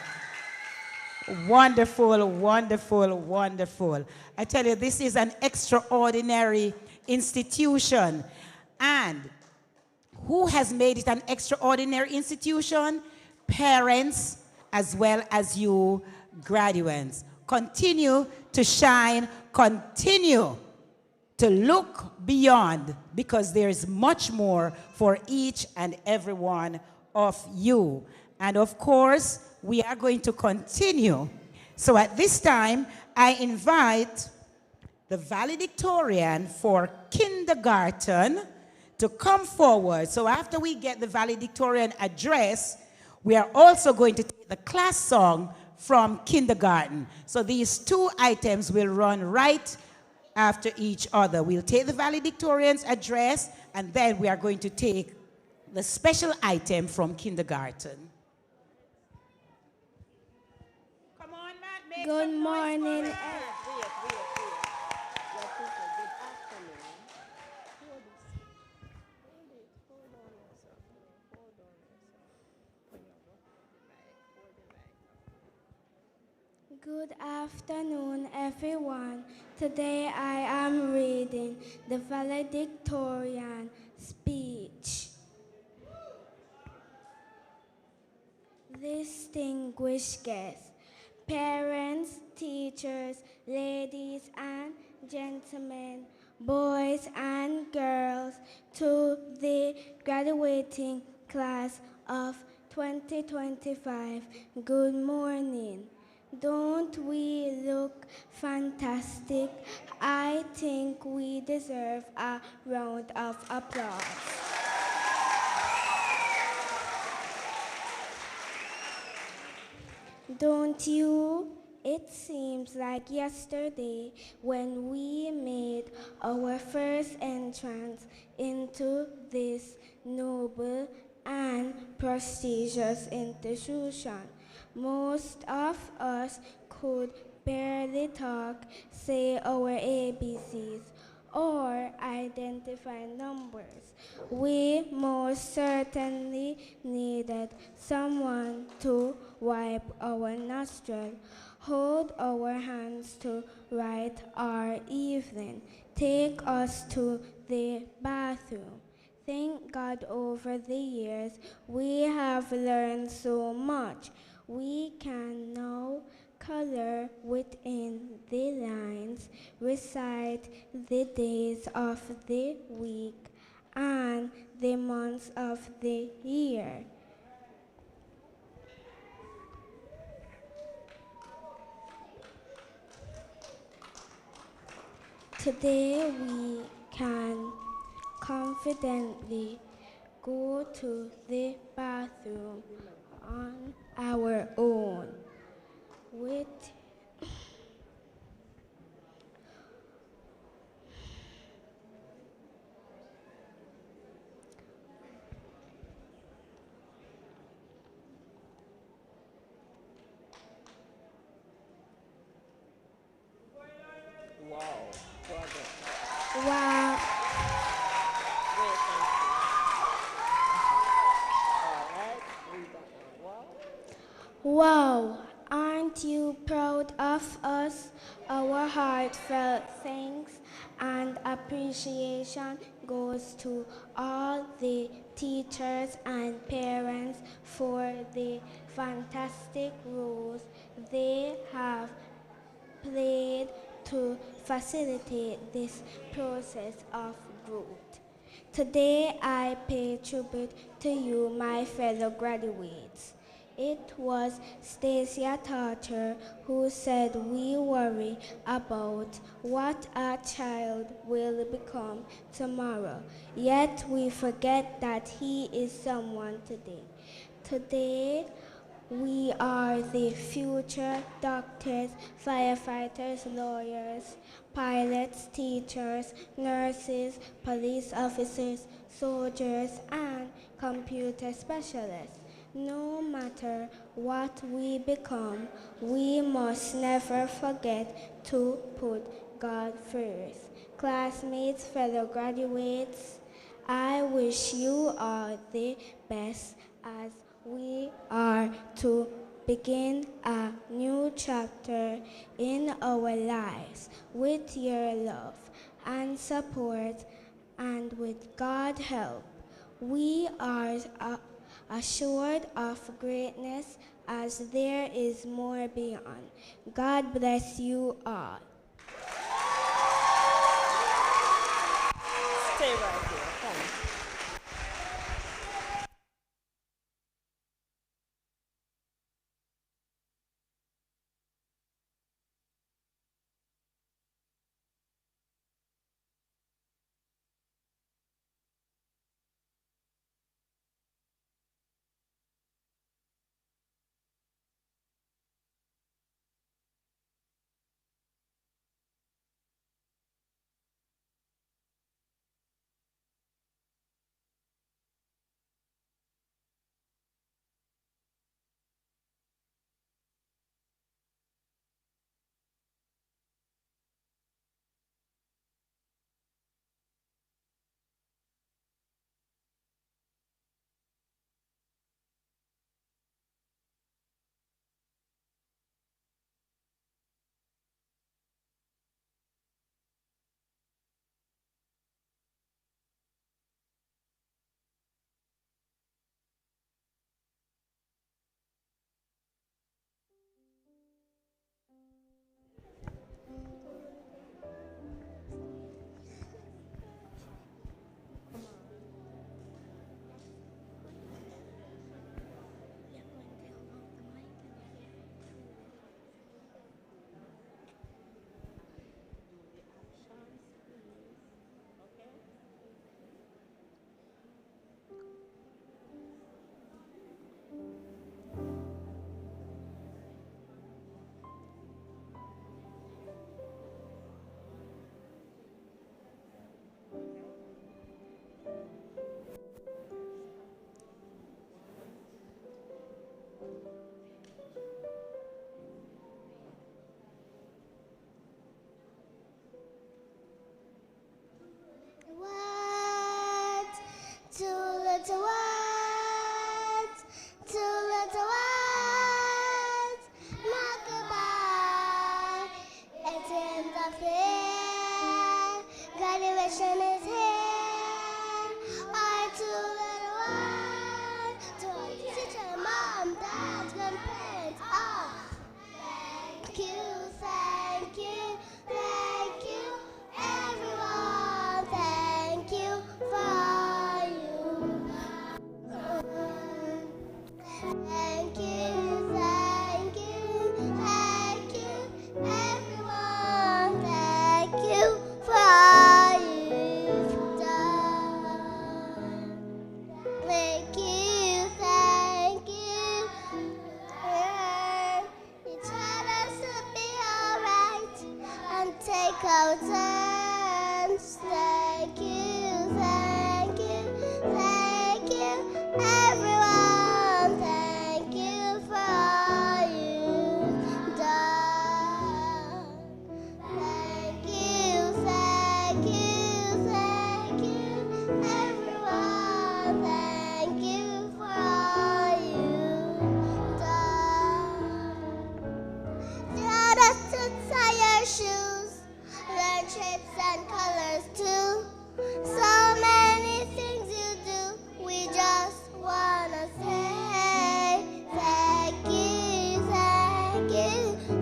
Wonderful, wonderful, wonderful. I tell you, this is an extraordinary institution. And who has made it an extraordinary institution? Parents as well as you graduates. Continue to shine, continue to look beyond, because there is much more for each and every one of you. And of course, we are going to continue. So at this time, I invite the valedictorian for kindergarten to come forward. So after we get the valedictorian address, we are also going to take the class song from kindergarten. So these two items will run right after each other. We'll take the valedictorian's address, and then we are going to take the special item from kindergarten. Come on, Matt, make Good some noise morning. for it. Good afternoon, everyone. Today I am reading the valedictorian speech. Distinguished guests, parents, teachers, ladies and gentlemen, boys and girls, to the graduating class of 2025, good morning. Don't we look fantastic? I think we deserve a round of applause. Don't you? It seems like yesterday when we made our first entrance into this noble and prestigious institution. Most of us could barely talk, say our ABCs, or identify numbers. We most certainly needed someone to wipe our nostril, hold our hands to write our evening, take us to the bathroom. Thank God over the years we have learned so much. We can now color within the lines, recite the days of the week and the months of the year. Today we can confidently go to the bathroom on our own with wow. Wow, aren't you proud of us? Our heartfelt thanks and appreciation goes to all the teachers and parents for the fantastic roles they have played to facilitate this process of growth. Today I pay tribute to you, my fellow graduates. It was Stacia Tarter who said we worry about what our child will become tomorrow, yet we forget that he is someone today. Today, we are the future doctors, firefighters, lawyers, pilots, teachers, nurses, police officers, soldiers, and computer specialists. No matter what we become, we must never forget to put God first. Classmates, fellow graduates, I wish you all the best as we are to begin a new chapter in our lives with your love and support, and with God's help. We are assured of greatness as there is more beyond. God bless you all. Stay right here. Thanks.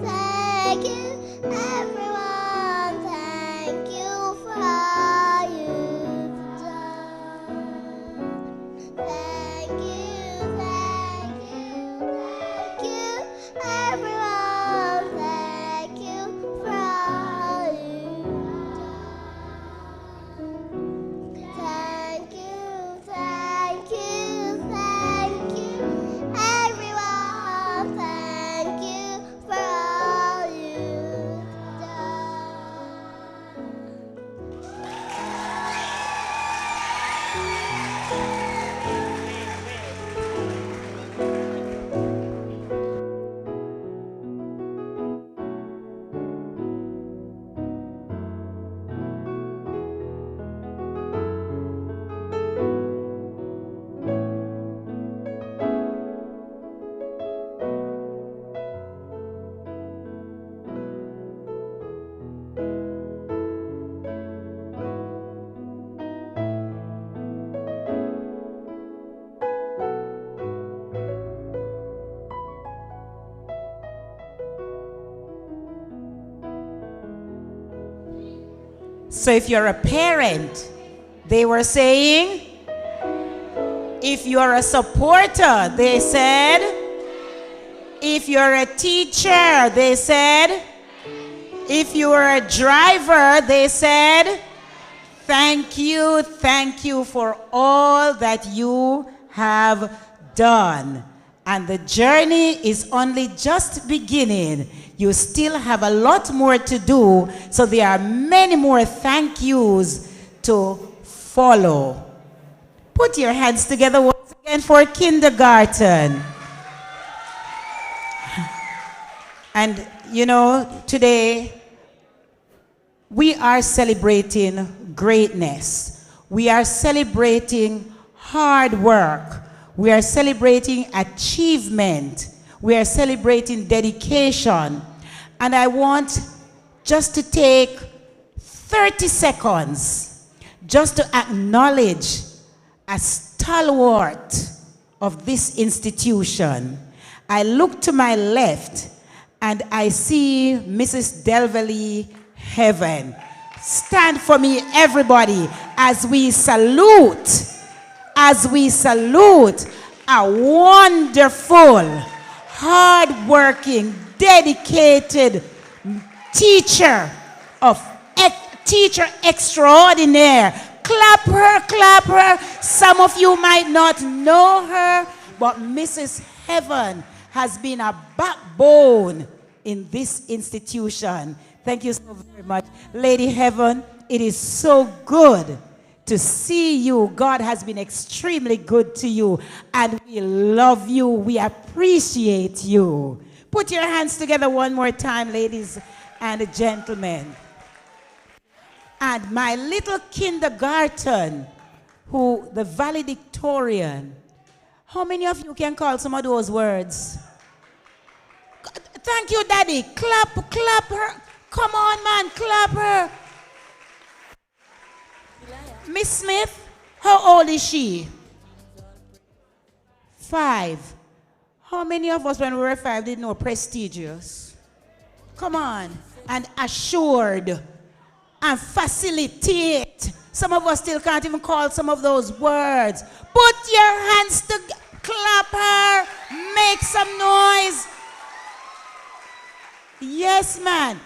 Thank you, everyone. Thank you for you. So if you're a parent, they were saying, if you're a supporter, they said, if you're a teacher, they said, if you're a driver, they said, thank you for all that you have done. And the journey is only just beginning. You still have a lot more to do, so there are many more thank yous to follow. Put your hands together once again for kindergarten. And you know, today we are celebrating greatness. We are celebrating hard work. We are celebrating achievement. We are celebrating dedication. And I want just to take 30 seconds just to acknowledge a stalwart of this institution. I look to my left and I see Mrs. Delvely Heaven. Stand for me, everybody, as we salute a wonderful, hard-working, dedicated teacher extraordinaire. Clap her. Some of you might not know her, but Mrs. Heaven has been a backbone in this institution. Thank you so very much. Lady Heaven, it is so good to see you. God has been extremely good to you, and we love you. We appreciate you. Put your hands together one more time, ladies and gentlemen. And my little kindergarten, the valedictorian, how many of you can call some of those words? Thank you, Daddy. Clap her. Come on, man, clap her. Miss Smith, how old is she? 5. How many of us when we were 5 didn't know prestigious? Come on. And assured. And facilitate. Some of us still can't even call some of those words. Put your hands together. Clap her. Make some noise. Yes, man.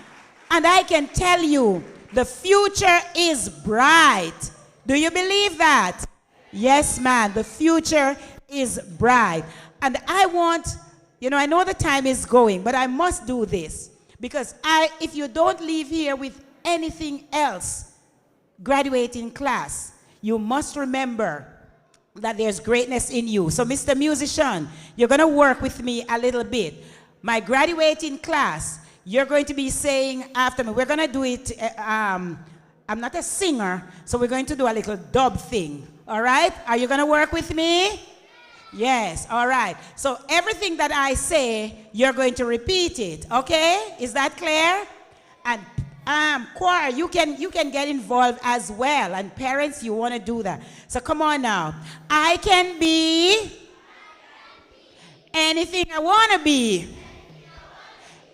And I can tell you, the future is bright. Do you believe that? Yes, man. The future is bright. And I want, I know the time is going, but I must do this. Because if you don't leave here with anything else, graduating class, you must remember that there's greatness in you. So, Mr. Musician, you're going to work with me a little bit. My graduating class, you're going to be saying after me. We're going to do it. I'm not a singer, so we're going to do a little dub thing. All right? Are you going to work with me? Yes. All right. So everything that I say, you're going to repeat it. Okay? Is that clear? And choir, you can get involved as well. And parents, you want to do that. So come on now. I can be anything I want to be.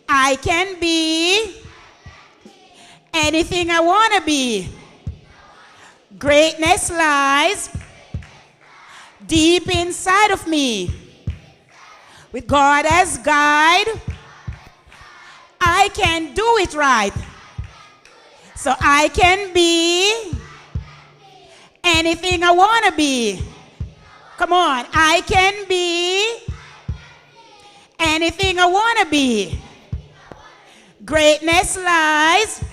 I can be anything I want to be. Greatness lies deep inside of me. With God as guide, I can do it right. So I can be anything I want to be. Come on. I can be anything I want to be. Greatness lies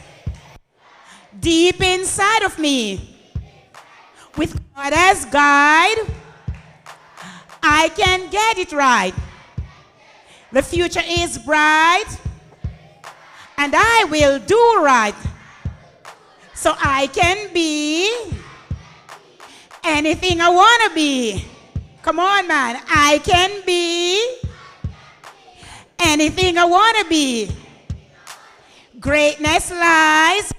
deep inside of me. With God as guide, I can get it right. The future is bright, and I will do right. So I can be anything I want to be. Come on, man. I can be anything I want to be. Greatness lies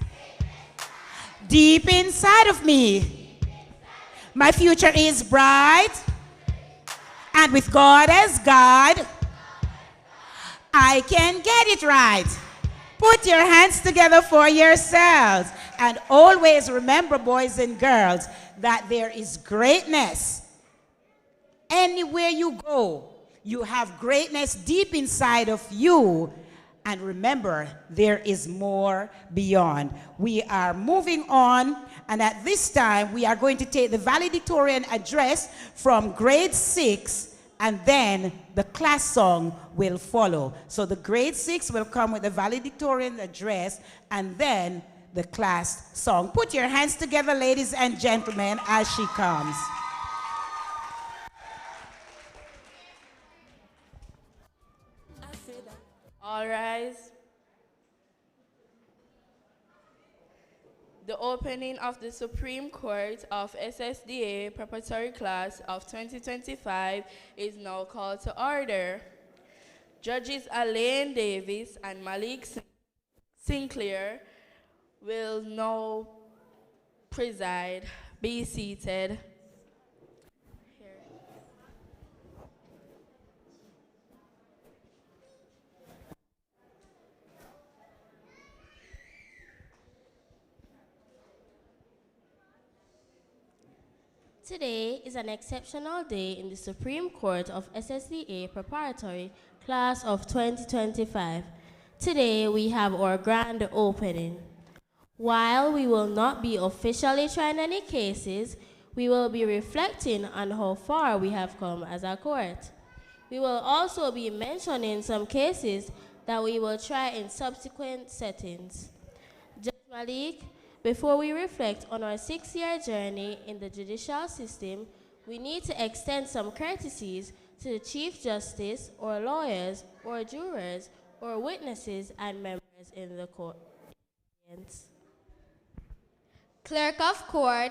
deep inside of me. My future is bright, and with God as guide, I can get it right. Put your hands together for yourselves. And always remember, boys and girls, that there is greatness. Anywhere you go, you have greatness deep inside of you. And remember, there is more beyond. We are moving on, and at this time, we are going to take the valedictorian address from grade 6, and then the class song will follow. So the grade 6 will come with the valedictorian address, and then the class song. Put your hands together, ladies and gentlemen, as she comes. All rise. The opening of the Supreme Court of S.D.A. Preparatory Class of 2025 is now called to order. Judges Elaine Davis and Malik Sinclair will now preside. Be seated. Today is an exceptional day in the Supreme Court of S.D.A. Preparatory Class of 2025. Today we have our grand opening. While we will not be officially trying any cases, we will be reflecting on how far we have come as a court. We will also be mentioning some cases that we will try in subsequent settings. Judge Malik, before we reflect on our 6-year journey in the judicial system, we need to extend some courtesies to the Chief Justice, or lawyers, or jurors, or witnesses and members in the court. Clerk of Court,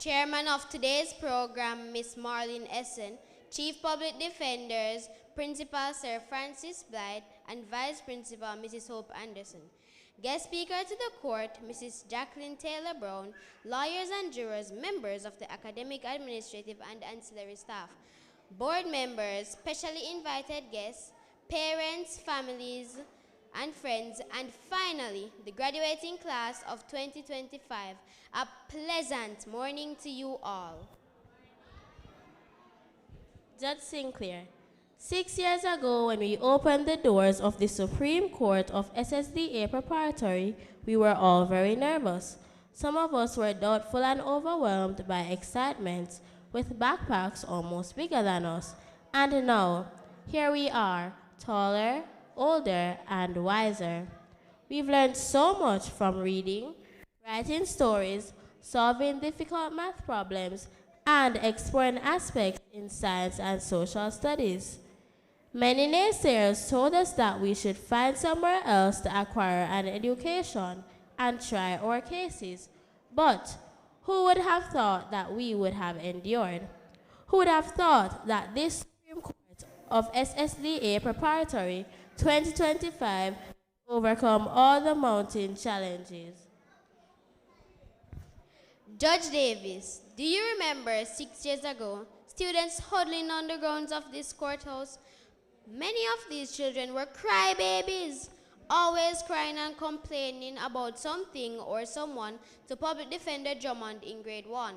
Chairman of today's program, Ms. Marlene Essen, Chief Public Defenders, Principal Sir Francis Blythe, and Vice Principal Mrs. Hope Anderson. Guest speaker to the court, Mrs. Jacqueline Taylor Brown, lawyers and jurors, members of the academic, administrative, and ancillary staff, board members, specially invited guests, parents, families, and friends, and finally, the graduating class of 2025. A pleasant morning to you all. Judge Sinclair, 6 years ago, when we opened the doors of the Supreme Court of S.D.A. Preparatory, we were all very nervous. Some of us were doubtful and overwhelmed by excitement, with backpacks almost bigger than us. And now, here we are, taller, older, and wiser. We've learned so much from reading, writing stories, solving difficult math problems, and exploring aspects in science and social studies. Many naysayers told us that we should find somewhere else to acquire an education and try our cases. But who would have thought that we would have endured? Who would have thought that this Supreme Court of S.D.A. Preparatory 2025 would overcome all the mounting challenges? Judge Davis, do you remember 6 years ago, students huddling on the grounds of this courthouse? Many of these children were crybabies, always crying and complaining about something or someone to Public Defender Drummond in grade 1.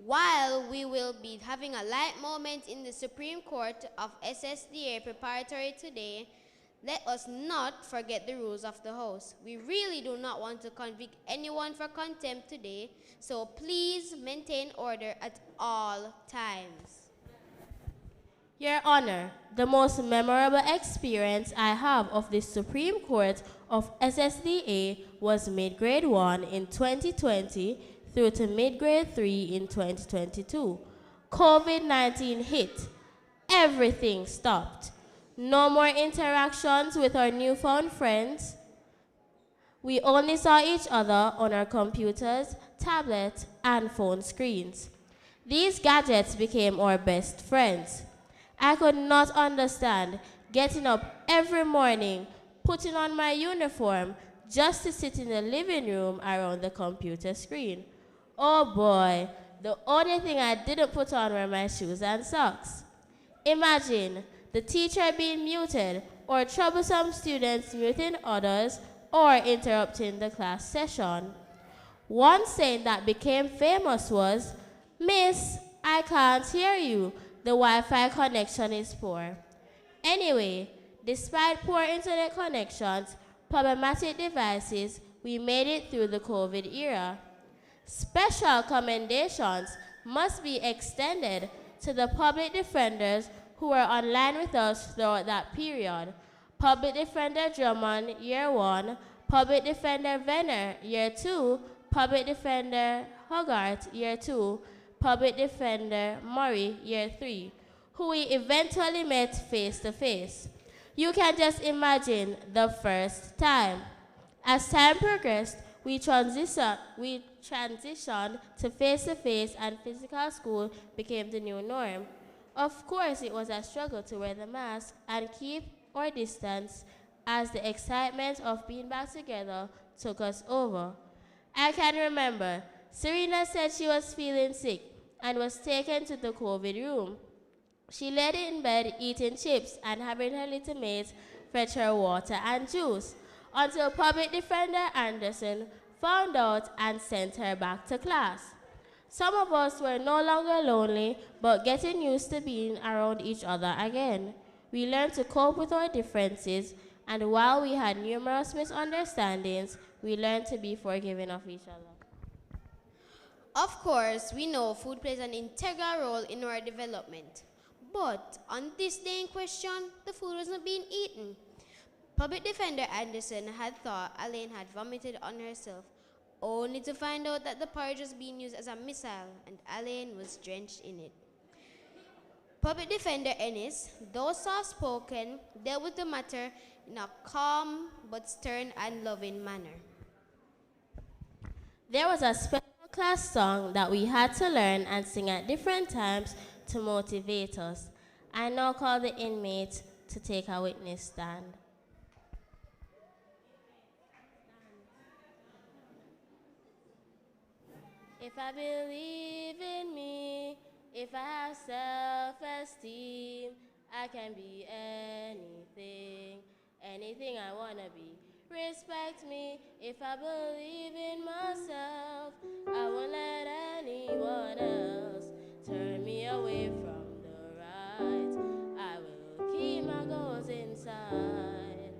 While we will be having a light moment in the Supreme Court of S.D.A. Preparatory today, let us not forget the rules of the House. We really do not want to convict anyone for contempt today, so please maintain order at all times. Your Honor, the most memorable experience I have of the Supreme Court of S.D.A. was mid-grade 1 in 2020 through to mid-grade 3 in 2022. COVID-19 hit. Everything stopped. No more interactions with our newfound friends. We only saw each other on our computers, tablets, and phone screens. These gadgets became our best friends. I could not understand getting up every morning, putting on my uniform, just to sit in the living room around the computer screen. Oh boy, the only thing I didn't put on were my shoes and socks. Imagine the teacher being muted or troublesome students muting others or interrupting the class session. One saying that became famous was, "Miss, I can't hear you. The Wi-Fi connection is poor." Anyway, despite poor internet connections, problematic devices, we made it through the COVID era. Special commendations must be extended to the public defenders who were online with us throughout that period. Public Defender Drummond, Year 1, Public Defender Venner, Year 2, Public Defender Hogarth, Year 2, Public Defender Murray, Year 3, who we eventually met face to face. You can just imagine the first time. As time progressed, we transitioned to face-to-face and physical school became the new norm. Of course, it was a struggle to wear the mask and keep our distance as the excitement of being back together took us over. I can remember, Serena said she was feeling sick and was taken to the COVID room. She laid in bed eating chips and having her little mates fetch her water and juice until Public Defender Anderson found out and sent her back to class. Some of us were no longer lonely, but getting used to being around each other again. We learned to cope with our differences, and while we had numerous misunderstandings, we learned to be forgiving of each other. Of course, we know food plays an integral role in our development. But on this day in question, the food wasn't being eaten. Public Defender Anderson had thought Elaine had vomited on herself, only to find out that the porridge was being used as a missile and Elaine was drenched in it. Public Defender Ennis, though soft-spoken, dealt with the matter in a calm but stern and loving manner. There was a special class song that we had to learn and sing at different times to motivate us. I now call the inmates to take a witness stand. If I believe in me, if I have self-esteem, I can be anything, anything I wanna be. Respect me if I believe in myself. I won't let anyone else turn me away from the right. I will keep my goals inside.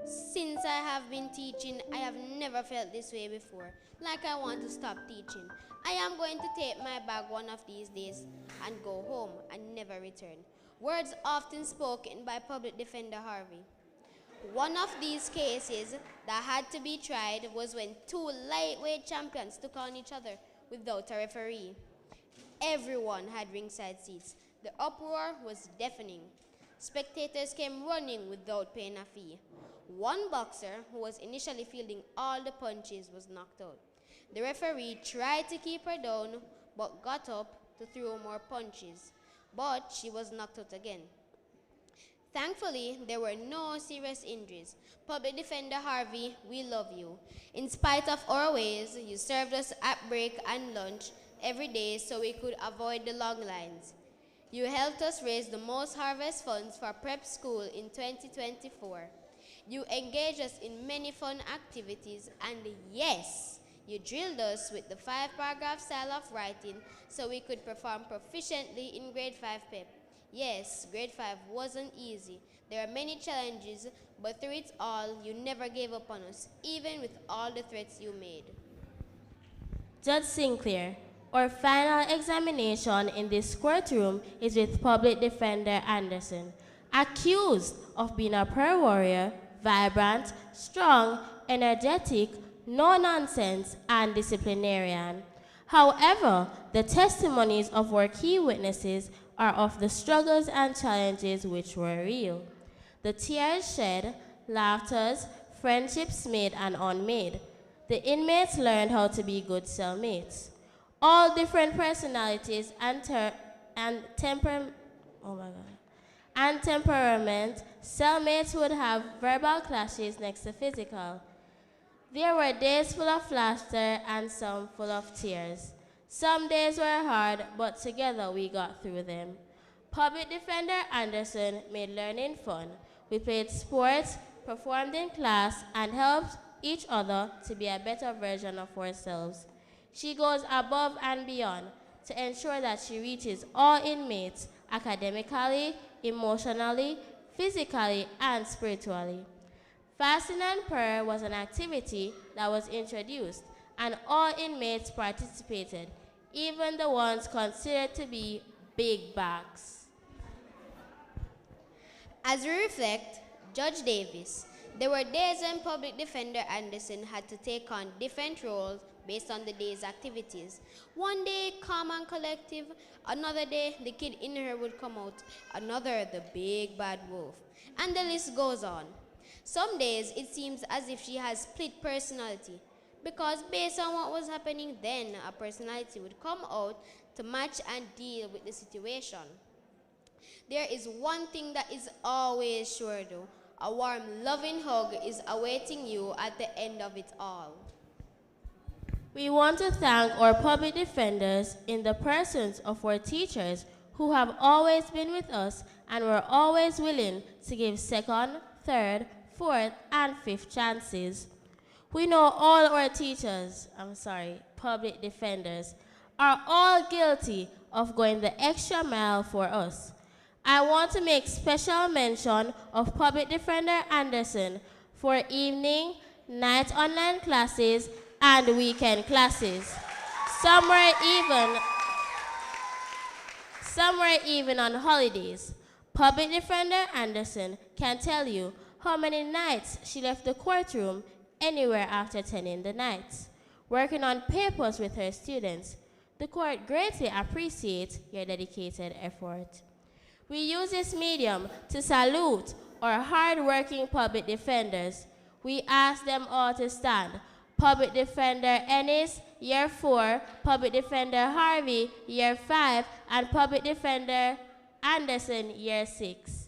Since I have been teaching, I have never felt this way before, like I want to stop teaching. I am going to take my bag one of these days and go home and never return. Words often spoken by Public Defender Harvey. One of these cases that had to be tried was when two lightweight champions took on each other without a referee. Everyone had ringside seats. The uproar was deafening. Spectators came running without paying a fee. One boxer, who was initially fielding all the punches, was knocked out. The referee tried to keep her down, but got up to throw more punches. But she was knocked out again. Thankfully, there were no serious injuries. Public Defender Harvey, we love you. In spite of our ways, you served us at break and lunch every day so we could avoid the long lines. You helped us raise the most harvest funds for prep school in 2024. You engaged us in many fun activities, and yes, you drilled us with the 5-paragraph style of writing so we could perform proficiently in grade 5 PEP. Yes, grade 5 wasn't easy. There are many challenges, but through it all, you never gave up on us, even with all the threats you made. Judge Sinclair, our final examination in this courtroom is with Public Defender Anderson, accused of being a prayer warrior, vibrant, strong, energetic, no-nonsense, and disciplinarian. However, the testimonies of our key witnesses are of the struggles and challenges which were real. The tears shed, laughters, friendships made and unmade. The inmates learned how to be good cellmates. All different personalities and temperament, cellmates would have verbal clashes next to physical. There were days full of laughter and some full of tears. Some days were hard, but together we got through them. Public Defender Anderson made learning fun. We played sports, performed in class, and helped each other to be a better version of ourselves. She goes above and beyond to ensure that she reaches all inmates academically, emotionally, physically, and spiritually. Fasting and prayer was an activity that was introduced, and all inmates participated, even the ones considered to be big bags. As we reflect, Judge Davis, there were days when Public Defender Anderson had to take on different roles based on the day's activities. One day, calm and collective. Another day, the kid in her would come out. Another, the big bad wolf. And the list goes on. Some days, it seems as if she has split personality, because based on what was happening then, a personality would come out to match and deal with the situation. There is one thing that is always sure though. A warm, loving hug is awaiting you at the end of it all. We want to thank our public defenders in the persons of our teachers who have always been with us and were always willing to give second, third, fourth, and fifth chances. We know all our public defenders, are all guilty of going the extra mile for us. I want to make special mention of Public Defender Anderson for evening, night online classes, and weekend classes. Some were even on holidays. Public Defender Anderson can tell you how many nights she left the courtroom anywhere after attending the nights, working on papers with her students. The court greatly appreciates your dedicated effort. We use this medium to salute our hard-working public defenders. We ask them all to stand. Public Defender Ennis, Year 4, Public Defender Harvey, Year 5, and Public Defender Anderson, Year 6.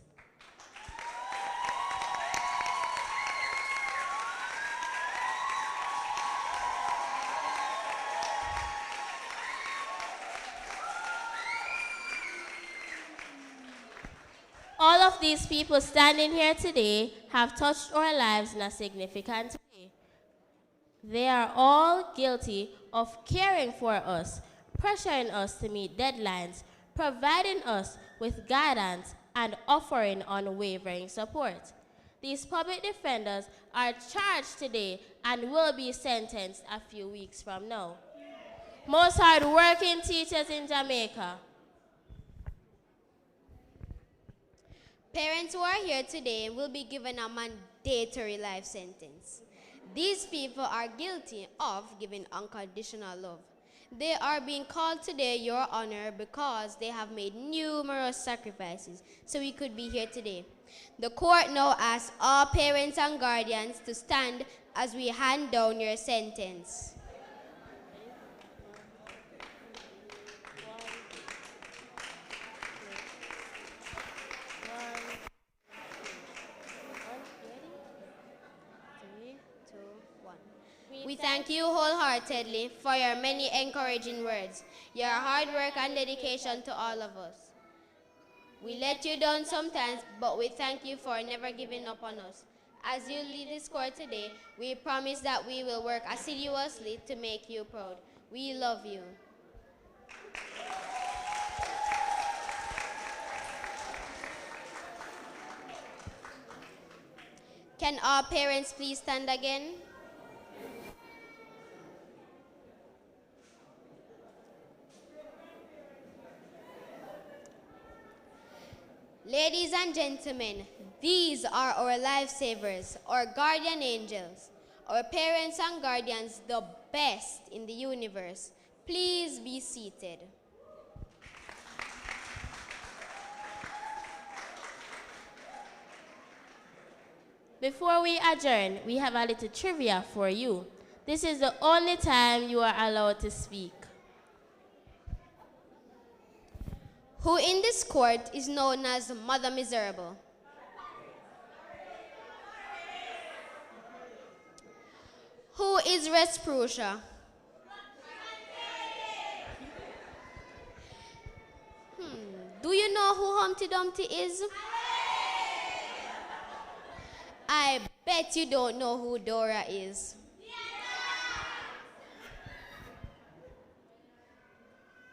All of these people standing here today have touched our lives in a significant way. They are all guilty of caring for us, pressuring us to meet deadlines, providing us with guidance, and offering unwavering support. These public defenders are charged today and will be sentenced a few weeks from now. Most hard-working teachers in Jamaica. Parents who are here today will be given a mandatory life sentence. These people are guilty of giving unconditional love. They are being called today, Your Honor, because they have made numerous sacrifices so we could be here today. The court now asks all parents and guardians to stand as we hand down your sentence. We thank you wholeheartedly for your many encouraging words, your hard work and dedication to all of us. We let you down sometimes, but we thank you for never giving up on us. As you lead this court today, we promise that we will work assiduously to make you proud. We love you. Can our parents please stand again? Ladies and gentlemen, these are our lifesavers, our guardian angels, our parents and guardians, the best in the universe. Please be seated. Before we adjourn, we have a little trivia for you. This is the only time you are allowed to speak. Who in this court is known as Mother Miserable? Who is Resprusha? Do Do you know who Humpty Dumpty is? I bet you don't know who Dora is.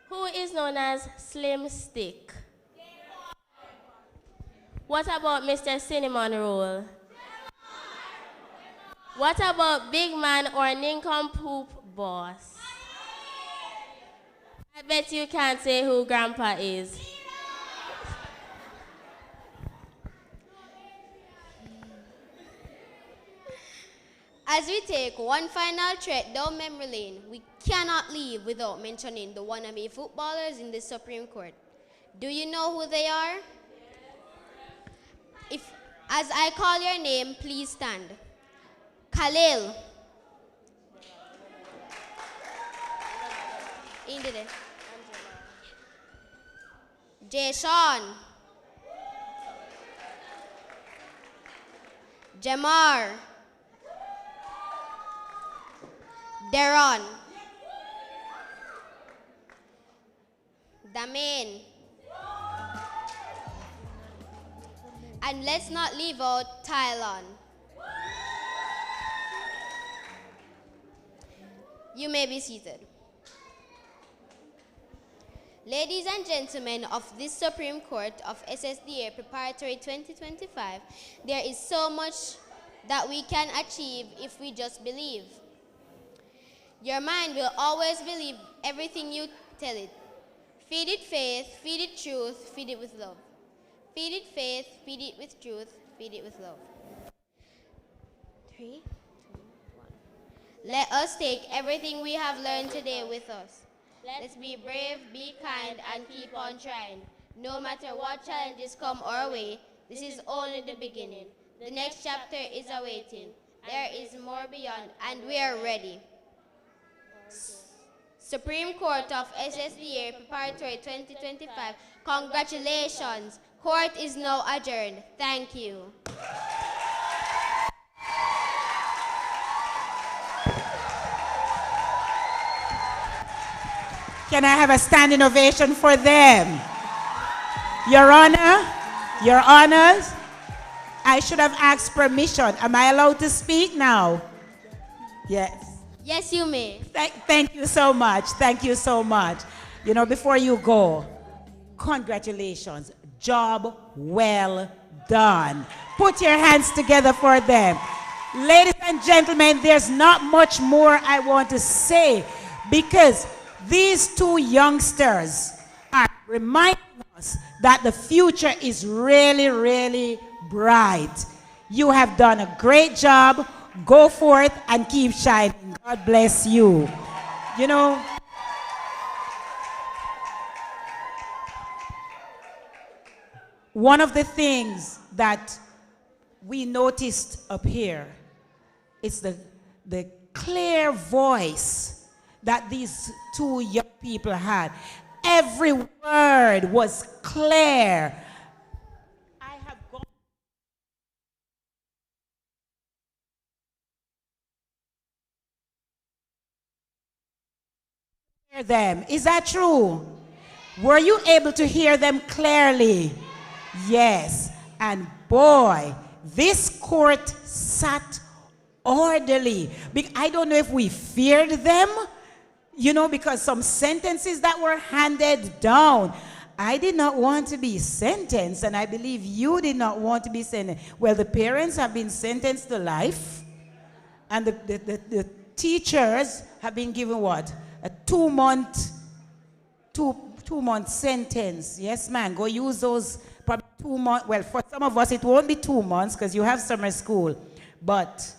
Who is known as Slim Stick? What about Mr. Cinnamon Roll? What about Big Man or Nincompoop Boss? I bet you can't say who Grandpa is. As we take one final trek down memory lane, we cannot leave without mentioning the wannabe footballers in the Supreme Court. Do you know who they are? If, as I call your name, please stand. Khalil. Indide. Jason. Jamar. Deron. Damin. And let's not leave out Tylon. You may be seated. Ladies and gentlemen of this Supreme Court of S.D.A. Preparatory 2025, there is so much that we can achieve if we just believe. Your mind will always believe everything you tell it. Feed it faith, feed it truth, feed it with love. Feed it faith, feed it with truth, feed it with love. 3, 2, 1. Let us take everything we have learned today with us. Let's be brave, be kind, and keep on trying. No matter what challenges come our way, this is only the beginning. The next chapter is awaiting. There is more beyond, and we are ready. Supreme Court of S.D.A. Preparatory 2025, congratulations. Court is now adjourned. Thank you. Can I have a standing ovation for them? Your Honor, Your Honors, I should have asked permission. Am I allowed to speak now? Yes. Yes, you may. Thank you so much. Thank you so much. You know, before you go, congratulations. Job well done. Put your hands together for them. Ladies and gentlemen, there's not much more I want to say because these two youngsters are reminding us that the future is really, really bright. You have done a great job. Go forth and keep shining. God bless you. You know, one of the things that we noticed up here is the clear voice that these two young people had. Every word was clear. Them. Is that true? Were you able to hear them clearly? Yes. And boy, this court sat orderly. I don't know if we feared them, you know, because some sentences that were handed down. I did not want to be sentenced, and I believe you did not want to be sentenced. Well, the parents have been sentenced to life, and the teachers have been given what? A 2-month sentence. Yes, man. Go use those probably 2 months. Well, for some of us, it won't be 2 months because you have summer school. But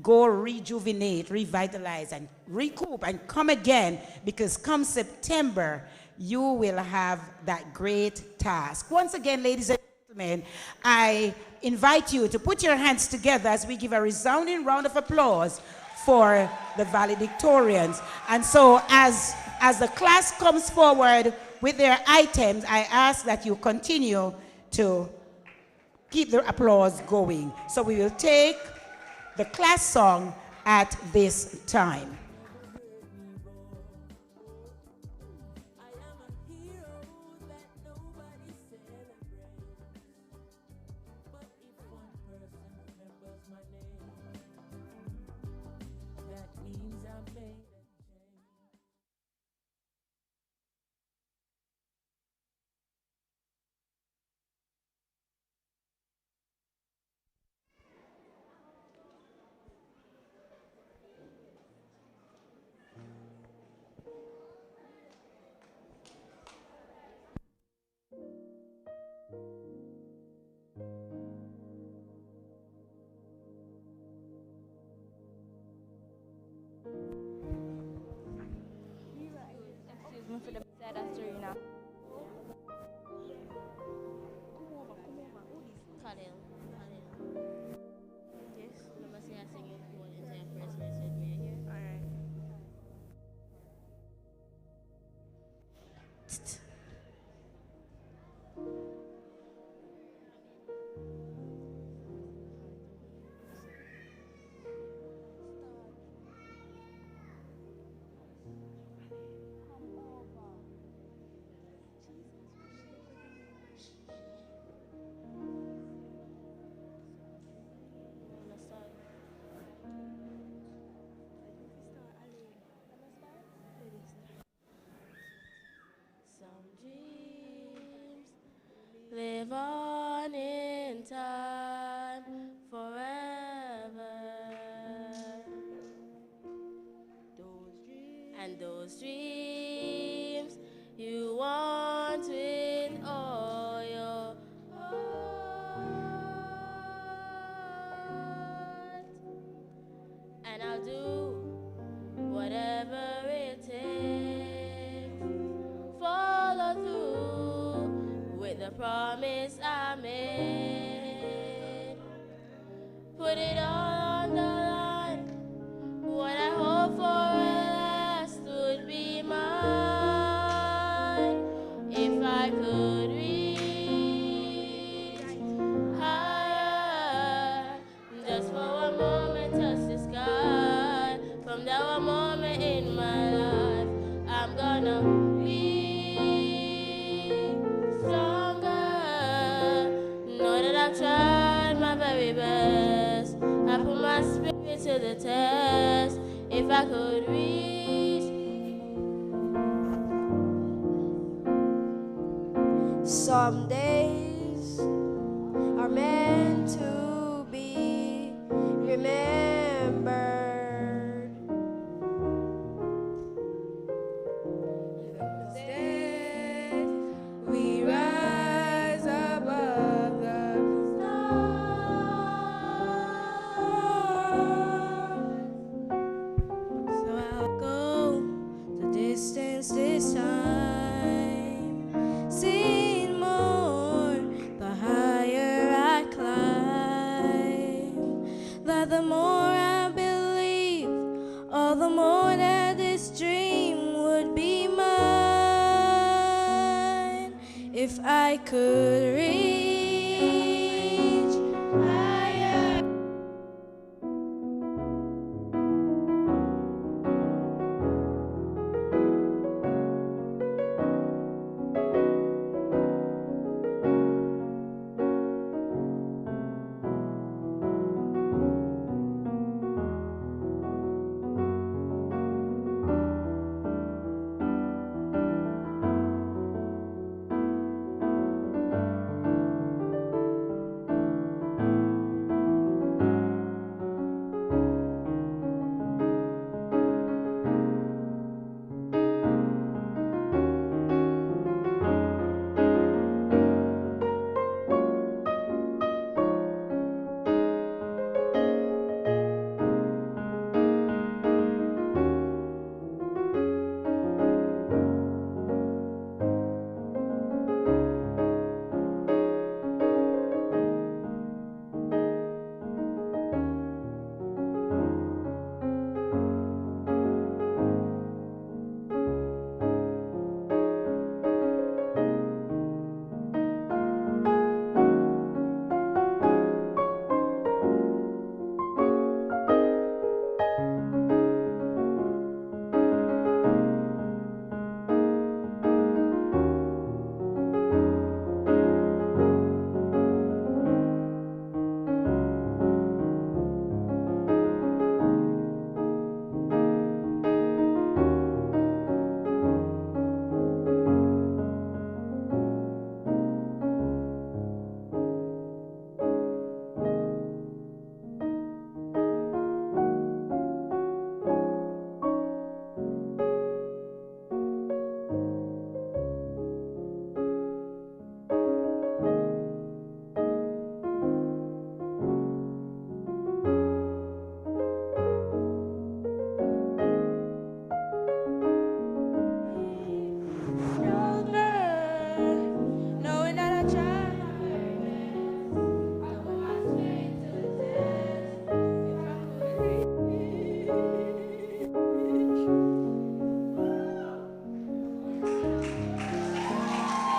go rejuvenate, revitalize, and recoup and come again because come September, you will have that great task. Once again, ladies and gentlemen, I invite you to put your hands together as we give a resounding round of applause for the valedictorians. And so as the class comes forward with their items, I ask that you continue to keep the applause going. So we will take the class song at this time. live on in time forever. And those dreams you want with all your heart. And I'll do whatever it takes. Follow through with the promise I made. Put it all on the line. What I hope for last would be mine. If I could reach higher, just for one moment touch the sky. From that one moment in my life, I'm gonna be stronger. Know that I've tried my very best. I put my spirit to the test. If I could reach. Some days are meant to be remembered. Instead, we rise above the stars. So I'll go the distance this time. See more, the higher I climb. That the more I believe, all the more that this dream would be mine. If I could reach higher.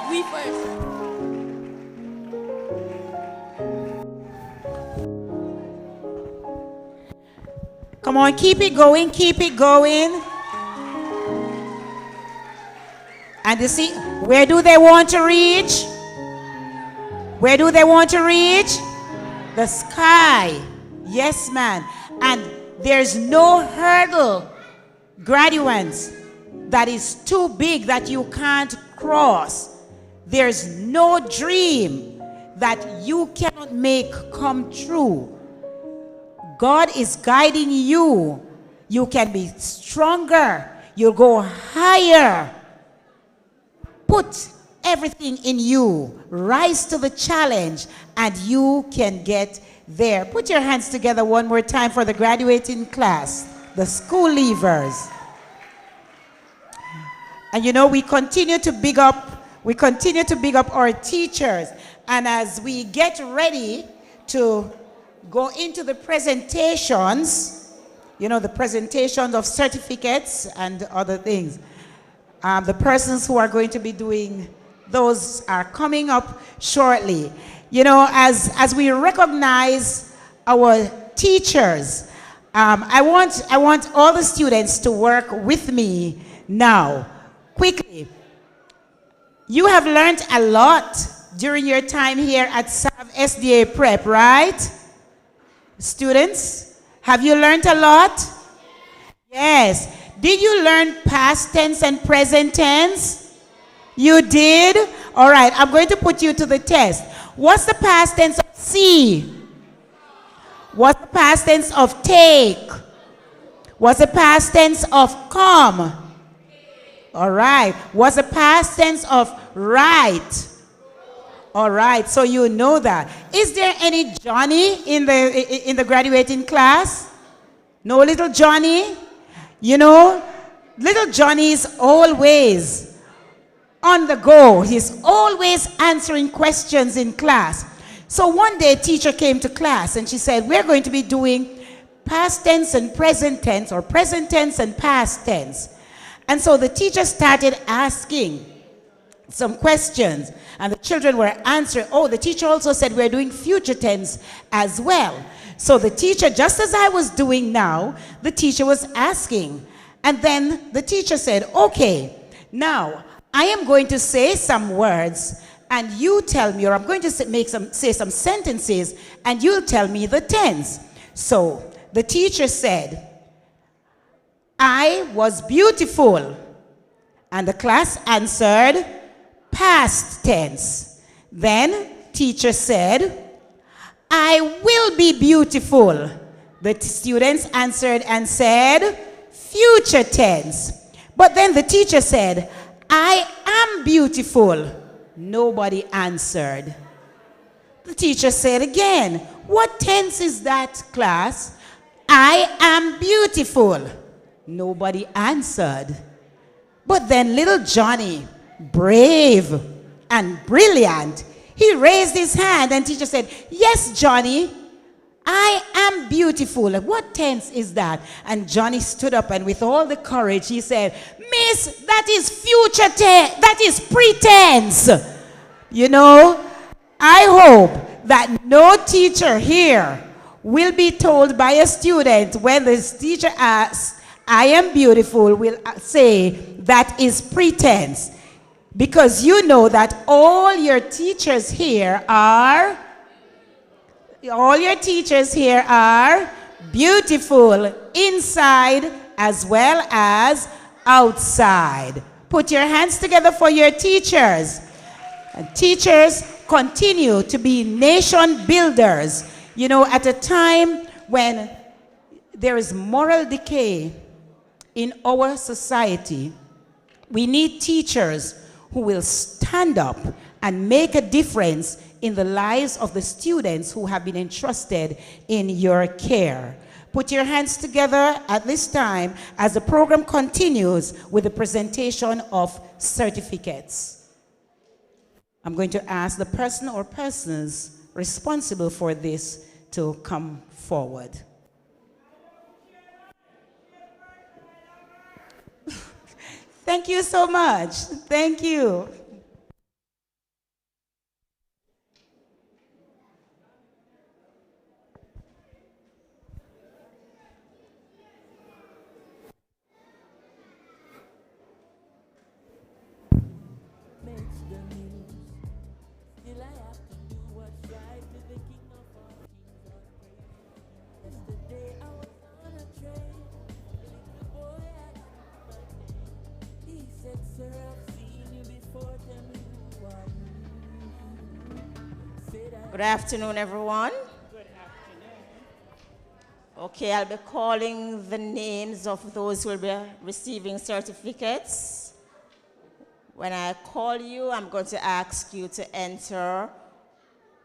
We first. Come on, keep it going, keep it going. And you see, where do they want to reach? Where do they want to reach? The sky. Yes, man. And there's no hurdle, graduates, that is too big that you can't cross. There's no dream that you cannot make come true. God is guiding you. You can be stronger. You'll go higher. Put everything in you. Rise to the challenge, and you can get there. Put your hands together one more time for the graduating class, the school leavers. And you know, we continue to big up our teachers. And as we get ready to go into the presentations, you know, the presentations of certificates and other things, the persons who are going to be doing those are coming up shortly. You know, as we recognize our teachers, I want all the students to work with me now. Quickly, you have learned a lot during your time here at S.D.A. Prep, right? Students, have you learned a lot? Yes. Did you learn past tense and present tense? You did? All right, I'm going to put you to the test. What's the past tense of see? What's the past tense of take? What's the past tense of come? All right. What's the past tense of write? All right. So you know that. Is there any Johnny in the graduating class? No little Johnny? You know, little Johnny is always on the go. He's always answering questions in class. So one day, a teacher came to class and she said, we're going to be doing past tense and present tense, or present tense and past tense. And so the teacher started asking some questions, and the children were answering. Oh, the teacher also said we're doing future tense as well. So the teacher, just as I was doing now, the teacher was asking. And then the teacher said, okay, now I am going to say some words, and you tell me, or I'm going to say some sentences, and you'll tell me the tense. So the teacher said, I was beautiful. And the class answered, past tense. Then teacher said, I will be beautiful. The students answered and said, future tense. But then the teacher said, I am beautiful. Nobody answered. The teacher said again, what tense is that, class? I am beautiful. Nobody answered. But then little Johnny, brave and brilliant, he raised his hand, and teacher said, yes, Johnny, I am beautiful. What tense is that? And Johnny stood up, and with all the courage, he said, Miss, that is future tense, that is pretense. You know, I hope that no teacher here will be told by a student when the teacher asks, I am beautiful, will say that is pretense. Because you know that all your teachers here are beautiful inside as well as outside. Put your hands together for your teachers. And teachers continue to be nation builders. You know, at a time when there is moral decay in our society, we need teachers who will stand up and make a difference in the lives of the students who have been entrusted in your care. Put your hands together at this time as the program continues with the presentation of certificates. I'm going to ask the person or persons responsible for this to come forward. Thank you so much. Thank you. Sir, I've seen you before, tell me who are you? Good afternoon, everyone. Okay, I'll be calling the names of those who will be receiving certificates. When I call you, I'm going to ask you to enter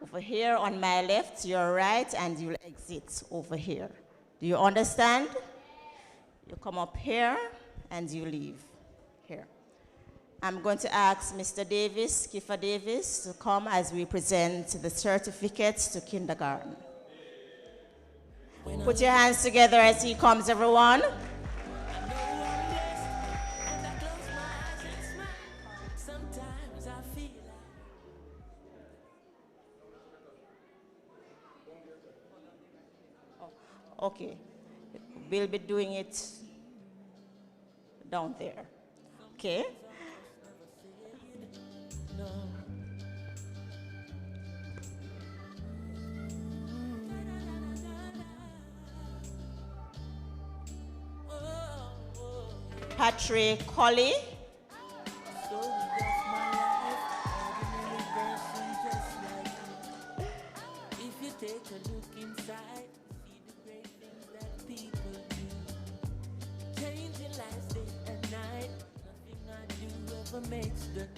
over here on my left, your right, and you'll exit over here. Do you understand? You come up here and you leave here. I'm going to ask Mr. Davis, Kiefer Davis, to come as we present the certificates to kindergarten. Put your hands together as he comes, everyone. Okay, we'll be doing it down there. Okay? Patrick Colley. Makes the news.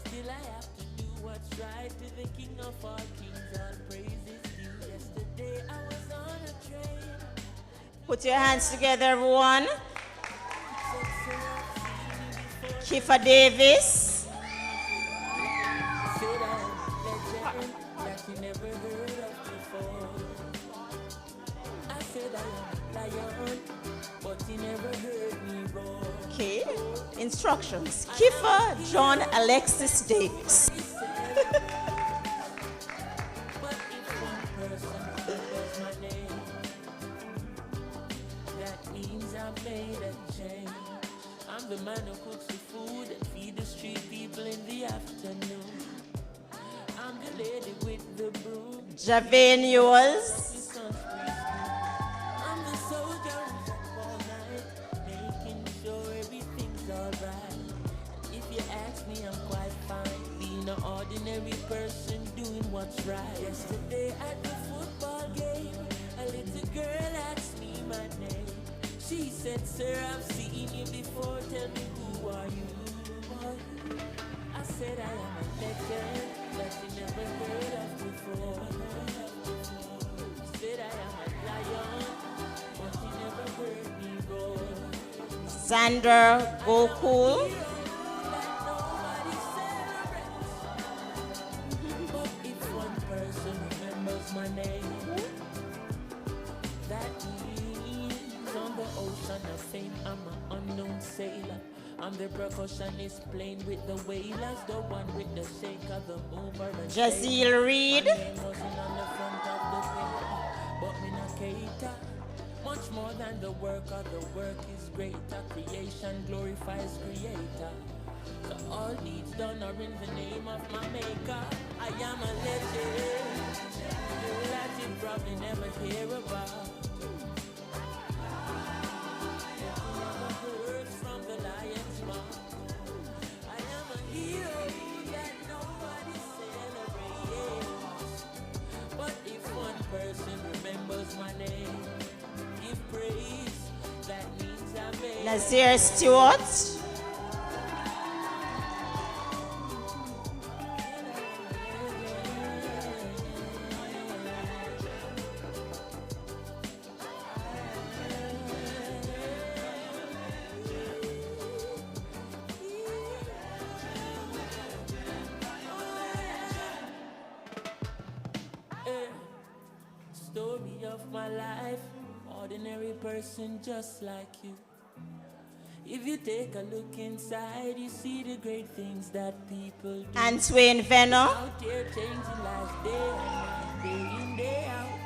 Still I have to do what's right to the King of all kings. All praises due. Yesterday I was on a train. Put your hands together, everyone. Kiefer Davis. Said I am legend that you never heard of before. I said I am lion, but you never heard me roar. Okay, instructions. Kiefer John Alexis Davis. That means I made a change. I'm the man who cooks the food and feed the street people in the afternoon. I'm the lady with the broom. Javane yours. I'm the soldier who's up all night, making sure everything's alright. If you ask me, I'm quite fine, being an ordinary person doing what's right. Yesterday at the football game, a little girl asked me my name. She said, sir, I've seen you before, tell me who are you? I said I am a legend that you never heard of before. Said I am a lion, but you never heard me roar. Xander Gokul. But if one person remembers my name, that means on the ocean of fame, I'm an unknown sailor. I'm the percussionist playing with the whalers, the one with the shake of the mover and Jazeel Reed. My name wasn't on the front of the paper, but me not cater. Much more than the work, or the work is greater. Creation glorifies creator. So all deeds done are in the name of my maker. I am a legend that you probably never hear about. Nazir Stewart. Story of my life, ordinary person just like you. If you take a look inside, you see the great things that people do. Antwain Venner. Out there changing lives day and night, day in, day out.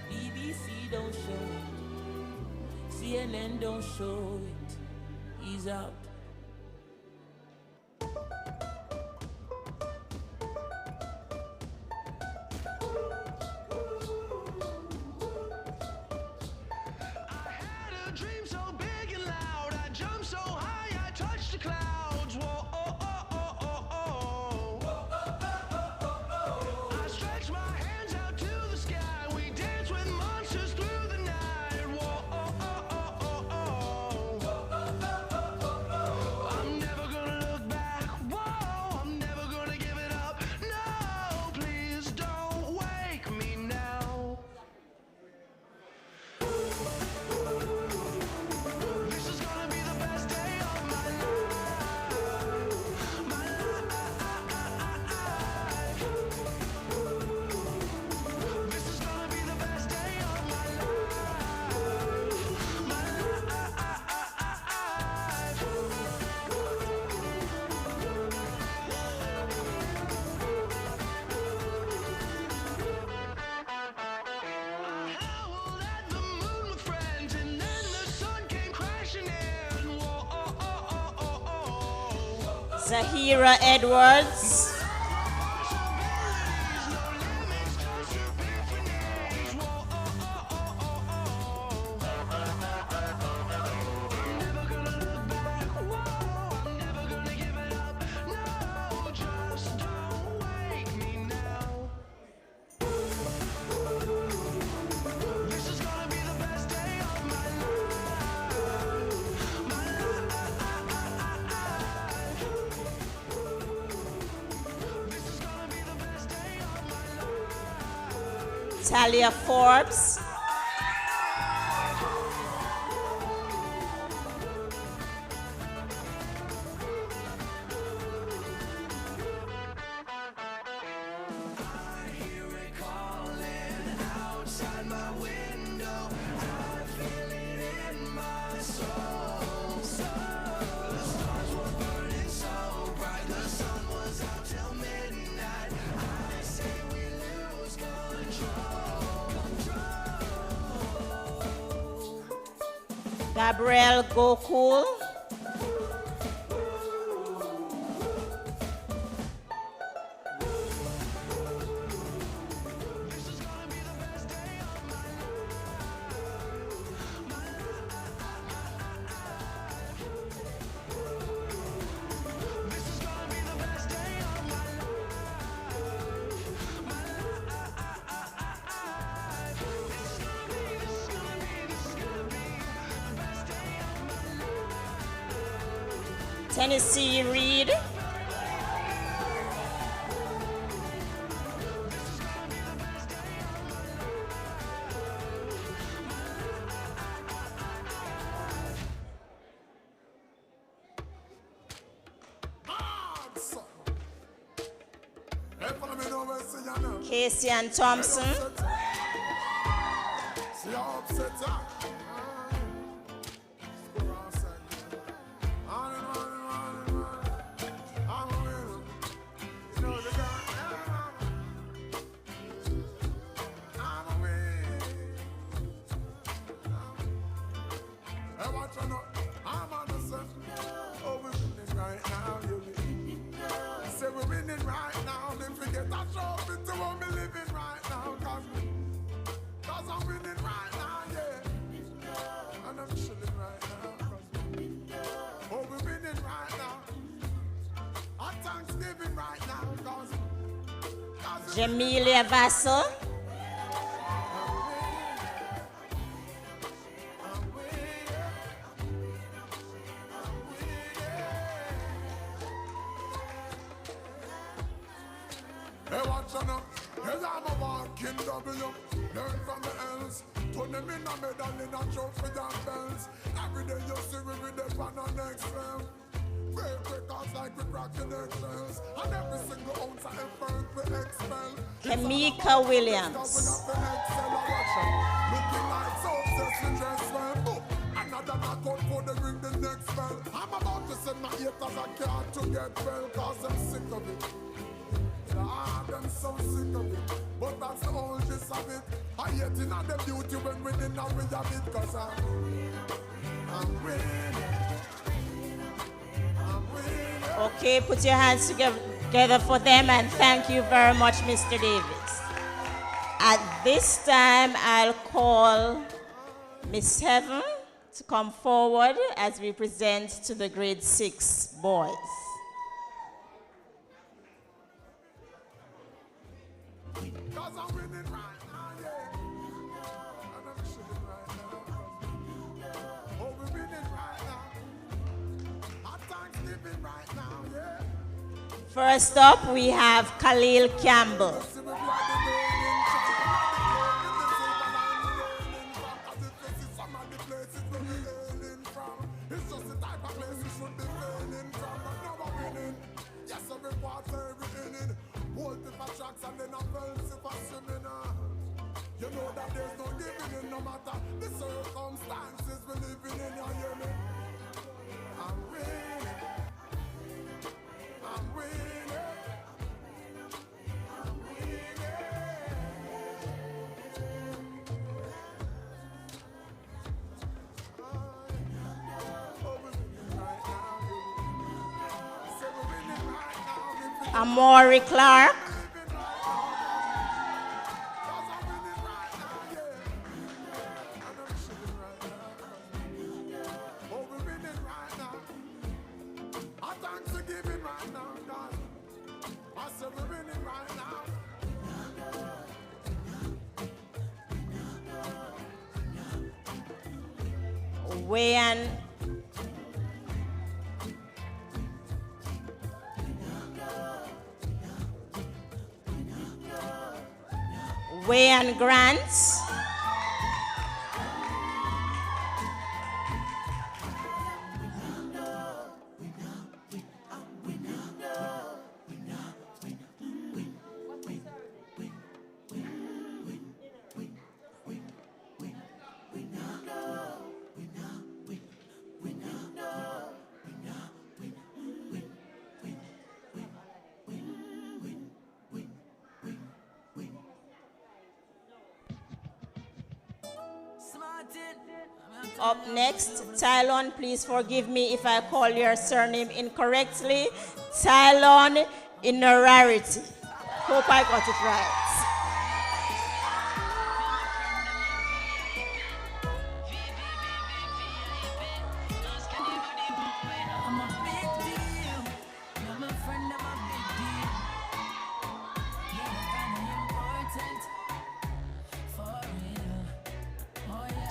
BBC don't show it, CNN don't show it. He's out. Zahira Edwards. Talia Forbes. Gabrielle Gokul. Tennessee Reed. Casey and Thompson. Jamelia Vassell. Hey, watch out now. Hey, I'm a walking W. Learn from the else. Turn them in a medal in a trophy and bells. Every day you see we with them on the next round. Break records like we cracking eggshells. And every single ounce of effort we expel. Kamika Williams. Looking like success we dress well. Another knockout for the ring the next bell. I'm about to send my haters a card to get well. Cause I'm sick of it. I'm so sick of it, but that's the whole gist of it. I yet in the beauty when we didn't have it, cause I'm winning. Okay, put your hands together for them and thank you very much, Mr. Davis. At this time, I'll call Miss Heaven to come forward as we present to the grade 6 boys. Cause I'm winning right now, yeah. And I'm shooting right now. Oh, we're winning right now. Our Thanksgiving right now, yeah. First up, we have Khalil Campbell. It's just the type of place we should be failing from. But now we're winning. Yes, every part, every inning. Hold the tracks and then I felt if I swimming. You know that there's no giving in no matter the circumstances we're living in. You hear me? I'm winning. I'm winning. I'm winning. Amori Clark. Wayan Grants. Up next, Tylon, please forgive me if I call your surname incorrectly. Tylon Inorarity. Hope I got it right.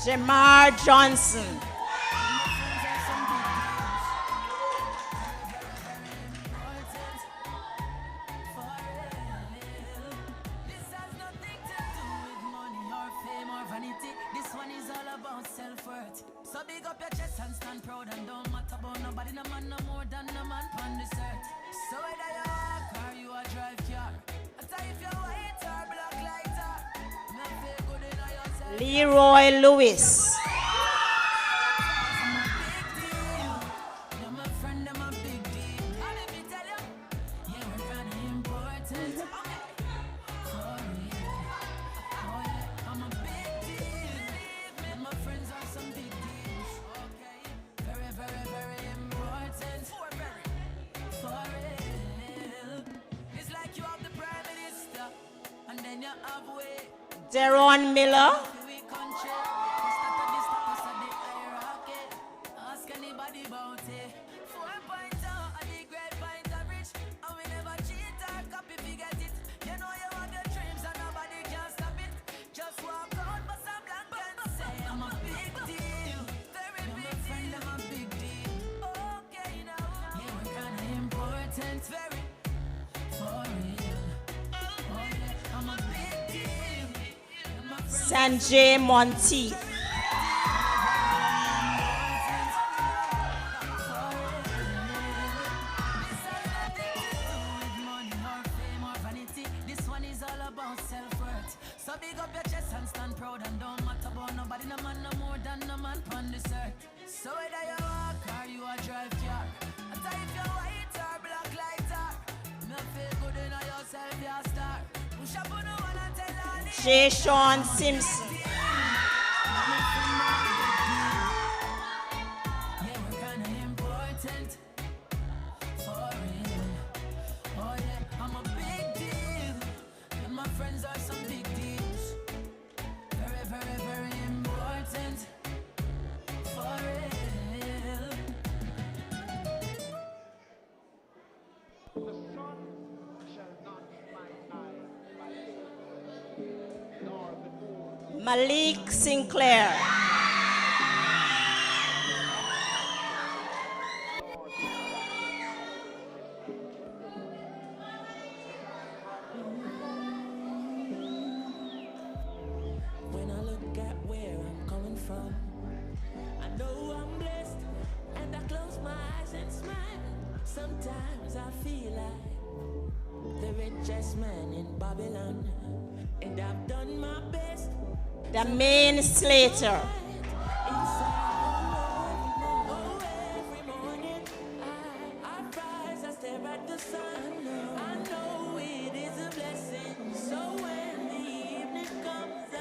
Jamar Johnson. So big up your chest and stand proud and don't matter about nobody, no man no more than no man on this earth. So whether you walk or you a drive car, I tell you if you're white or black lighter, me feel good in yourself. Leroy Lewis. Deron Miller. Ask anybody about it. 4.0 and the great point of rich. And we never cheat or copy if you get it. You know you have your dreams and nobody can stop it. Just walk out, but some blank can say I'm a big deal. Very big deal. I'm a big deal. Okay now. Yeah, we're kinda important. Very for real. Oh yeah, I'm a big deal. Sanjay Monteith. This one is all about self-worth. So big up your chest and stand proud and don't matter about nobody, no man no more than no man on this earth. So whether you walk or you a drive car, I tell you if you're white or black lighter, me feel good in yourself, you're a star. Push up on the one and tell all the J. Sean Simpson. yeah, we're kinda important. For real. Oh yeah, I'm a big deal. And my friends are some big deals. Very, very, very important. For real. The sun shall not smite by day, nor the moon. Malik Sinclair. When I look at where I'm coming from, I know I'm blessed, and I close my eyes and smile. Sometimes I feel like the richest man in Babylon, and I've done my best. The main Slater. Every morning I rise, I stare at the sun. I know it is a blessing. So when the evening comes,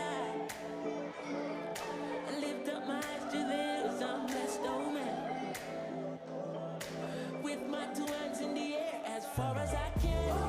I lift up my eyes to the hills. I'm blessed, oh man. With my two hands in the air as far as I can.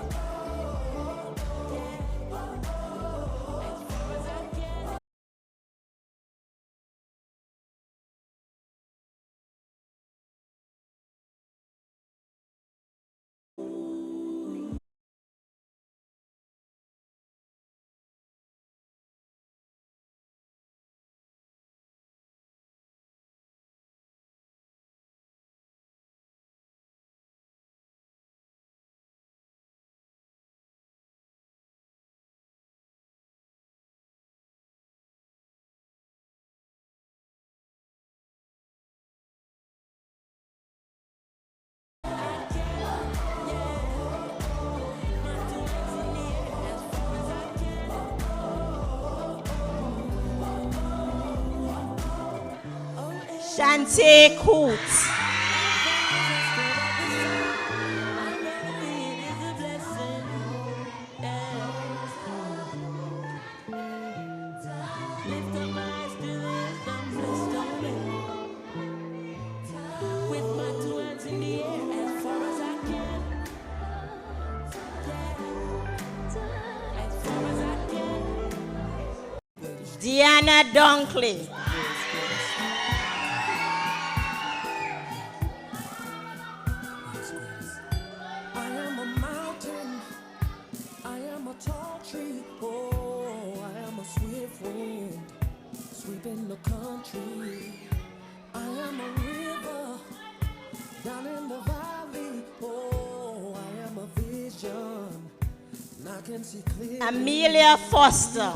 Shante Coots. Diana Dunkley. I am a mountain, I am a tall tree, oh, I am a swift wind, sweeping the country. I am a river, down in the valley, oh, I am a vision, and I can see clearly. Amelia Foster.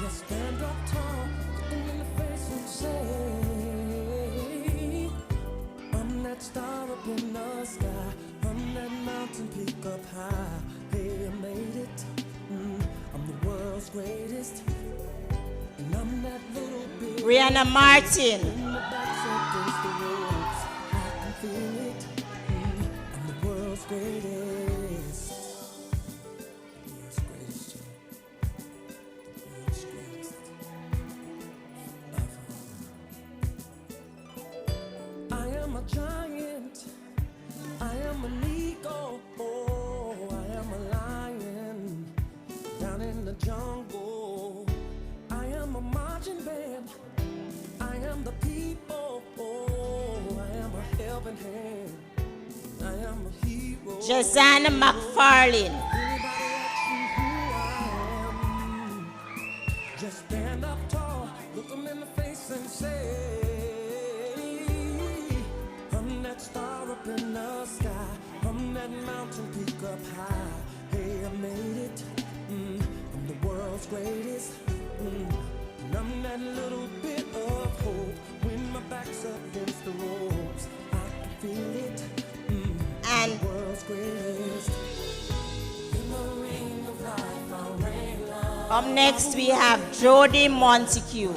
Just stand up tall, look them in the face and say, I'm that star up in the sky, I'm that mountain peak up high. Hey, I made it, I'm the world's greatest, and I'm that little bit. Rihanna Martin. In the backs against the ropes, I can feel it, I'm the world's greatest. I am a giant, I am an eagle, oh, I am a lion, down in the jungle. I am a marching band, I am the people, oh, I am a helping hand, I am a hero. Jazana McFarlane. Anybody asking who I am, just stand up tall, look them in the face and say, I'm that star up in the sky, I'm that mountain peak up high. Hey, I made it, I'm the world's greatest, and I'm that little bit of hope. When my back's up against the ropes, I can feel it, and the world's greatest. In the ring of life, I'll reign love. Up next we have Jody Montague.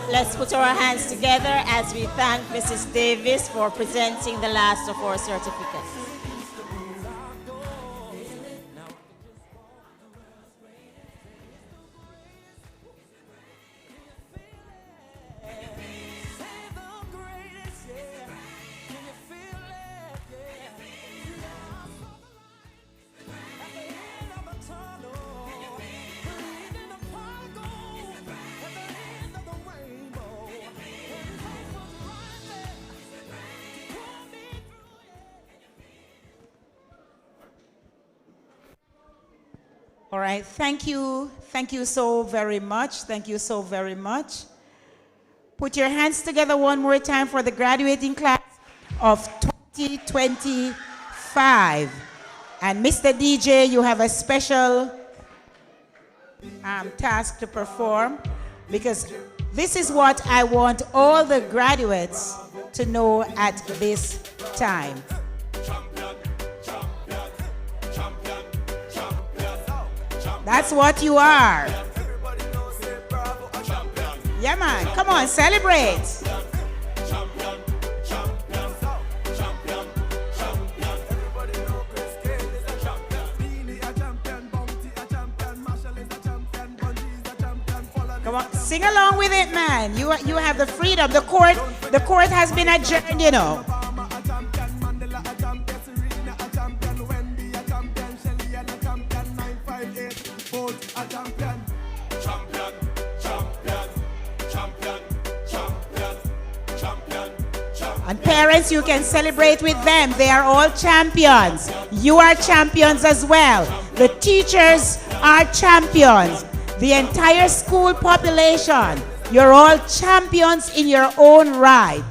Let's put our hands together as we thank Mrs. Davis for presenting the last of our certificates. All right, thank you so very much. Thank you so very much. Put your hands together one more time for the graduating class of 2025. And Mr. DJ, you have a special task to perform, because this is what I want all the graduates to know at this time. That's what you are. Yeah, man. Come on, celebrate. on, sing along with it, man. You have the freedom. The court has been adjourned, you know. And parents, you can celebrate with them. They are all champions. You are champions as well. The teachers are champions. The entire school population, you're all champions in your own right.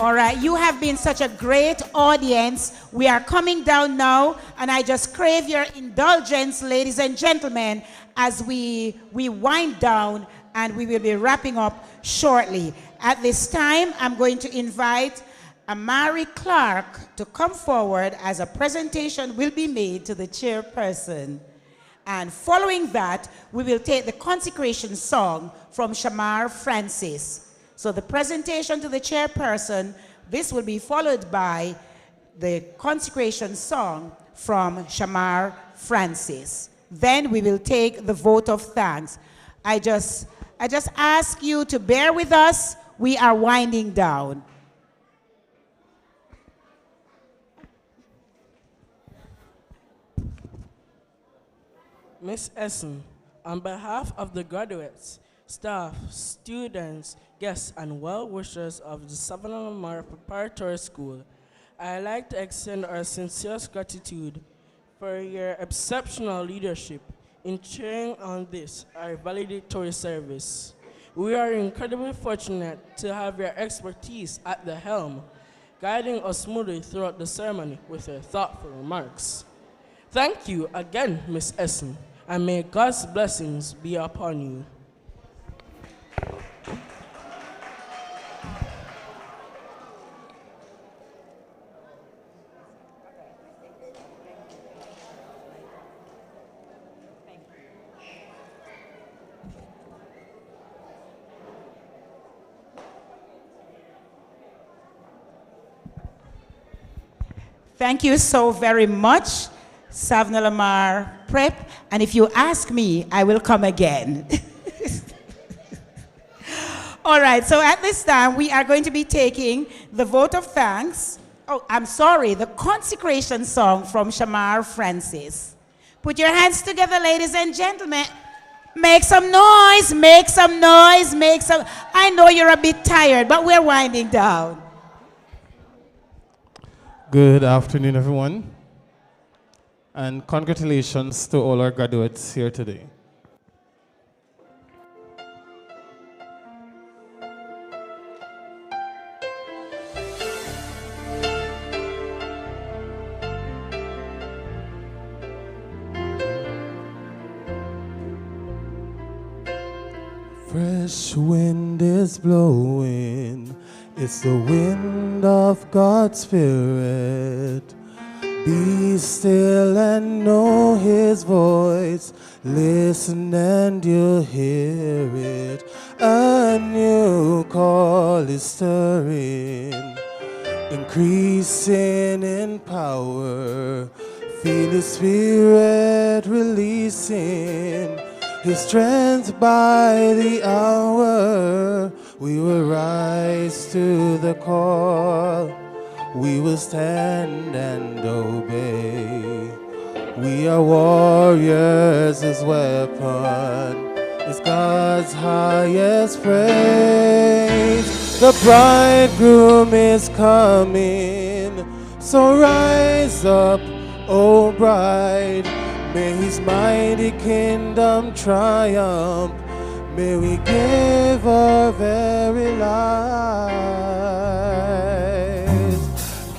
All right, you have been such a great audience. We are coming down now, and I just crave your indulgence, ladies and gentlemen, as we wind down, and we will be wrapping up shortly. At this time, I'm going to invite Amari Clark to come forward as a presentation will be made to the chairperson. And following that, we will take the consecration song from Shamar Francis. So the presentation to the chairperson, this will be followed by the consecration song from Shamar Francis. Then we will take the vote of thanks. I just ask you to bear with us. We are winding down. Ms. Essen, on behalf of the graduates, staff, students, guests, and well-wishers of the Savanna-la-mar Preparatory School, I'd like to extend our sincerest gratitude for your exceptional leadership in cheering on this, our valedictory service. We are incredibly fortunate to have your expertise at the helm, guiding us smoothly throughout the ceremony with your thoughtful remarks. Thank you again, Ms. Essen, and may God's blessings be upon you. Thank you so very much, Savanna-la-mar Prep. And if you ask me, I will come again. All right, so at this time, we are going to be taking the vote of thanks. Oh, I'm sorry, the consecration song from Shamar Francis. Put your hands together, ladies and gentlemen. Make some noise, make some noise, make some. I know you're a bit tired, but we're winding down. Good afternoon, everyone, and congratulations to all our graduates here today. Fresh wind is blowing. It's the wind of God's Spirit. Be still and know His voice. Listen and you'll hear it. A new call is stirring, increasing in power. Feel His Spirit releasing His strength by the hour. We will rise to the call. We will stand and obey. We are warriors. His weapon is God's highest praise. The bridegroom is coming, so rise up, O bride. May His mighty kingdom triumph. May we give our very lives,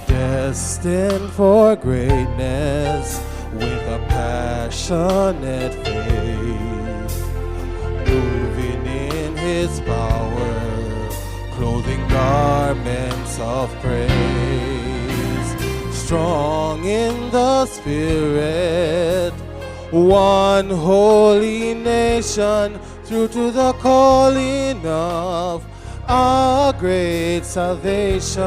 destined for greatness, with a passionate faith, moving in His power, clothing garments of praise, strong in the Spirit, one holy nation, true to the calling of our great salvation.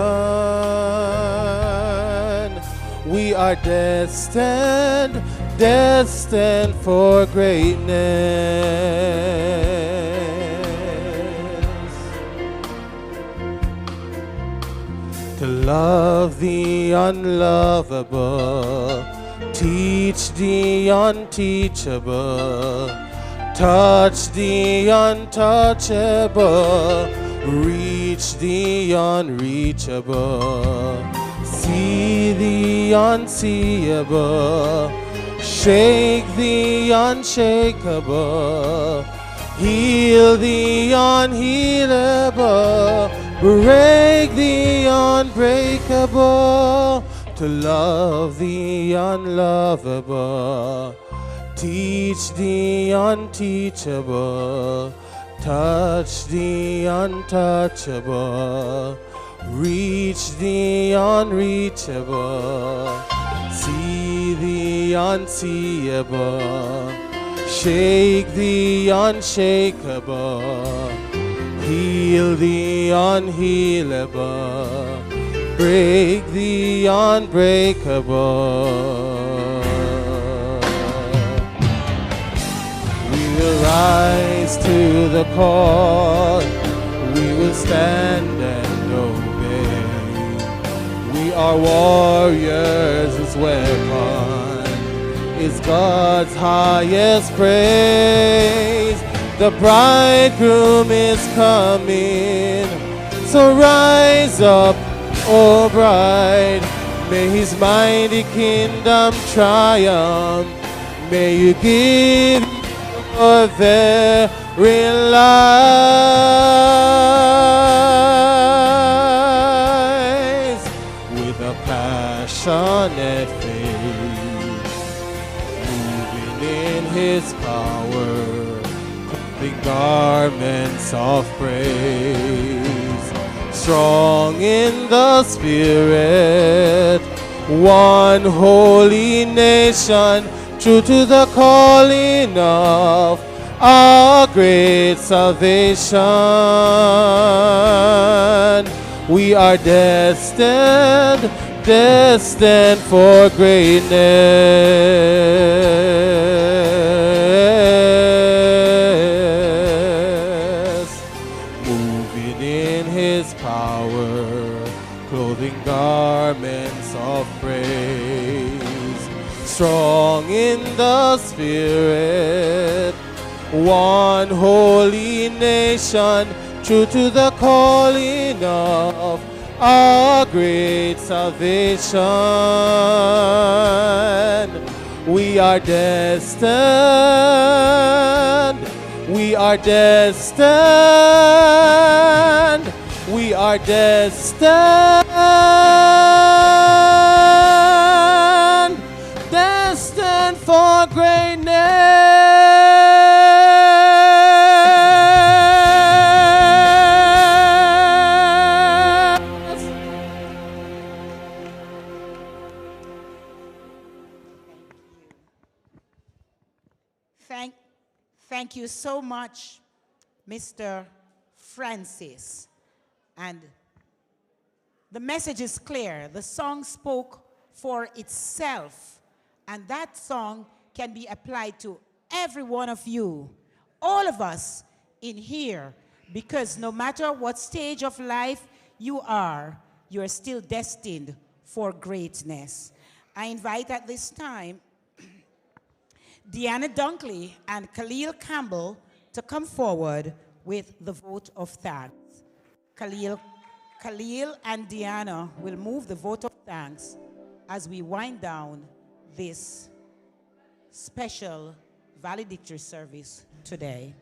We are destined, destined for greatness. To love the unlovable, teach the unteachable, touch the untouchable, reach the unreachable, see the unseeable, shake the unshakable, heal the unhealable, break the unbreakable. To love the unlovable, teach the unteachable, touch the untouchable, reach the unreachable, see the unseeable, shake the unshakable, heal the unhealable, break the unbreakable. We will rise to the call, we will stand and obey. We are warriors, His weapon is God's highest praise. The bridegroom is coming, so rise up, O bride. May His mighty kingdom triumph. May you give your very lives with a passionate faith, moving in His power, the garments of praise, strong in the Spirit, one holy nation, true to the calling of our great salvation. We are destined, destined for greatness, moving in His power, clothing garments of praise, strong in the Spirit, one holy nation, true to the calling of our great salvation. We are destined, we are destined, we are destined, destined for greatness. Thank you so much, Mr. Francis. And the message is clear. The song spoke for itself. And that song can be applied to every one of you, all of us in here, because no matter what stage of life you are still destined for greatness. I invite at this time Deanna Dunkley and Khalil Campbell to come forward with the vote of thanks. Khalil and Deanna will move the vote of thanks as we wind down this special valedictory service today.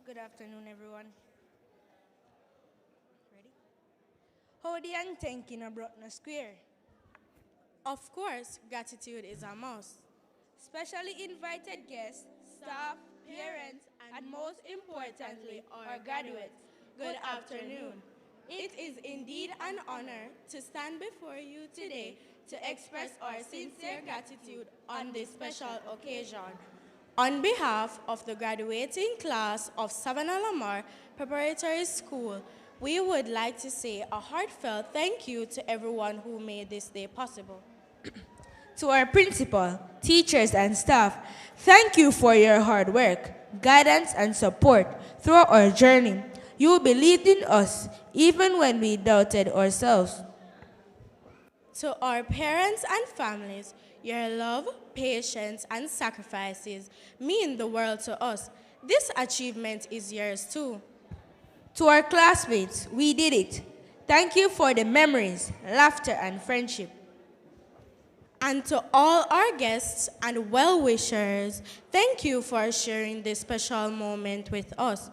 Good afternoon, everyone. Ready? Howdy and thank you, Brotna Square. Of course, gratitude is a must. Specially invited guests, staff, parents, and most importantly, our graduates. Good afternoon. It is indeed an honor to stand before you today to express our sincere gratitude on this special occasion. On behalf of the graduating class of Savanna-la-mar Preparatory School, we would like to say a heartfelt thank you to everyone who made this day possible. To our principal, teachers, and staff, thank you for your hard work, guidance, and support throughout our journey. You believed in us even when we doubted ourselves. To our parents and families, your love, patience, and sacrifices mean the world to us. This achievement is yours too. To our classmates, we did it. Thank you for the memories, laughter, and friendship. And to all our guests and well-wishers, thank you for sharing this special moment with us.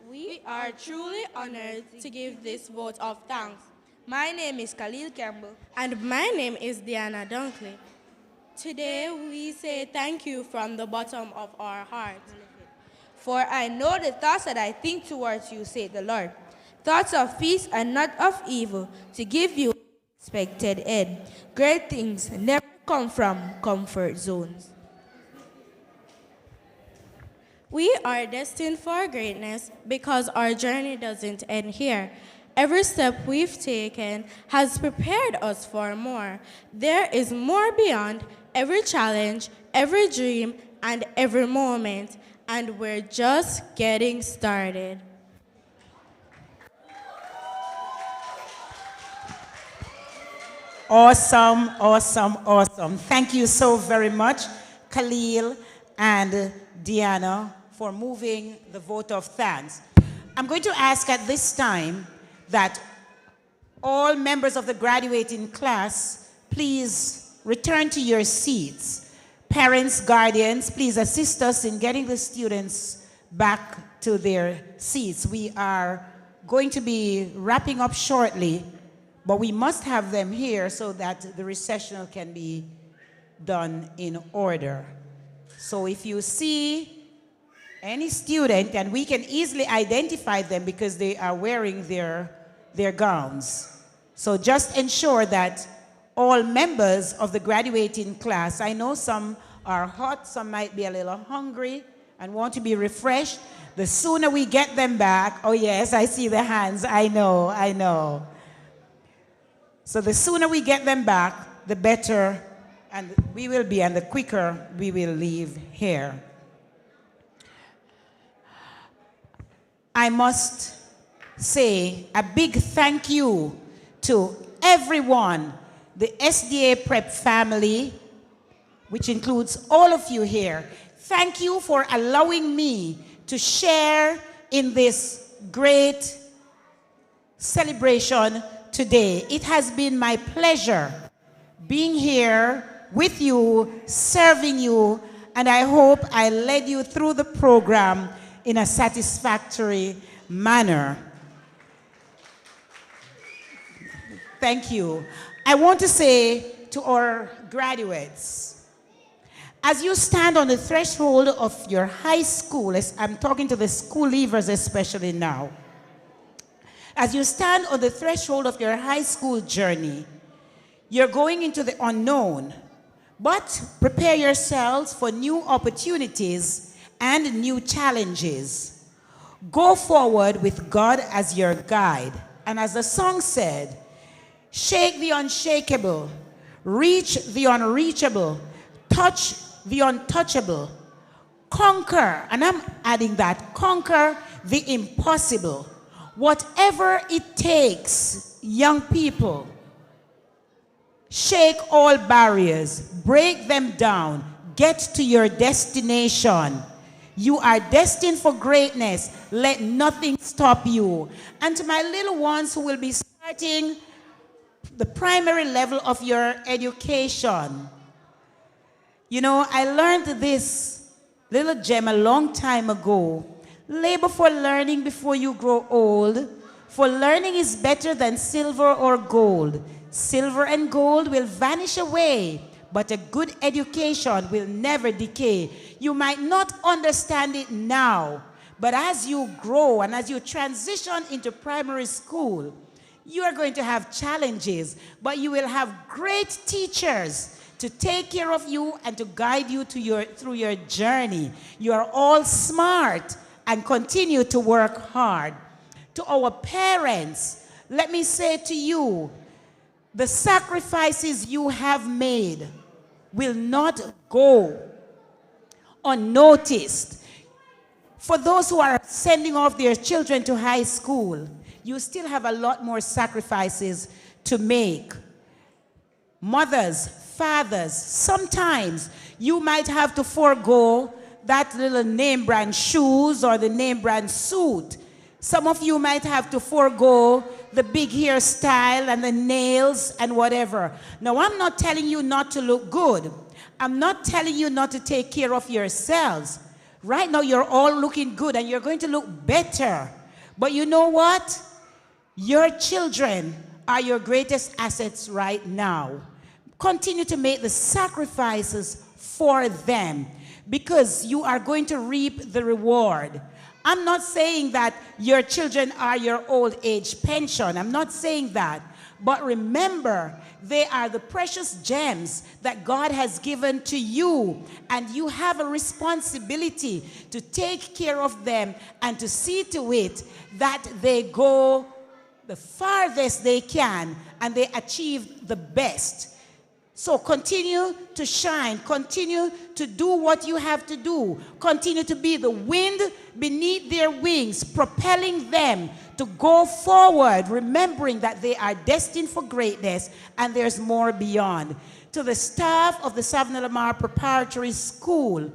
We are truly honored to give this vote of thanks. My name is Khalil Campbell. And my name is Diana Dunkley. Today we say thank you from the bottom of our hearts. For I know the thoughts that I think towards you, said the Lord. Thoughts of peace and not of evil, to give you expected end. Great things never come from comfort zones. We are destined for greatness because our journey doesn't end here. Every step we've taken has prepared us for more. There is more beyond every challenge, every dream, and every moment, and we're just getting started. Awesome, awesome, awesome. Thank you so very much, Khalil and Diana, for moving the vote of thanks. I'm going to ask at this time that all members of the graduating class, please return to your seats. Parents, guardians, please assist us in getting the students back to their seats. We are going to be wrapping up shortly, but we must have them here so that the recessional can be done in order. So if you see any student, and we can easily identify them because they are wearing their gowns. So just ensure that all members of the graduating class, I know some are hot, some might be a little hungry and want to be refreshed. The sooner we get them back, oh yes, I see the hands, I know. So the sooner we get them back, the better and we will be, and the quicker we will leave here. I must say a big thank you to everyone, the S.D.A. Prep family, which includes all of you here. Thank you for allowing me to share in this great celebration today. It has been my pleasure being here with you, serving you, and I hope I led you through the program in a satisfactory manner. Thank you. I want to say to our graduates, as you stand on the threshold of your high school, as I'm talking to the school leavers especially now, as you stand on the threshold of your high school journey, you're going into the unknown, but prepare yourselves for new opportunities and new challenges. Go forward with God as your guide. And as the song said, shake the unshakable, reach the unreachable, touch the untouchable, conquer, and I'm adding that, conquer the impossible. Whatever it takes, young people, shake all barriers, break them down, get to your destination. You are destined for greatness. Let nothing stop you. And to my little ones who will be starting the primary level of your education, you know, I learned this little gem a long time ago. Labor for learning before you grow old, for learning is better than silver or gold. Silver and gold will vanish away, but a good education will never decay. You might not understand it now, but as you grow and as you transition into primary school, you are going to have challenges, but you will have great teachers to take care of you and to guide you through your journey. You are all smart and continue to work hard. To our parents, let me say to you, the sacrifices you have made will not go unnoticed. For those who are sending off their children to high school, you still have a lot more sacrifices to make. Mothers, fathers, sometimes you might have to forego that little name brand shoes or the name brand suit. Some of you might have to forego the big hairstyle and the nails and whatever. Now, I'm not telling you not to look good. I'm not telling you not to take care of yourselves. Right now, you're all looking good and you're going to look better. But you know what? Your children are your greatest assets right now. Continue to make the sacrifices for them because you are going to reap the reward. I'm not saying that your children are your old age pension. I'm not saying that. But remember, they are the precious gems that God has given to you. And you have a responsibility to take care of them and to see to it that they go the farthest they can and they achieve the best. So continue to shine. Continue to do what you have to do. Continue to be the wind beneath their wings, propelling them to go forward, remembering that they are destined for greatness and there's more beyond. To the staff of the Savanna-la-mar Preparatory School,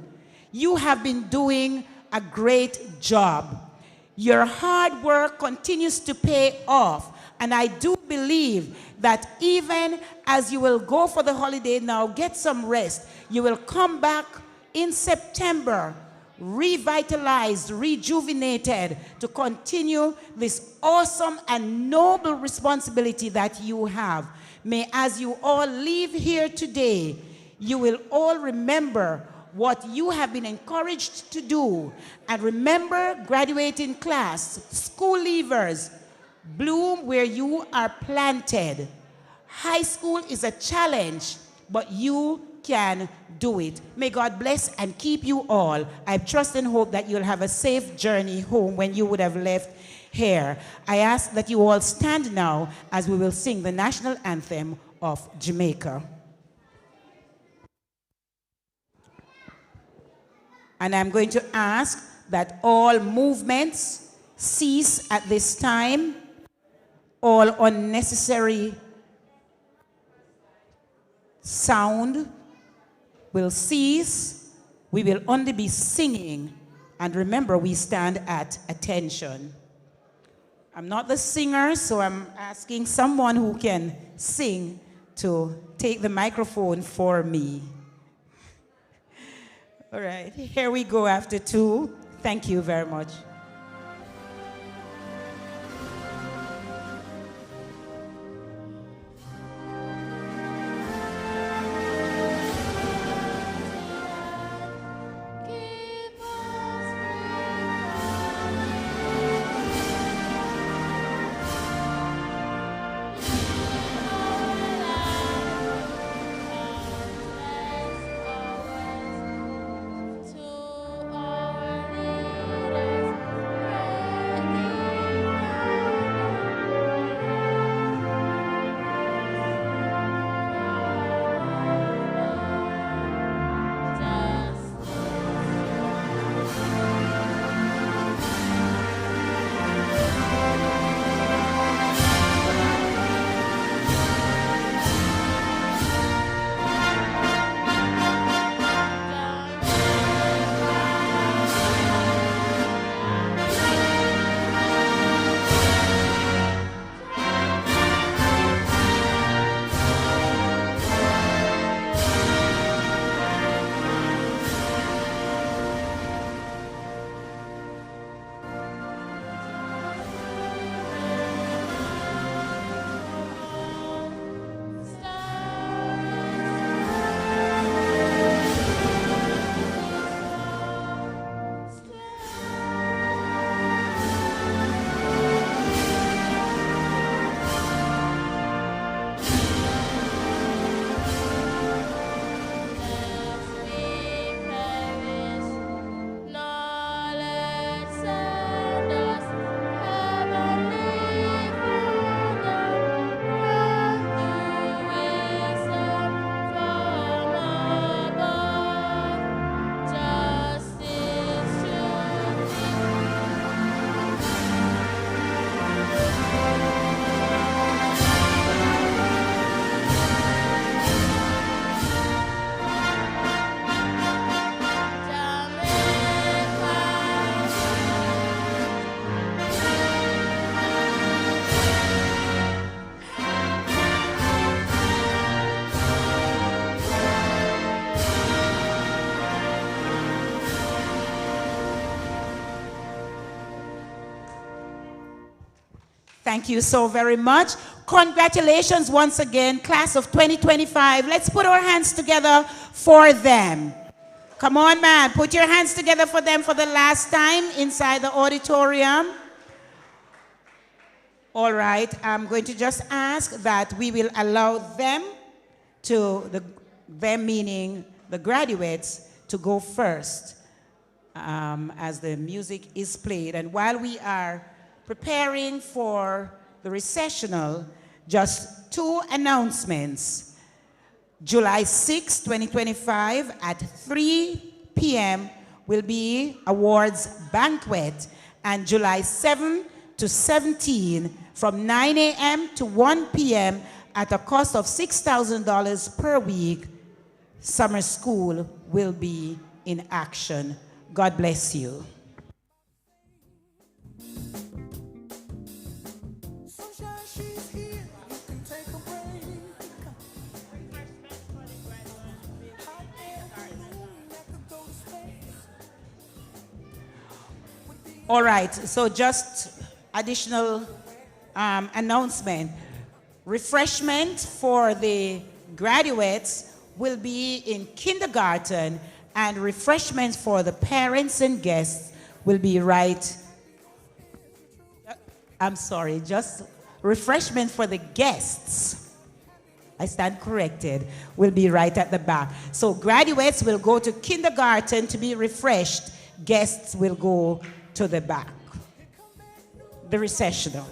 you have been doing a great job. Your hard work continues to pay off. And I do believe that even as you will go for the holiday now, get some rest, you will come back in September, revitalized, rejuvenated, to continue this awesome and noble responsibility that you have. May, as you all leave here today, you will all remember what you have been encouraged to do. And remember, graduating class, school leavers, bloom where you are planted. High school is a challenge, but you can do it. May God bless and keep you all. I trust and hope that you'll have a safe journey home when you would have left here. I ask that you all stand now as we will sing the national anthem of Jamaica. And I'm going to ask that all movements cease at this time. All unnecessary sound will cease. We will only be singing. And remember, we stand at attention. I'm not the singer, so I'm asking someone who can sing to take the microphone for me. All right, here we go after two. Thank you very much. Thank you so very much. Congratulations once again, class of 2025. Let's put our hands together for them. Come on, man. Put your hands together for them for the last time inside the auditorium. All right. I'm going to just ask that we will allow them them meaning the graduates, to go first as the music is played. And while we are preparing for the recessional, just two announcements. July 6, 2025 at 3 p.m. will be awards banquet, and July 7 to 17 from 9 a.m. to 1 p.m. at a cost of $6,000 per week, summer school will be in action. God bless you. All right, so just additional announcement. Refreshment for the graduates will be in kindergarten, and refreshments for the parents and guests will be just refreshment for the guests, I stand corrected, will be right at the back. So graduates will go to kindergarten to be refreshed. Guests will go to the back. The recessional.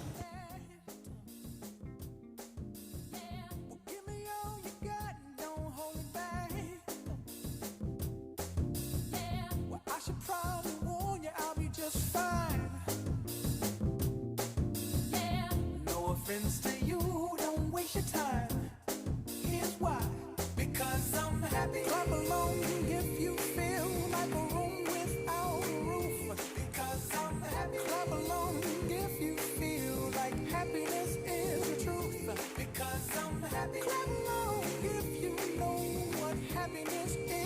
Clap along if you know what happiness is.